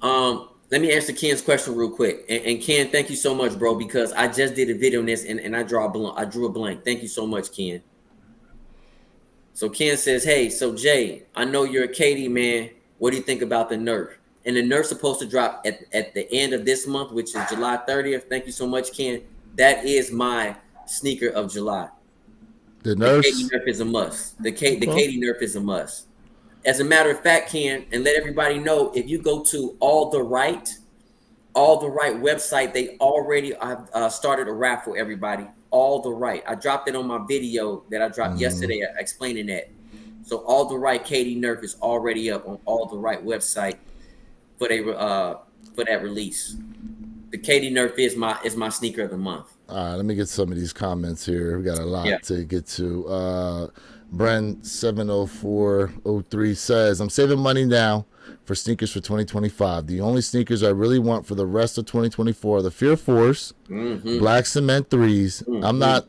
Let me answer Ken's question real quick. And Ken, thank you so much, bro, because I just did a video on this and I drew a blank. Thank you so much, Ken. So Ken says, hey, so Jay, I know you're a KD man. What do you think about the Nerf? And the Nerf's supposed to drop at the end of this month, which is July 30th. Thank you so much, Ken. That is my sneaker of July. The The Nerfs. KD Nerf is a must. The KD Nerf is a must. As a matter of fact, Ken, and let everybody know, if you go to All the Right website, they already started a raffle, everybody. All the Right. I dropped it on my video that I dropped yesterday explaining that. So All the Right KD Nerf is already up on All the Right website for that release. The KD Nerf is my sneaker of the month. All right, let me get some of these comments here. We got a lot to get to. Bren 70403 says, I'm saving money now for sneakers for 2025. The only sneakers I really want for the rest of 2024 are the Fear Force, Black Cement 3s.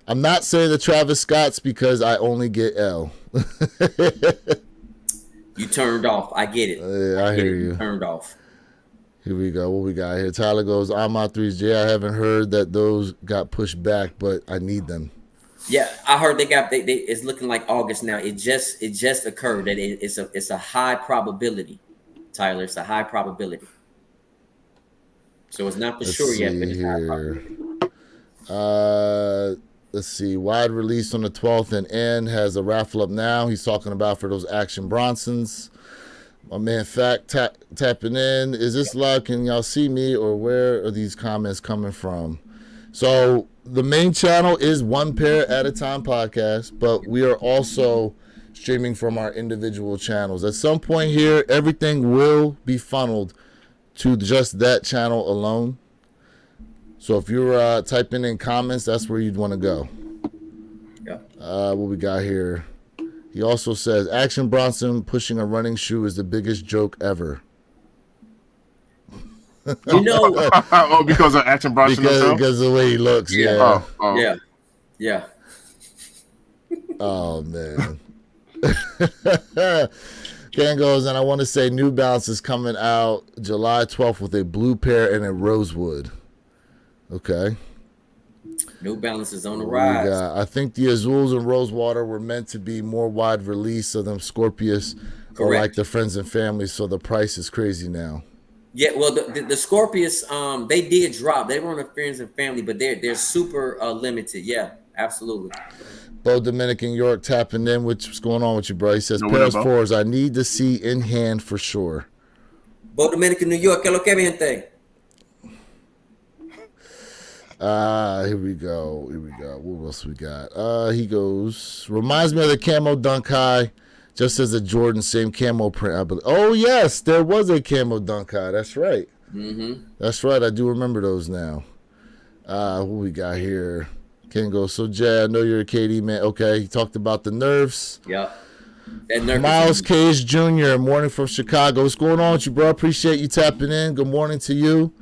I'm not saying the Travis Scotts because I only get L. You turned off. I get it. I hear you. Turned off. Here we go. What we got here? Tyler goes, I'm my 3s. Jay, I haven't heard that those got pushed back, but I need them. Yeah, I heard they it's looking like August now. It just occurred that it's a high probability, Tyler. It's a high probability. So it's not for sure yet, but it's high probability. Let's see. Wide release on the 12th, and N has a raffle up now. He's talking about for those Action Bronsons. My man Fact tapping in. Is this live? Can y'all see me, or where are these comments coming from? So the main channel is One Pair at a Time podcast, but we are also streaming from our individual channels. At some point here, everything will be funneled to just that channel alone. So if you're typing in comments, that's where you'd want to go. Yeah. What we got here? He also says, Action Bronson pushing a running shoe is the biggest joke ever. You know, oh, because of Action Bronson himself? Because of the way he looks. Yeah. Yeah. Oh, man. Ken goes, and I want to say New Balance is coming out July 12th with a blue pair and a rosewood. Okay. New Balance is on the rise. I think the Azules and Rosewater were meant to be more wide release of them Scorpius. Or like the friends and family, so the price is crazy now. Yeah, well, the Scorpius, they did drop. They were on the friends and family, but they're super limited. Yeah, absolutely. Bo Dominican York tapping in. What's going on with you, bro? He says, Paris fours, I need to see in hand for sure. Bo Dominican New York, ¿qué lo que gente? Here we go. What else we got? He goes, reminds me of the Camo Dunk High. Just as a Jordan, same camo print, I believe. Oh, yes, there was a Camo Dunk High. That's right. That's right. I do remember those now. What we got here? Ken goes, so Jay, I know you're a KD man. Okay, he talked about the Nerfs. Yeah. Miles Cage Jr., morning from Chicago. What's going on with you, bro? Appreciate you tapping in. Good morning to you.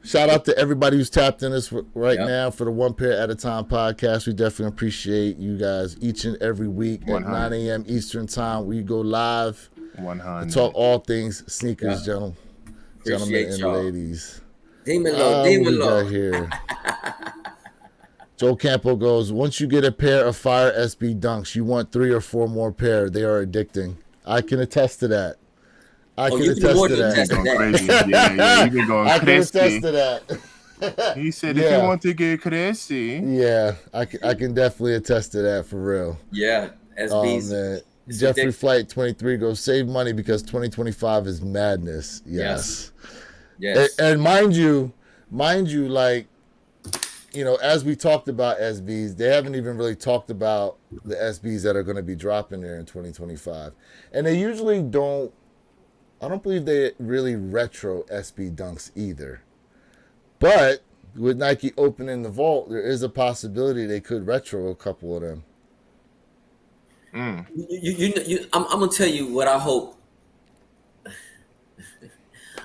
Shout out to everybody who's tapped in us right now for the One Pair at a Time podcast. We definitely appreciate you guys each and every week 100. At 9 a.m. Eastern time. We go live 100. and talk all things sneakers, gentlemen and ladies. Dímelo. We got here. Joe Campo goes, once you get a pair of Fire SB Dunks, you want 3 or 4 more pair. They are addicting. I can attest to that. I can attest to that. Yeah, you've been going I crazy. can attest to that. He said, if you want to get crazy. Yeah, I can definitely attest to that for real. Yeah, SBs. Oh, man. Jeffrey Flight 23 goes, save money because 2025 is madness. Yes. And mind you, like, you know, as we talked about SBs, they haven't even really talked about the SBs that are going to be dropping there in 2025. And they usually I don't believe they really retro SB Dunks either. But with Nike opening the vault, there is a possibility they could retro a couple of them. I'm gonna tell you what I hope.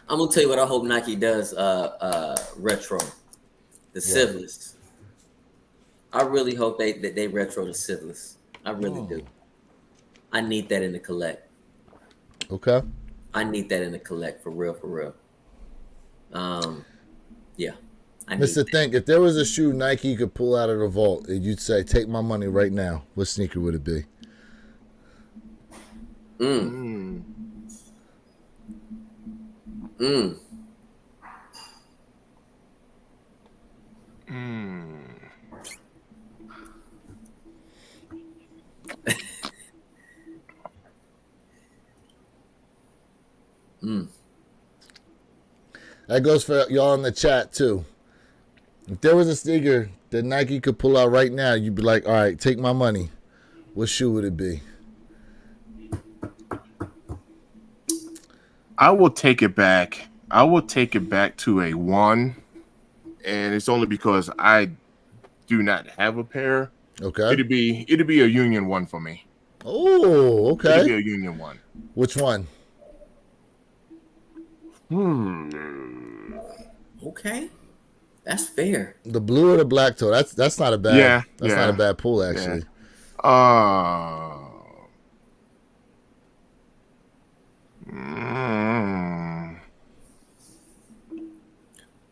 I'm gonna tell you what I hope Nike does. Retro the Civilis. I really hope they retro the Civilis. I really do. I need that in the collect. Okay. I need that in the collect for real, for real. Yeah. I need Mr. Think, if there was a shoe Nike could pull out of the vault, and you'd say, "Take my money right now," what sneaker would it be? Mm. Mm. Mm. That goes for y'all in the chat too. If there was a sneaker that Nike could pull out right now, you'd be like, "All right, take my money." What shoe would it be? I will take it back. I will take it back to a 1, and it's only because I do not have a pair. Okay. It'd be a Union 1 for me. Oh, It'd be okay. a Union 1. Which one? Okay. That's fair. The blue or the black toe? That's not a bad. Yeah, That's not a bad pull actually.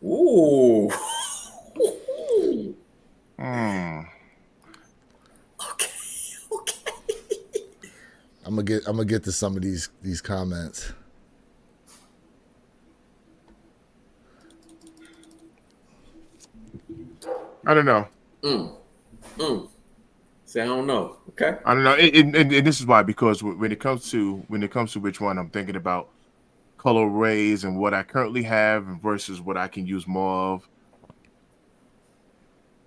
Ooh. Okay. Okay. I'm gonna get to some of these comments. I don't know. Say I don't know. Okay. I don't know. And this is why, because when it comes to which one, I'm thinking about colorways and what I currently have versus what I can use more of.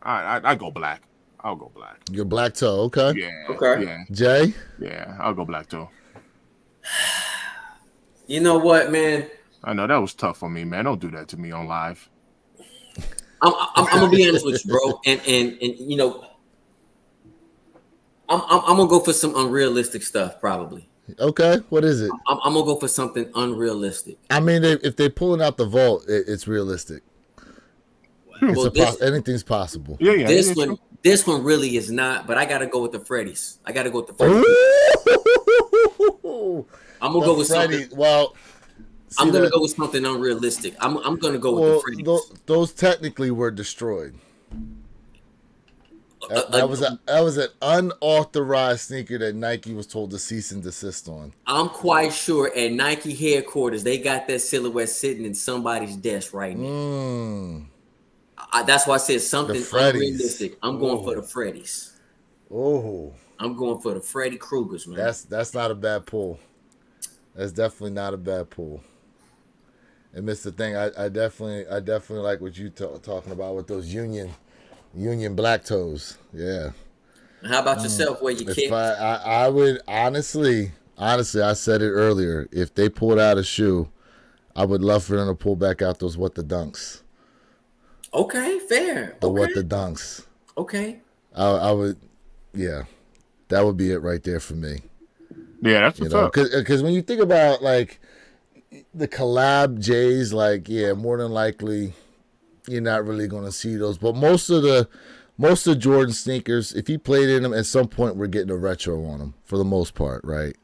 I go black. I'll go black. Your black toe, okay? Yeah. Okay. Yeah. Jay? Yeah. I'll go black toe. You know what, man? I know that was tough for me, man. Don't do that to me on live. I'm gonna be honest with you, bro. And you know, I'm gonna go for some unrealistic stuff, probably. Okay, what is it? I'm gonna go for something unrealistic. I mean, if they're pulling out the vault, it's realistic. Well, anything's possible. Yeah, yeah. This one really is not, but I gotta go with the Freddies. I gotta go with the Freddies. I'm gonna go with Freddy, something. Well, I'm gonna go with something unrealistic. I'm gonna go with the Freddies. Those technically were destroyed. That was an unauthorized sneaker that Nike was told to cease and desist on. I'm quite sure at Nike headquarters they got that silhouette sitting in somebody's desk right now. That's why I said something unrealistic. I'm going for the Freddies. Oh, I'm going for the Freddy Kruegers, man. That's not a bad pull. That's definitely not a bad pull. And Mr. Thing, I definitely like what you talking about with those Union black toes. Yeah. How about yourself? Where you kick? I would honestly, I said it earlier. If they pulled out a shoe, I would love for them to pull back out those What the Dunks. Okay, fair. What the Dunks. Okay. I would, yeah, that would be it right there for me. Yeah, that's what's up. Because when you think about like the collab J's, like more than likely you're not really going to see those. But most of Jordan sneakers, if he played in them, at some point we're getting a retro on them for the most part, right?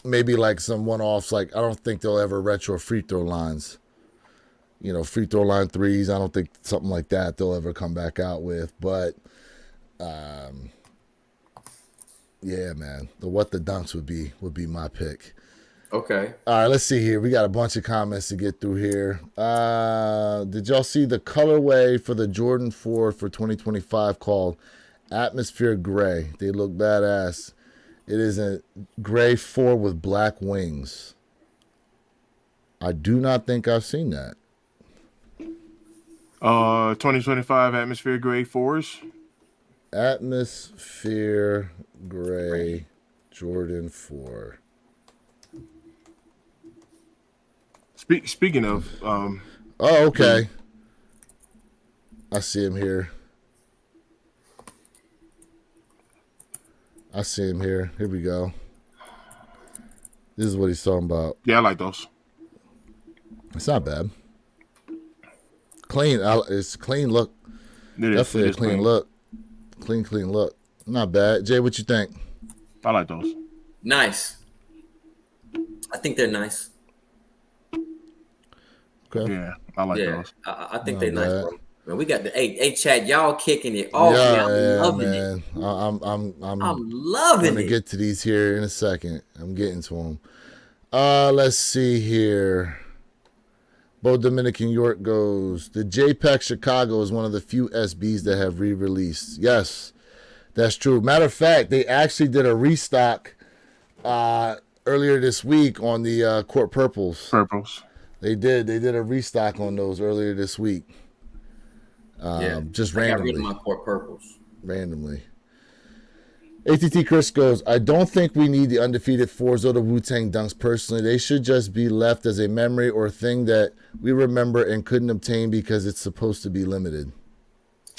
Maybe like some one-offs. Like I don't think they'll ever retro free throw lines. Free throw line threes. I don't think something like that they'll ever come back out with. But yeah, man, the What the Dunks would be my pick. Okay. All right, let's see here. We got a bunch of comments to get through here. Did y'all see the colorway for the Jordan 4 for 2025 called Atmosphere Gray? They look badass. It is a gray 4 with black wings. I do not think I've seen that. 2025 Atmosphere Gray 4s. Atmosphere Gray Jordan 4. Speaking of, oh, okay. I see him here. Here we go. This is what he's talking about. Yeah, I like those. It's not bad. Clean. It's clean look. Definitely a clean look. Clean look. Not bad. Jay, what you think? I like those. Nice. I think they're nice. Okay. Yeah, I like Yeah, those. I think Not they're nice, bad. bro. Man, we got the hey chat, y'all kicking it off, man. Yeah, I'm yeah, loving it. man. I'm I'm loving gonna it. get to these here in a second. I'm getting to them. Let's see here. Bo Dominican York goes. The JPEG Chicago is one of the few SBs that have re-released. Yes, that's true. Matter of fact, they actually did a restock earlier this week on the Court Purples. Purples. They did a restock on those earlier this week. Yeah, Just I got rid of randomly. my court purples. ATT Chris goes, I don't think we need the undefeated fours or the Wu-Tang Dunks personally. They should just be left as a memory or thing that we remember and couldn't obtain because it's supposed to be limited.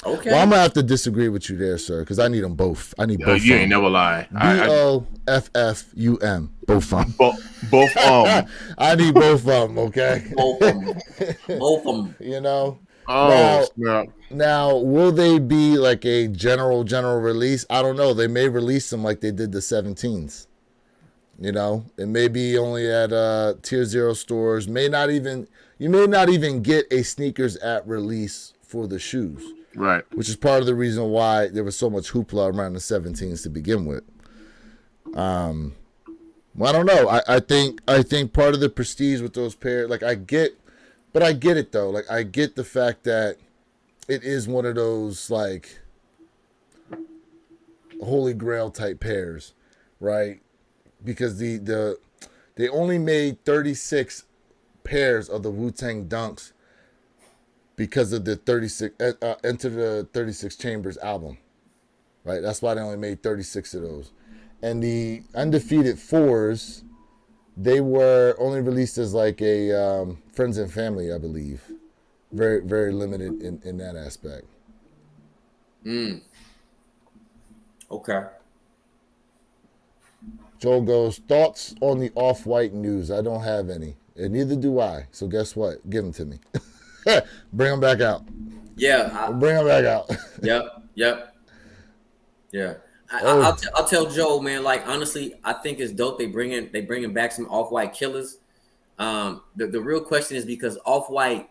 Okay. Well, I'm going to have to disagree with you there, sir, because I need them both. I need both You of ain't them. never lie. BOFFUM. Both of them. Both I need both of them, okay? Both of them. Both of them. You know? Oh, snap. Now, will they be like a general release? I don't know. They may release them like they did the 17s. You know, it may be only at Tier 0 stores. You may not even get a sneakers at release for the shoes. Right. Which is part of the reason why there was so much hoopla around the 17s to begin with. Well, I don't know. I think part of the prestige with those pairs, like I get it though. Like I get the fact that it is one of those like holy grail type pairs, right? Because they only made 36 pairs of the Wu-Tang Dunks because of the 36 Enter the 36 Chambers album, right? That's why they only made 36 of those. And the undefeated fours, they were only released as like a friends and family, I believe. Very, very limited in that aspect. Okay. Joel goes, thoughts on the Off-White news? I don't have any. And neither do I. So guess what? Give them to me. Bring them back out. Yeah. Bring them back out. Yep. Yeah. I'll tell Joe, man. Like honestly, I think it's dope. They bringing back some Off-White killers. The real question is because Off-White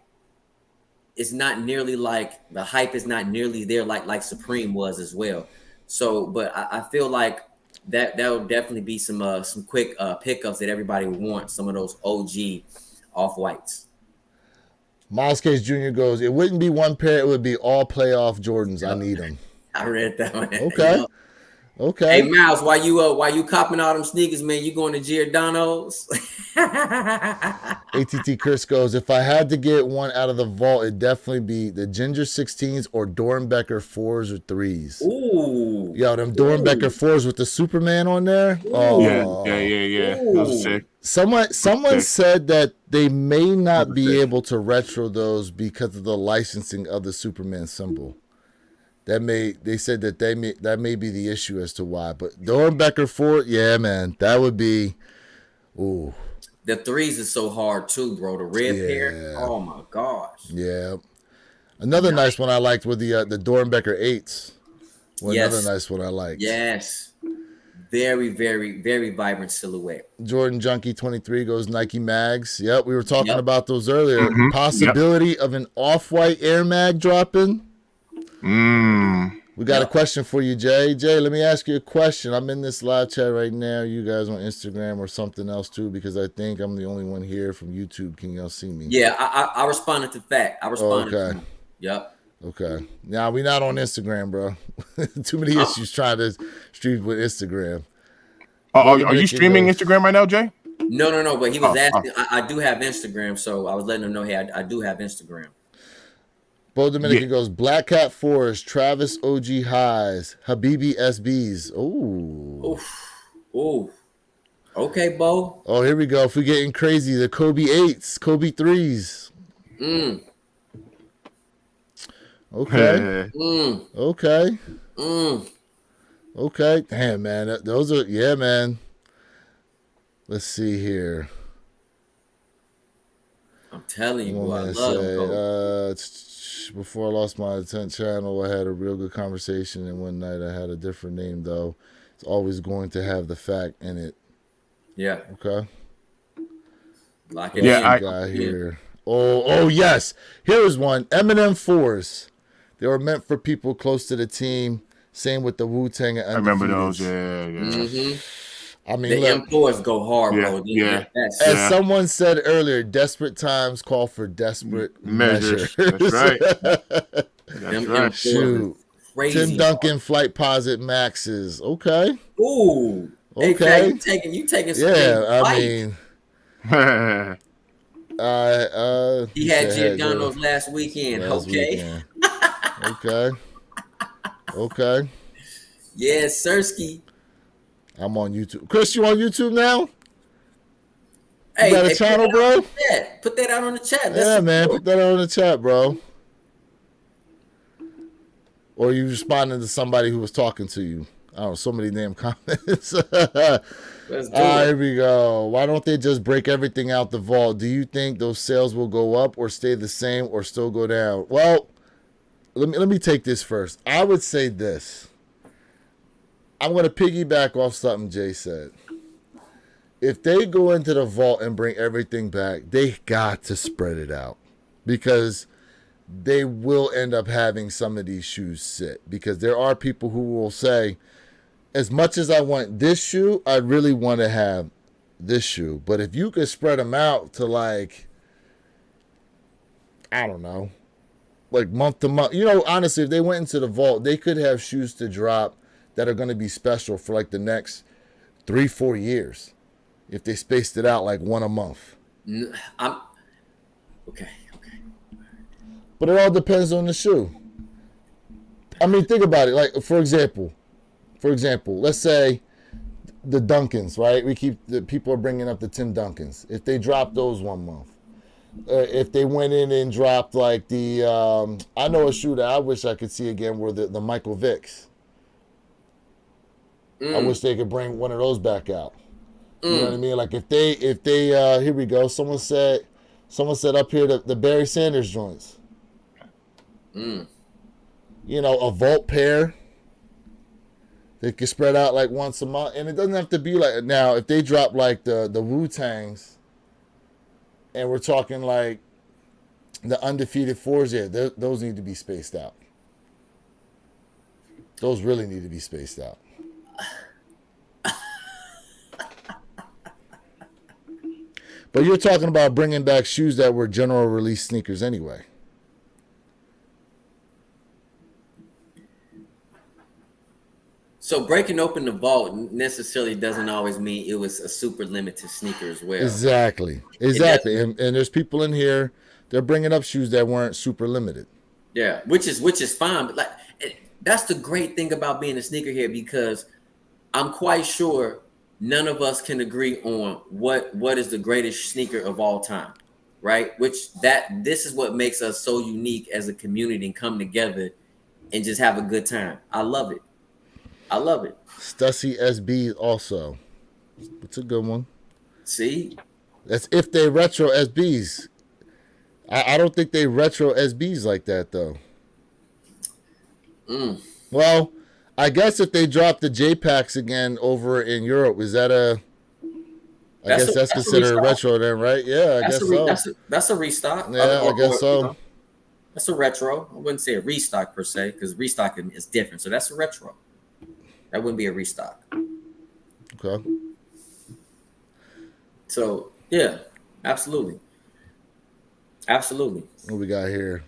is not nearly like the hype is not nearly there like Supreme was as well. So, but I feel like that will definitely be some quick pickups that everybody would want. Some of those OG Off-Whites. Miles Case Jr. goes, it wouldn't be one pair, it would be all playoff Jordans. I need them. I read that one. Okay. You know? Okay. Hey Miles, why you copping all them sneakers, man? You going to Giordano's? ATT Chris goes, if I had to get one out of the vault, it'd definitely be the Ginger 16s or Dornbecker 4s or 3s. Ooh. Yo, them Dornbecker 4s with the Superman on there. Oh. Yeah. Those are sick. Someone said that they may not be able to retro those because of the licensing of the Superman symbol. They said that may be the issue as to why. But Dornbecker 4, yeah, man, that would be, ooh. The 3s is so hard too, bro. The red pair, oh my gosh. Yeah. Another nice one I liked were the Dornbecker 8s. Yes. Another nice one I liked. Yes. Very, very, very vibrant silhouette. Jordan Junkie 23 goes Nike Mags. Yep, we were talking about those earlier. Mm-hmm. Possibility of an Off-White Air Mag dropping. We got a question for you, Jay. Jay, let me ask you a question. I'm in this live chat right now. You guys on Instagram or something else too, because I think I'm the only one here from YouTube. Can y'all see me? Yeah, I responded to fact. I responded. Okay. To yep. Okay. Now we not on Instagram, bro. Too many issues trying to stream with Instagram. Are you streaming Instagram right now, Jay? No. But he was asking. I do have Instagram, so I was letting him know. Hey, I do have Instagram. Bo Dominican goes Black Cat 4s, Travis OG Highs, Habibi SBs. Ooh. Okay, Bo. Oh, here we go. If we're getting crazy, the Kobe 8s, Kobe 3s. Okay. Okay. Damn, man. Those are, yeah, man. Let's see here. I'm telling you, boy, I love it. Before I lost my 10th channel, I had a real good conversation, and one night I had a different name, though. It's always going to have the fact in it. Yeah. Okay. Lock it Yeah, in. I- Guy here. Oh yes. Here's one. Eminem 4s. They were meant for people close to the team. Same with the Wu-Tang and I remember Undefeateds. those. Yeah, yeah. Mm-hmm. I mean, The look, M4s go hard, Yeah, bro. yeah. That's as Yeah. someone said earlier, desperate times call for desperate measures. Measures. That's right. That's them right. M4s Shoot. is crazy. Tim Duncan Flight Posit Maxes. Okay. Ooh. Hey, Okay. Fat, you taking some Yeah, I fight. mean, He you had said Giordano's last weekend. last Okay. weekend. Okay. Okay. Yeah, Sirski. I'm on YouTube. Chris, you on YouTube now? Hey, You got a hey, channel, bro? Put that out on the chat. Let's Yeah, man. support. Put that out in the chat, bro. Or you responding to somebody who was talking to you. I don't know, so many damn comments. Let's do Here it. we go. Why don't they just break everything out the vault? Do you think those sales will go up or stay the same or still go down? Well, let me take this first. I would say this. I'm going to piggyback off something Jay said. If they go into the vault and bring everything back, they got to spread it out because they will end up having some of these shoes sit, because there are people who will say, as much as I want this shoe, I really want to have this shoe. But if you could spread them out to like, I don't know, like month to month, honestly, if they went into the vault, they could have shoes to drop that are going to be special for like the next 3-4 years if they spaced it out like one a month. I'm okay. But it all depends on the shoe. I mean, think about it. Like, for example, let's say the Duncans, right? People are bringing up the Tim Duncans. If they drop those one month, if they went in and dropped like the, I know a shoe that I wish I could see again were the Michael Vicks. I wish they could bring one of those back out. You know what I mean? Like if they, here we go. Someone said up here the Barry Sanders joints. A vault pair. They can spread out like once a month, and it doesn't have to be like now. If they drop like the Wu-Tangs, and we're talking like the undefeated 4s, yeah, those need to be spaced out. Those really need to be spaced out. But you're talking about bringing back shoes that were general release sneakers anyway. So breaking open the vault necessarily doesn't always mean it was a super limited sneaker as well. Exactly. And there's people in here, they're bringing up shoes that weren't super limited. Yeah, which is fine. But like, that's the great thing about being a sneakerhead, because I'm quite sure none of us can agree on what is the greatest sneaker of all time, right? This is what makes us so unique as a community and come together and just have a good time. I love it. Stussy SB also. It's a good one. See? That's if they retro SBs. I don't think they retro SBs like that though. Well, I guess if they drop the J-Packs again over in Europe, is that I guess that's considered a retro then, right? Yeah, I guess so. That's a restock. Yeah, I guess so. That's a retro. I wouldn't say a restock per se, because restocking is different. So that's a retro. That wouldn't be a restock. Okay. So yeah, absolutely. What we got here?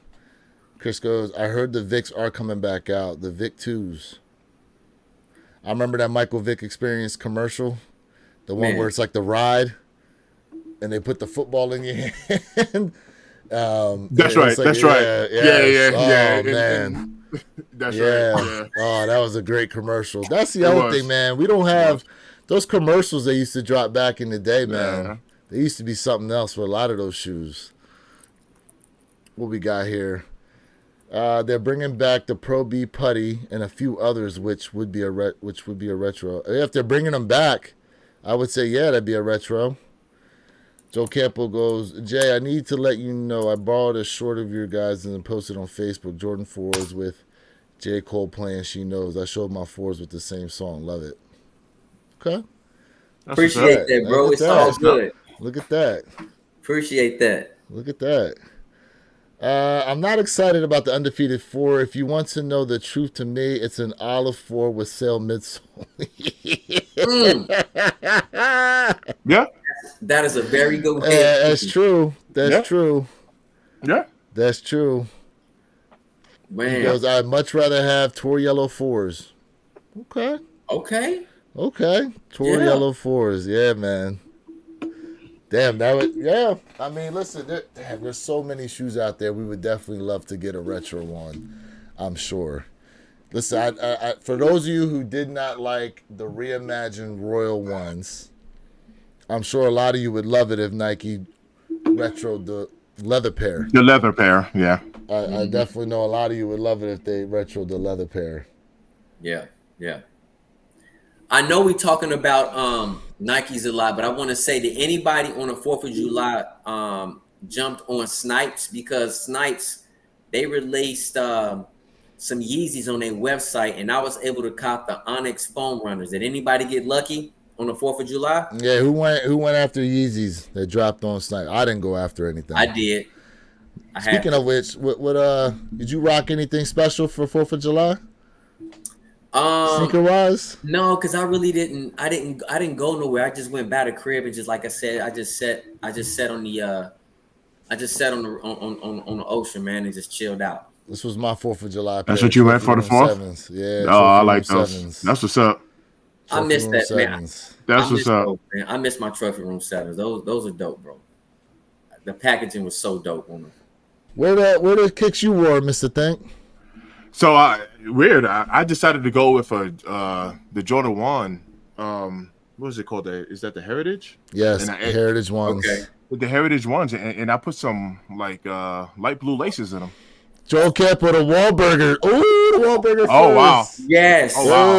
Chris goes, I heard the Vicks are coming back out. The Vic 2s. I remember that Michael Vick Experience commercial. The one where it's like the ride. And they put the football in your hand. That's right. Like, That's right. Yeah. Oh, man. That's Yeah. right. Yeah. Oh, that was a great commercial. That's the other thing, man. We don't have those commercials they used to drop back in the day, man. Yeah. They used to be something else for a lot of those shoes. What we got here? They're bringing back the Pro B Putty and a few others, which would be a retro. If they're bringing them back, I would say that'd be a retro. Joe Campo goes, Jay, I need to let you know I borrowed a short of your guys and then posted on Facebook. Jordan 4s with J. Cole playing She Knows. I showed my 4s with the same song. Love it. Okay. Appreciate that, bro. It's all good. Look at that. Appreciate that. Look at that. I'm not excited about the undefeated 4. If you want to know the truth, to me, it's an olive 4 with sail midsole. Mm, Yeah, that is a very good way. That's true. That's Yeah. true. yeah. That's true. He Man. goes, I'd much rather have Tour Yellow 4s. Okay. Okay. Okay. Tour Yeah. Yellow 4s. Yeah, man. Damn, that would, yeah. I mean, listen, there's so many shoes out there. We would definitely love to get a retro one, I'm sure. Listen, I for those of you who did not like the reimagined Royal ones, I'm sure a lot of you would love it if Nike retroed the leather pair. The leather pair. Yeah. I definitely know a lot of you would love it if they retroed the leather pair. Yeah. Yeah. I know we're talking about Nikes a lot, but I want to say that anybody on the 4th of July jumped on Snipes, because Snipes, they released some Yeezys on their website, and I was able to cop the Onyx foam runners. Did anybody get lucky on the 4th of July? Yeah, who went after Yeezys that dropped on Snipe? I didn't go after anything. I did. Speaking of which, what did you rock anything special for 4th of July? Sneaker wise? No, because I really didn't. I didn't go nowhere. I just went by the crib and just, like I said, I just sat on the on the ocean, man, and just chilled out. This was my 4th of July. That's what you went for the 4th? 7s. Yeah. Oh, I like Trophy Room those. 7s. That's what's up. I miss Trophy Room that, man. 7s. That's I what's miss up. those, man. I miss my trophy room 7s. Those are dope, bro. The packaging was so dope on them. Where the kicks you wore, Mr. Think? So I decided to go with the Jordan 1. What is it called? Is that the Heritage? Yes, And Heritage ones. Okay. The Heritage ones, and I put some like light blue laces in them. Joe Cap with a Wahlburger. Ooh, the Wahlburger. Oh, wow. Yes. Oh, wow.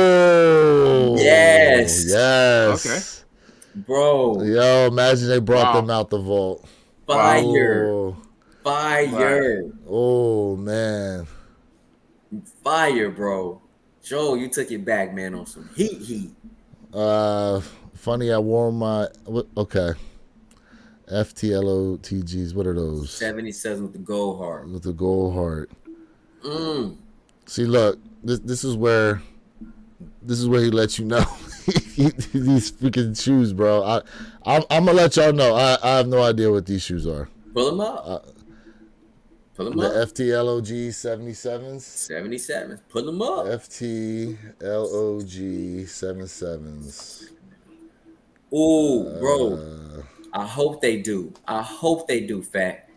Oh, Yes. Yes. Okay. Bro. Yo, imagine they brought Wow. them out the vault. Fire. Oh, Fire. oh man. Fire, bro. Joe, you took it back, man, on some heat. Funny, I wore my okay. FTLOTGs. What are those? 77 with the gold heart. With the gold heart. Mm. See, look, this is where he lets you know these freaking shoes, bro. I'm gonna let y'all know. I have no idea what these shoes are. Pull them up. Pull them The up. FTLOG 77s. 77. Pull them up. FTLOG 77s. Ooh, bro. I hope they do. I hope they do, Fat.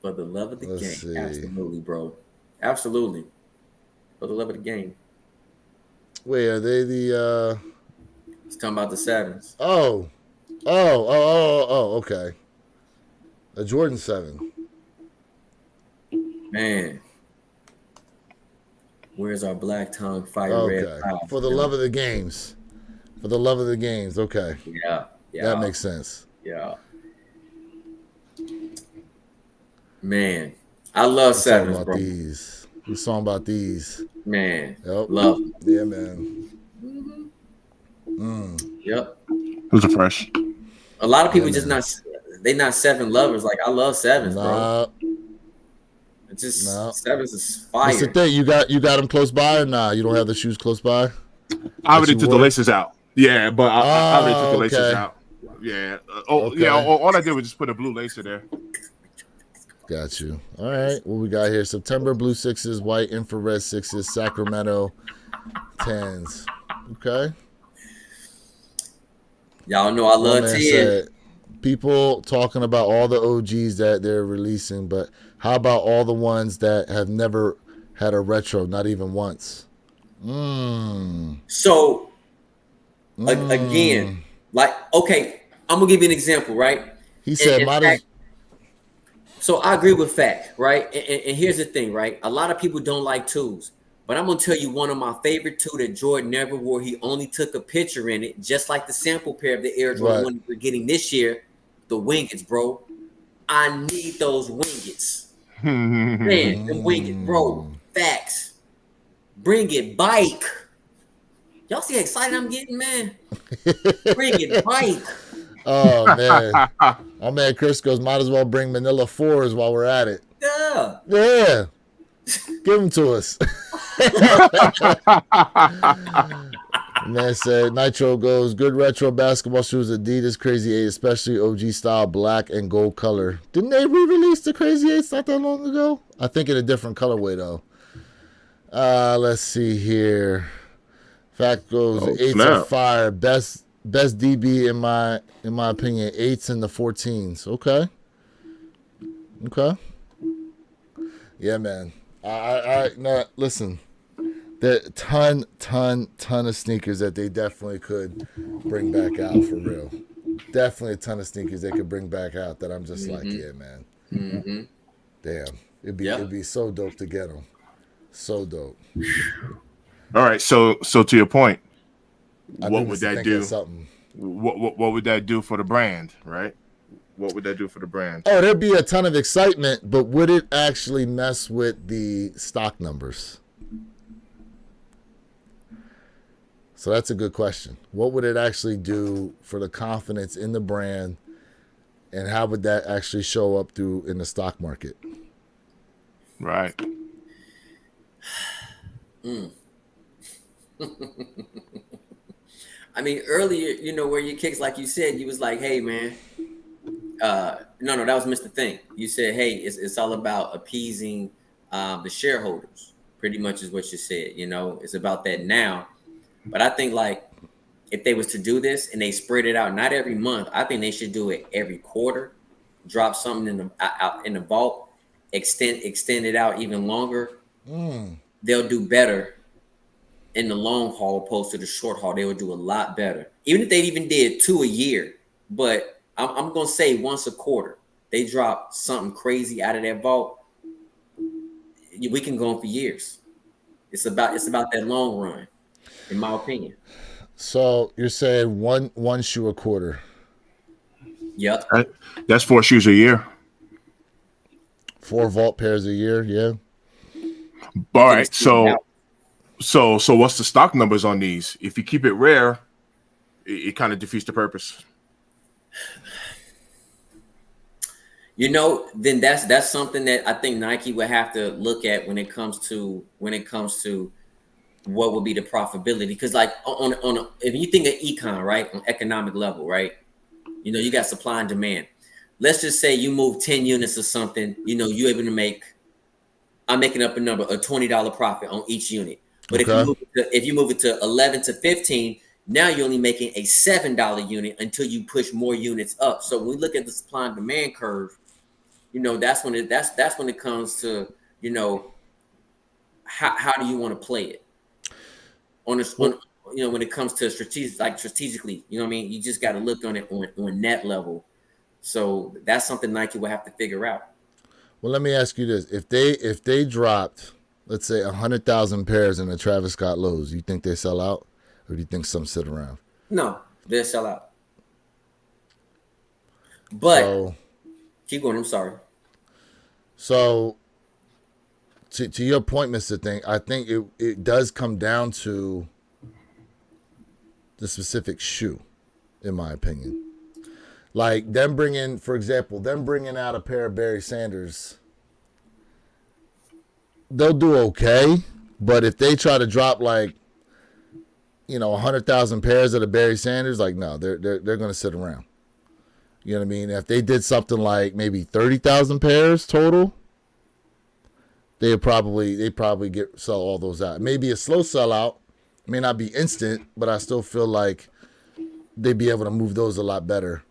For the love of the Let's game. see. Absolutely, bro. Absolutely. For the love of the game. Wait, are they the It's talking about the 7s. Oh, okay. A Jordan 7. Man. Where's our black tongue fire red Okay. cloud? For the love of the games. For the love of the games. Okay. Yeah. That makes sense. Yeah. Man. I love We're talking 7s, about bro. these. We're talking about these. Man. Yep. Love 'em. Yeah, man. Yep. Those are fresh. A lot of people Yeah, just man. not 7 lovers. Like, I love 7s, bro. Nah, It's just No. 7s is what's the fire. thing? You got them close by or nah? You don't have the shoes close by? I already you took the wore? laces out. Yeah, but I already took the laces okay. out. Yeah. Okay. Yeah. All I did was just put a blue lacer there. Got you. All right. What we got here? September blue 6s, white infrared 6s, Sacramento 10s. Okay. Y'all know I My love man 10. said, people talking about all the OGs that they're releasing, but how about all the ones that have never had a retro, not even once? So, again, like, okay, I'm going to give you an example, right? He said, in "Might fact- as So I agree with Fact, right? And here's the thing, right? A lot of people don't like twos, but I'm gonna tell you one of my favorite two that Jordan never wore. He only took a picture in it, just like the sample pair of the Air Jordan Right. 1 we're getting this year, the Wingets, bro. I need those Wingets, man. The Wingets, bro. Facts. Bring it, bike. Y'all see how excited I'm getting, man? Bring it right. Oh man, oh man, Chris goes. Might as well bring Manila fours while we're at it. Yeah. Yeah, give them to us. Man said Nitro goes good retro basketball shoes, Adidas Crazy 8, especially OG style black and gold color. Didn't they re-release the Crazy 8s not that long ago? I think in a different colorway though. Let's see here. Fact goes Oh, 8s snap. are fire. Best DB in my opinion. 8s and the 14s. Okay. Yeah, man. I no, listen. There ton of sneakers that they definitely could bring back out for real. Definitely a ton of sneakers they could bring back out that I'm just like, yeah, man. Mm-hmm. Damn, it'd Yep. be so dope to get them. So dope. All right, so to your point, I what knew would Mr. that Think do? had something. What would that do for the brand, right? What would that do for the brand? Oh, there'd be a ton of excitement, but would it actually mess with the stock numbers? So that's a good question. What would it actually do for the confidence in the brand, and how would that actually show up in the stock market? Right. I mean, earlier, where your kicks, like you said, you was like, hey, man. No, that was Mr. Thing. You said, hey, it's all about appeasing the shareholders. Pretty much is what you said. It's about that now. But I think like if they was to do this and they spread it out, not every month, I think they should do it every quarter. Drop something out in the vault, extend it out even longer. They'll do better in the long haul opposed to the short haul. They would do a lot better, even if they even did 2 a year. But I'm gonna say once a quarter, they drop something crazy out of that vault. We can go on for years. It's about that long run, in my opinion. So you're saying one shoe a quarter? Yep. That's 4 shoes a year. 4 vault pairs a year, yeah. All right, so what's the stock numbers on these? If you keep it rare, it kind of defeats the purpose. Then that's something that I think Nike would have to look at when it comes to what would be the profitability. Because like if you think of econ, right, on economic level, right, you got supply and demand. Let's just say you move 10 units or something, you're able to make, I'm making up a number, a $20 profit on each unit. But Okay. if you move it to 11 to 15, now you're only making a $7 unit until you push more units up. So when we look at the supply and demand curve, that's when it comes to, how do you want to play it when it comes to strategically, you know what I mean? You just got to look on it on net level. So that's something Nike will have to figure out. Well, let me ask you this: if they dropped, let's say 100,000 pairs in the Travis Scott lows, you think they sell out, or do you think some sit around? No, they'll sell out. But So, keep going. I'm sorry. So, to your point, Mr. Thing, I think it does come down to the specific shoe, in my opinion. Like for example, them bringing out a pair of Barry Sanders, they'll do okay. But if they try to drop 100,000 pairs of the Barry Sanders, no, they're going to sit around. You know what I mean? If they did something like maybe 30,000 pairs total, they'd probably sell all those out. Maybe a slow sellout, may not be instant, but I still feel like they'd be able to move those a lot better.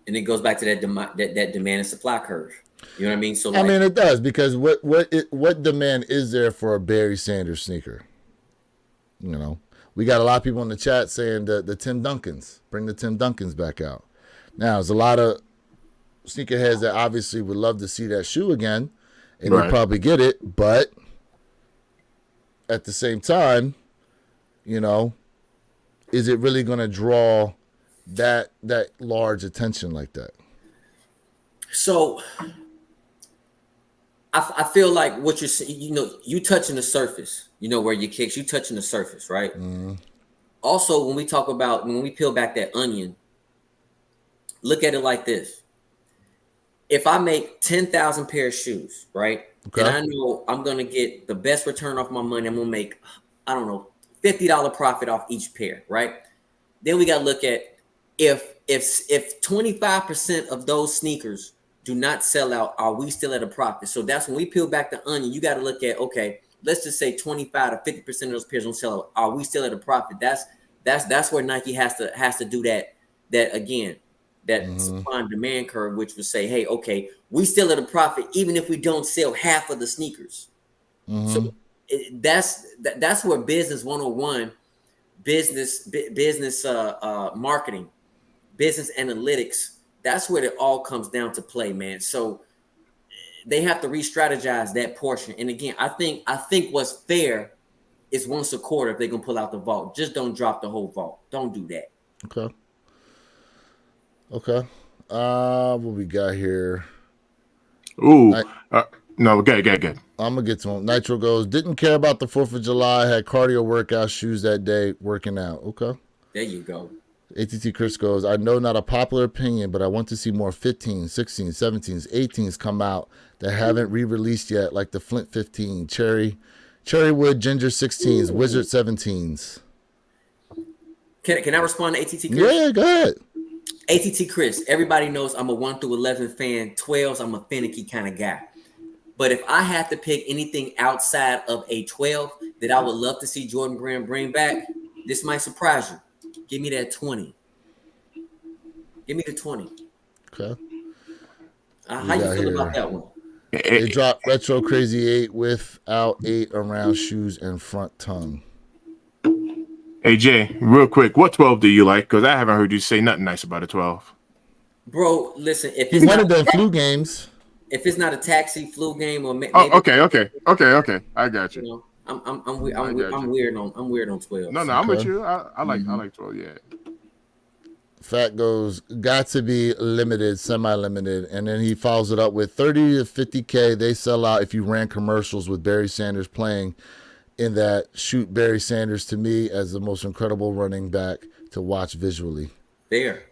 And it goes back to that demand and supply curve. You know what I mean? So I mean, it does, because what demand is there for a Barry Sanders sneaker? We got a lot of people in the chat saying the Tim Duncans, bring the Tim Duncans back out. Now, there's a lot of sneakerheads that obviously would love to see that shoe again, and Right. they probably get it, but at the same time, is it really going to draw that large attention like that? So I feel like what you're saying, you touching the surface, where your kicks, you touching the surface, right? Also, when we peel back that onion, look at it like this. If I make 10,000 pair of shoes, right? Okay. And I know I'm going to get the best return off my money. I'm going to make, I don't know, $50 profit off each pair, right? Then we got to look at if 25% of those sneakers do not sell out, are we still at a profit? So that's when we peel back the onion, you got to look at, okay, let's just say 25 to 50% of those pairs don't sell out. Are we still at a profit? That's where Nike has to do that again. That supply and demand curve, which would say, hey, okay, we still at a profit even if we don't sell half of the sneakers. So that's where business 101, business marketing, business analytics, that's where it all comes down to play, man. So they have to re-strategize that portion. And again, I think what's fair is once a quarter if they're gonna pull out the vault. Just don't drop the whole vault. Don't do that. Okay. What we got here? Ooh. No, good. I'm going to get to him. Nitro goes, didn't care about the 4th of July, had cardio workout shoes that day, working out. Okay. There you go. ATT Chris goes, I know not a popular opinion, but I want to see more 15s, 16s, 17s, 18s come out that haven't re-released yet, like the Flint 15, Cherrywood Ginger 16s, Wizard 17s. Can I respond to ATT Chris? Yeah, go ahead. ATT Chris, everybody knows I'm a 1 through 11 fan. 12s, I'm a finicky kind of guy. But if I had to pick anything outside of a 12 that I would love to see Jordan Brand bring back, this might surprise you. Give me that 20. Give me the 20. Okay. How you feel about that one? They dropped Retro Crazy 8 without 8 around shoes and front tongue. Hey, Jay, real quick, what 12 do you like? Because I haven't heard you say nothing nice about a 12. Bro, listen, if He it's wanted not the flu games. if it's not a taxi flu game or maybe, Okay. I got you. I'm weird on 12. No, I'm with you. I like 12. Yeah. Fat goes, got to be limited, semi-limited, and then he follows it up with 30 to 50K. They sell out if you ran commercials with Barry Sanders playing in that. Shoot Barry Sanders to me as the most incredible running back to watch visually. Fair.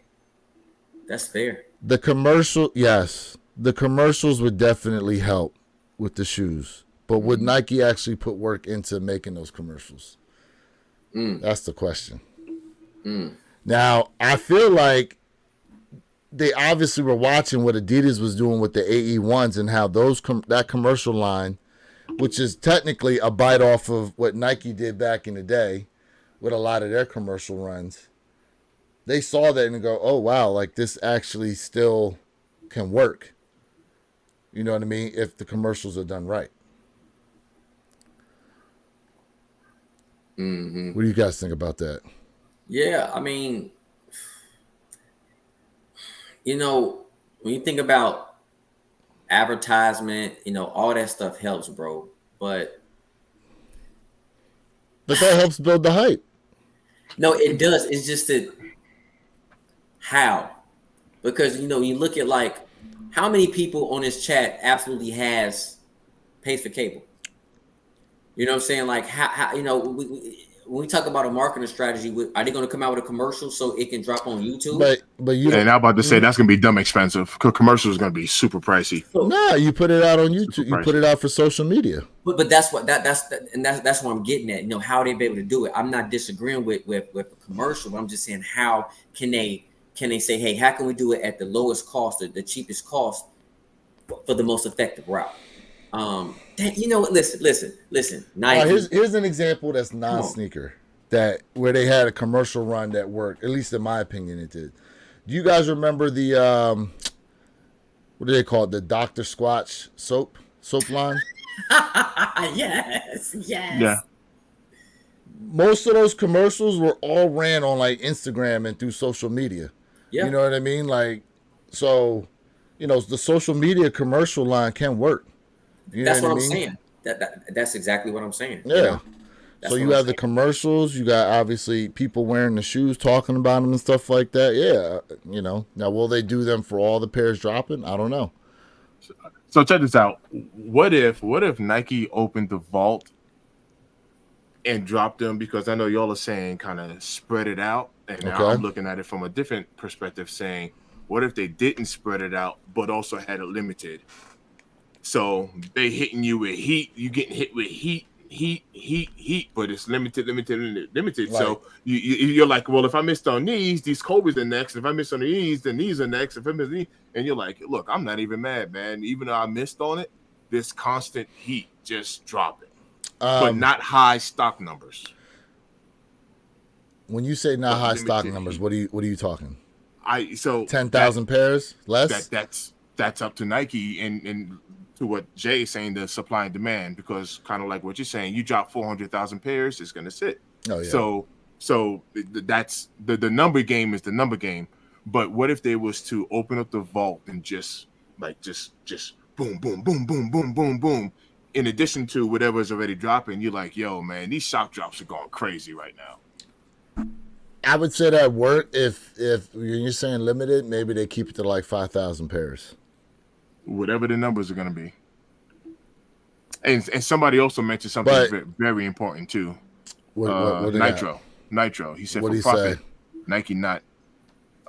That's fair. The commercial, yes, the commercials would definitely help with the shoes, but would Nike actually put work into making those commercials? That's the question. Now, I feel like they obviously were watching what Adidas was doing with the AE1s and how that commercial line, which is technically a bite off of what Nike did back in the day with a lot of their commercial runs. They saw that and go, oh, wow, like this actually still can work. You know what I mean? If the commercials are done right. What do you guys think about that? Yeah, I mean, when you think about advertisement, all that stuff helps, bro. But that helps build the hype. No, it does. It's just that how? Because you look at like how many people on this chat absolutely pays for cable. You know what I'm saying? Like how when we talk about a marketing strategy, are they going to come out with a commercial so it can drop on YouTube? But you and I'm about to say that's going to be dumb expensive. Commercial is going to be super pricey. Nah, you put it out on YouTube. You put it out for social media. But that's what that's what I'm getting at. How they be able to do it. I'm not disagreeing with a commercial. But I'm just saying how can they say, hey, how can we do it at the lowest cost or the cheapest cost for the most effective route? Listen. Nike. Here's an example that's non-sneaker where they had a commercial run that worked. At least in my opinion, it did. Do you guys remember the what do they call it? The Dr. Squatch soap line? Yes. Yeah. Most of those commercials were all ran on like Instagram and through social media. Yeah. You know what I mean? Like, so, the social media commercial line can work. That's what I'm saying. That's exactly what I'm saying. Yeah. So you have the commercials. You got obviously people wearing the shoes, talking about them and stuff like that. Yeah. Now will they do them for all the pairs dropping? I don't know. So check this out. What if Nike opened the vault and dropped them? Because I know y'all are saying kind of spread it out, and now Okay. I'm looking at it from a different perspective, saying, what if they didn't spread it out, but also had it limited? So they hitting you with heat, you getting hit with heat, but it's limited. Right. So you're like, well, if I missed on these Kobe's are next. If I miss on these, then these are next. If I miss these, and you're like, look, I'm not even mad, man. Even though I missed on it, this constant heat just dropping, but not high stock numbers. When you say not but high stock limited numbers, heat. what are you talking? 10,000 pairs less? that's up to Nike and to what Jay is saying, the supply and demand, because kind of like what you're saying, you drop 400,000 pairs, it's going to sit. Oh yeah. So that's the number game is the number game. But what if they was to open up the vault and just boom, boom, boom, boom, boom, boom, boom. In addition to whatever's already dropping, you're like, yo, man, these shock drops are going crazy right now. I would say that work if you're saying limited, maybe they keep it to like 5,000 pairs. Whatever the numbers are going to be. And somebody also mentioned something very important too. What Nitro. He said What'd for he profit, say? Nike not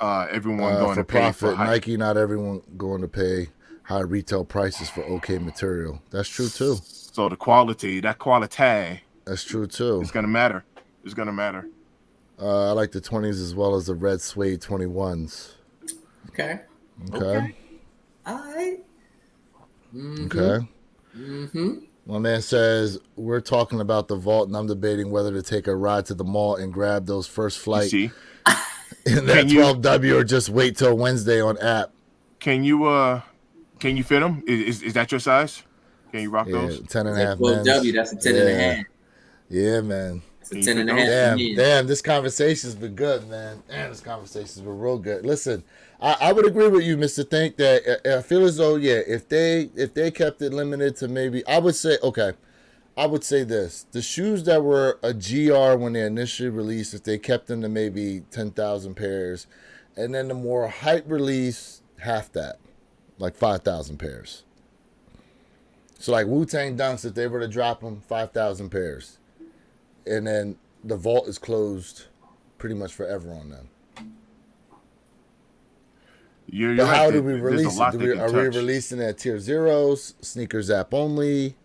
everyone going for to pay profit. for high. Nike, not everyone going to pay high retail prices for okay material. That's true too. So the quality, That's true too. it's going to matter. It's going to matter. I like the 20s as well as the red suede 21s. Okay. Okay. All right. Mm-hmm. Okay. Mm-hmm. My man says, we're talking about the vault, and I'm debating whether to take a ride to the mall and grab those first You flight see, in that 12W or just wait till Wednesday on app. can you fit them? Is that your size? Can you rock Yeah, those? 10 and a half Well, men's. W, that's a 10 and a half. Yeah, man. That's a 10 and a half. Damn, this conversation's been good, man. Damn, this conversation's been real good. Listen, I would agree with you, Mr. Think, that I feel as though, yeah, if they kept it limited to maybe, I would say this. The shoes that were a GR when they initially released, if they kept them to maybe 10,000 pairs, and then the more hype release, half that, like 5,000 pairs. So like Wu-Tang Dunks, if they were to drop them, 5,000 pairs. And then the vault is closed pretty much forever on them. You're But right. how do we There's a release lot it? they can Are we touch. releasing it at tier zeros, sneakers app only?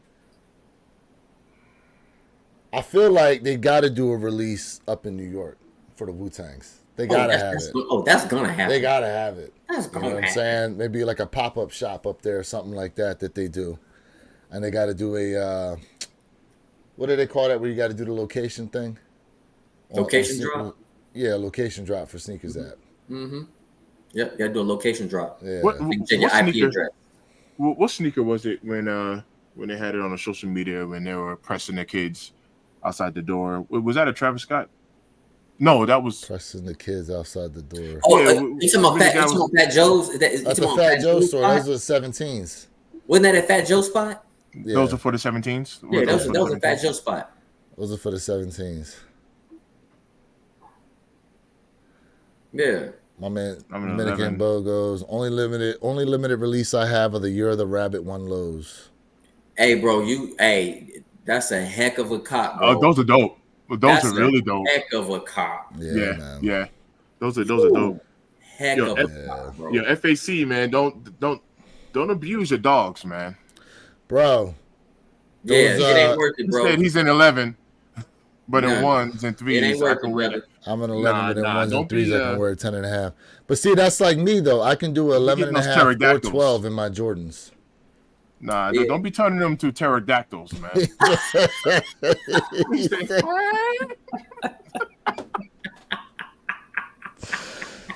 I feel like they got to do a release up in New York for the Wu-Tangs. They got to have it. That's going to happen. They got to have it. That's You know going what to I'm happen. saying? Maybe like a pop-up shop up there or something like that they do. And they got to do a, what do they call that where you got to do the location thing? Location drop? Yeah, location drop for sneakers app. Mm-hmm. Yep, you got to do a location drop. Yeah. What You can check your IP sneaker? address. What sneaker was it when they had it on the social media when they were pressing their kids outside the door? Was that a Travis Scott? No, that was. Pressing the kids outside the door. Oh, Yeah, you talking about Fat Joe's? That's a Fat Joe store. Those are 17s. Wasn't that at Fat Joe's spot? Yeah, Those are for the 17s. Yeah, that for was the a Fat 17s? Joe's spot. those are for the 17s. Yeah. My man, I'm an Dominican 11. Bogos. Only limited release I have of the Year of the Rabbit One lows. Hey, bro, that's a heck of a cop, bro. Oh, those are dope. Those That's are really dope. Heck of a cop. Yeah, man. Yeah. Those are dope. Heck Yo, of a cop, bro. Yeah, FAC, man, don't abuse your dogs, man. Bro. Yeah, those, it ain't worth it, bro. Instead, he's in 11, but in Nah, ones and It threes, ain't I worth can it, wear brother. I'm an 11, but in Nah, ones don't and threes be, I can wear 10 and a half. But see, that's like me, though. I can do 11 and a those half or pterodactyls. 12 in my Jordans. Nah, Yeah. don't be turning them to pterodactyls, man.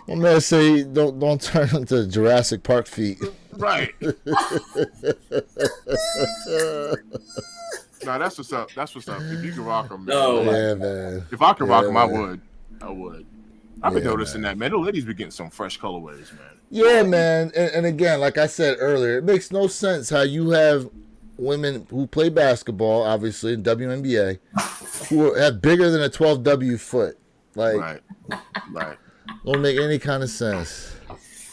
My man say don't turn into Jurassic Park feet. Right. Nah, that's what's up. That's what's up. If you can rock them, man. No. Yeah, man. If I could rock them, I man. would. I would. I've been Yeah, noticing man. that, man. The ladies be getting some fresh colorways, man. Yeah, man. And again, like I said earlier, it makes no sense how you have women who play basketball, obviously, in WNBA, who have bigger than a 12W foot. Like, Right. don't make any kind of sense.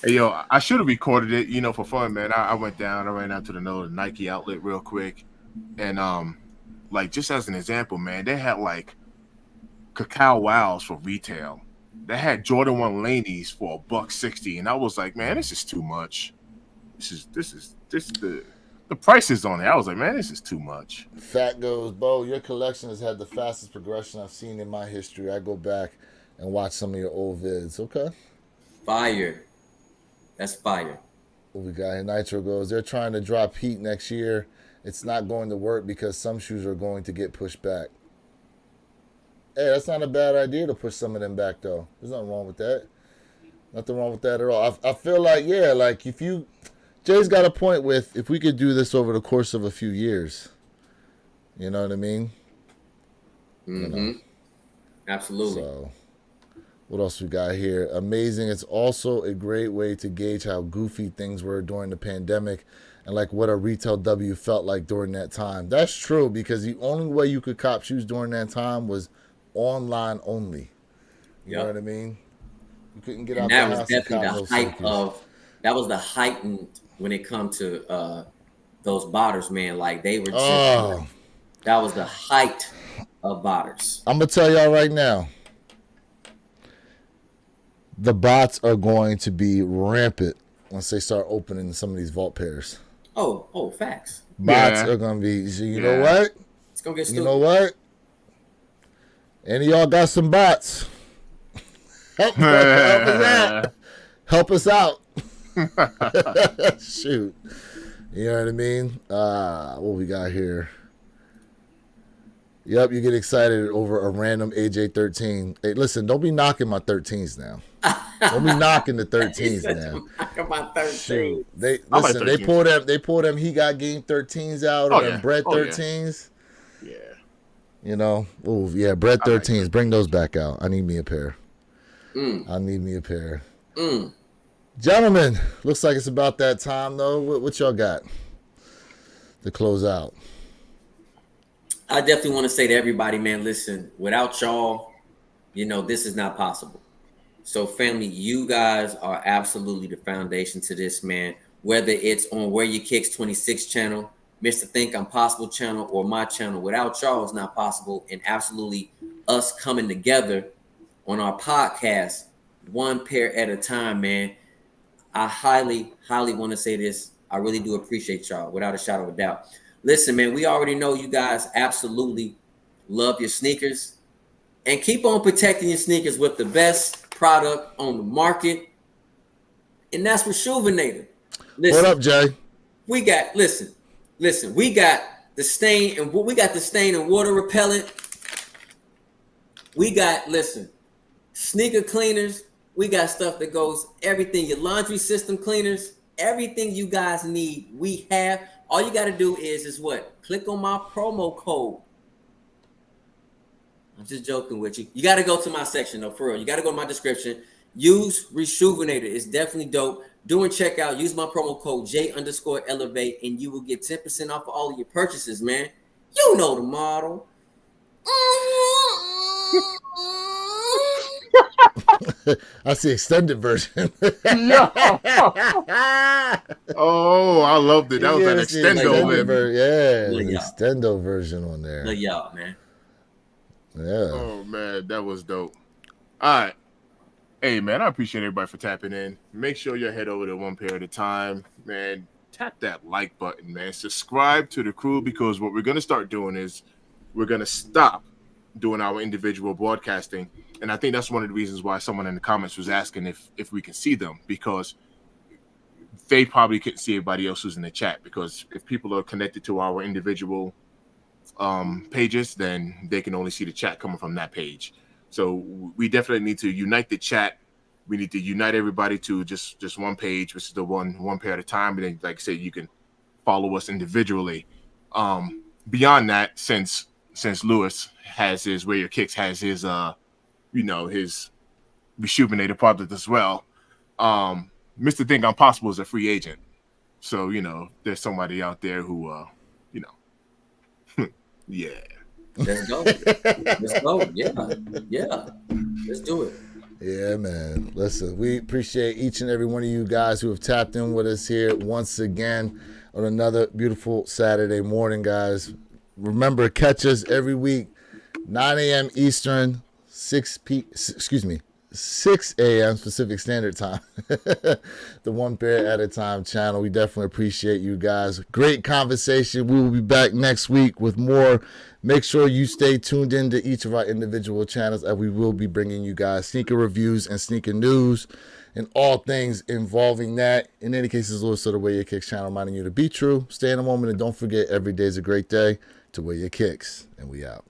Hey, yo, I should have recorded it, for fun, man. I went down, I ran out to the Nike outlet real quick, and like just as an example, man, they had like Cacao Wows for retail. They had Jordan 1 Laneys for $1.60, and I was like, man, this is too much. This the prices on it. I was like, man, this is too much. Fat goes, Bo, your collection has had the fastest progression I've seen in my history. I go back and watch some of your old vids. Okay. Fire. That's fire. What we got here? Nitro goes, they're trying to drop heat next year. It's not going to work because some shoes are going to get pushed back. Hey, that's not a bad idea to push some of them back, though. There's nothing wrong with that. Nothing wrong with that at all. I feel like, yeah, like if you, Jay's got a point with if we could do this over the course of a few years. You know what I mean? Mm-hmm. You know? Absolutely. So, what else we got here? Amazing. It's also a great way to gauge how goofy things were during the pandemic and like what a retail W felt like during that time. That's true because the only way you could cop shoes during that time was online only. You know what I mean? You couldn't get out that the was house definitely and the cop height no of that was the heightened when it come to those botters, man. Like they were just that was the height of botters. I'm gonna tell y'all right now. The bots are going to be rampant once they start opening some of these vault pairs. Oh, facts. Bots are gonna be. So you know what? It's gonna get stupid. You know what? Any of y'all got some bots? Help us out. Help us out. Shoot. You know what I mean? What we got here? Yep, you get excited over a random AJ13. Hey, listen, don't be knocking my 13s now. Don't be knocking the 13s now. Knocking my 13s. They listen. They pull them. He got game 13s out or them bread 13s. Yeah. You know. Oh yeah, bread 13s. Like bring those back out. I need me a pair. I need me a pair. Gentlemen, looks like it's about that time though. What y'all got to close out? I definitely want to say to everybody, man, listen, without y'all, this is not possible. So family, you guys are absolutely the foundation to this, man. Whether it's on Where Your Kicks 26 channel, Mr. Think I'm Possible channel, or my channel, without y'all, it's not possible. And absolutely us coming together on our podcast, one pair at a time, man. I highly, highly want to say this. I really do appreciate y'all, without a shadow of a doubt. Listen, man, we already know you guys absolutely love your sneakers. And keep on protecting your sneakers with the best product on the market. And that's Reshoevn8r. What up, Jay? We got, listen, we got the stain and water repellent. We got, sneaker cleaners. We got stuff that goes everything, your laundry system cleaners, everything you guys need, we have. All you got to do is what? Click on my promo code. I'm just joking with you. You got to go to my section, though, for real. You got to go to my description. Use Reshoevn8r. It's definitely dope. During checkout, use my promo code J_Elevate, and you will get 10% off of all of your purchases, man. You know the model. That's the extended version. No. Oh, I loved it. That was an extendo extendo version on there. Look y'all, man. Yeah. Oh man, that was dope. All right. Hey man, I appreciate everybody for tapping in. Make sure you head over to One Pair at a Time, man. Tap that like button, man. Subscribe to the crew, because what we're gonna start doing is we're gonna stop doing our individual broadcasting. And I think that's one of the reasons why someone in the comments was asking if we can see them, because they probably couldn't see everybody else who's in the chat, because if people are connected to our individual pages, then they can only see the chat coming from that page. So we definitely need to unite the chat. We need to unite everybody to just one page, which is the one pair at a time. And then, like I said, you can follow us individually. Beyond that, since Lewis has his Where Your Kicks has his his Reshoevn8r product as well. Mr. Think I'm Possible is a free agent. So, there's somebody out there who yeah. Let's go. Let's go. Yeah. Let's do it. Yeah, man. Listen, we appreciate each and every one of you guys who have tapped in with us here once again on another beautiful Saturday morning, guys. Remember, catch us every week, 9 a.m. Eastern, 6 a.m. Pacific Standard Time. The One Bear at a Time channel. We definitely appreciate you guys. Great conversation. We will be back next week with more. Make sure you stay tuned into each of our individual channels, as we will be bringing you guys sneaker reviews and sneaker news and all things involving that. In any case, this is Lewis of the Wear Your Kicks channel, reminding you to be true, stay in the moment, and don't forget, every day is a great day to wear your kicks. And we out.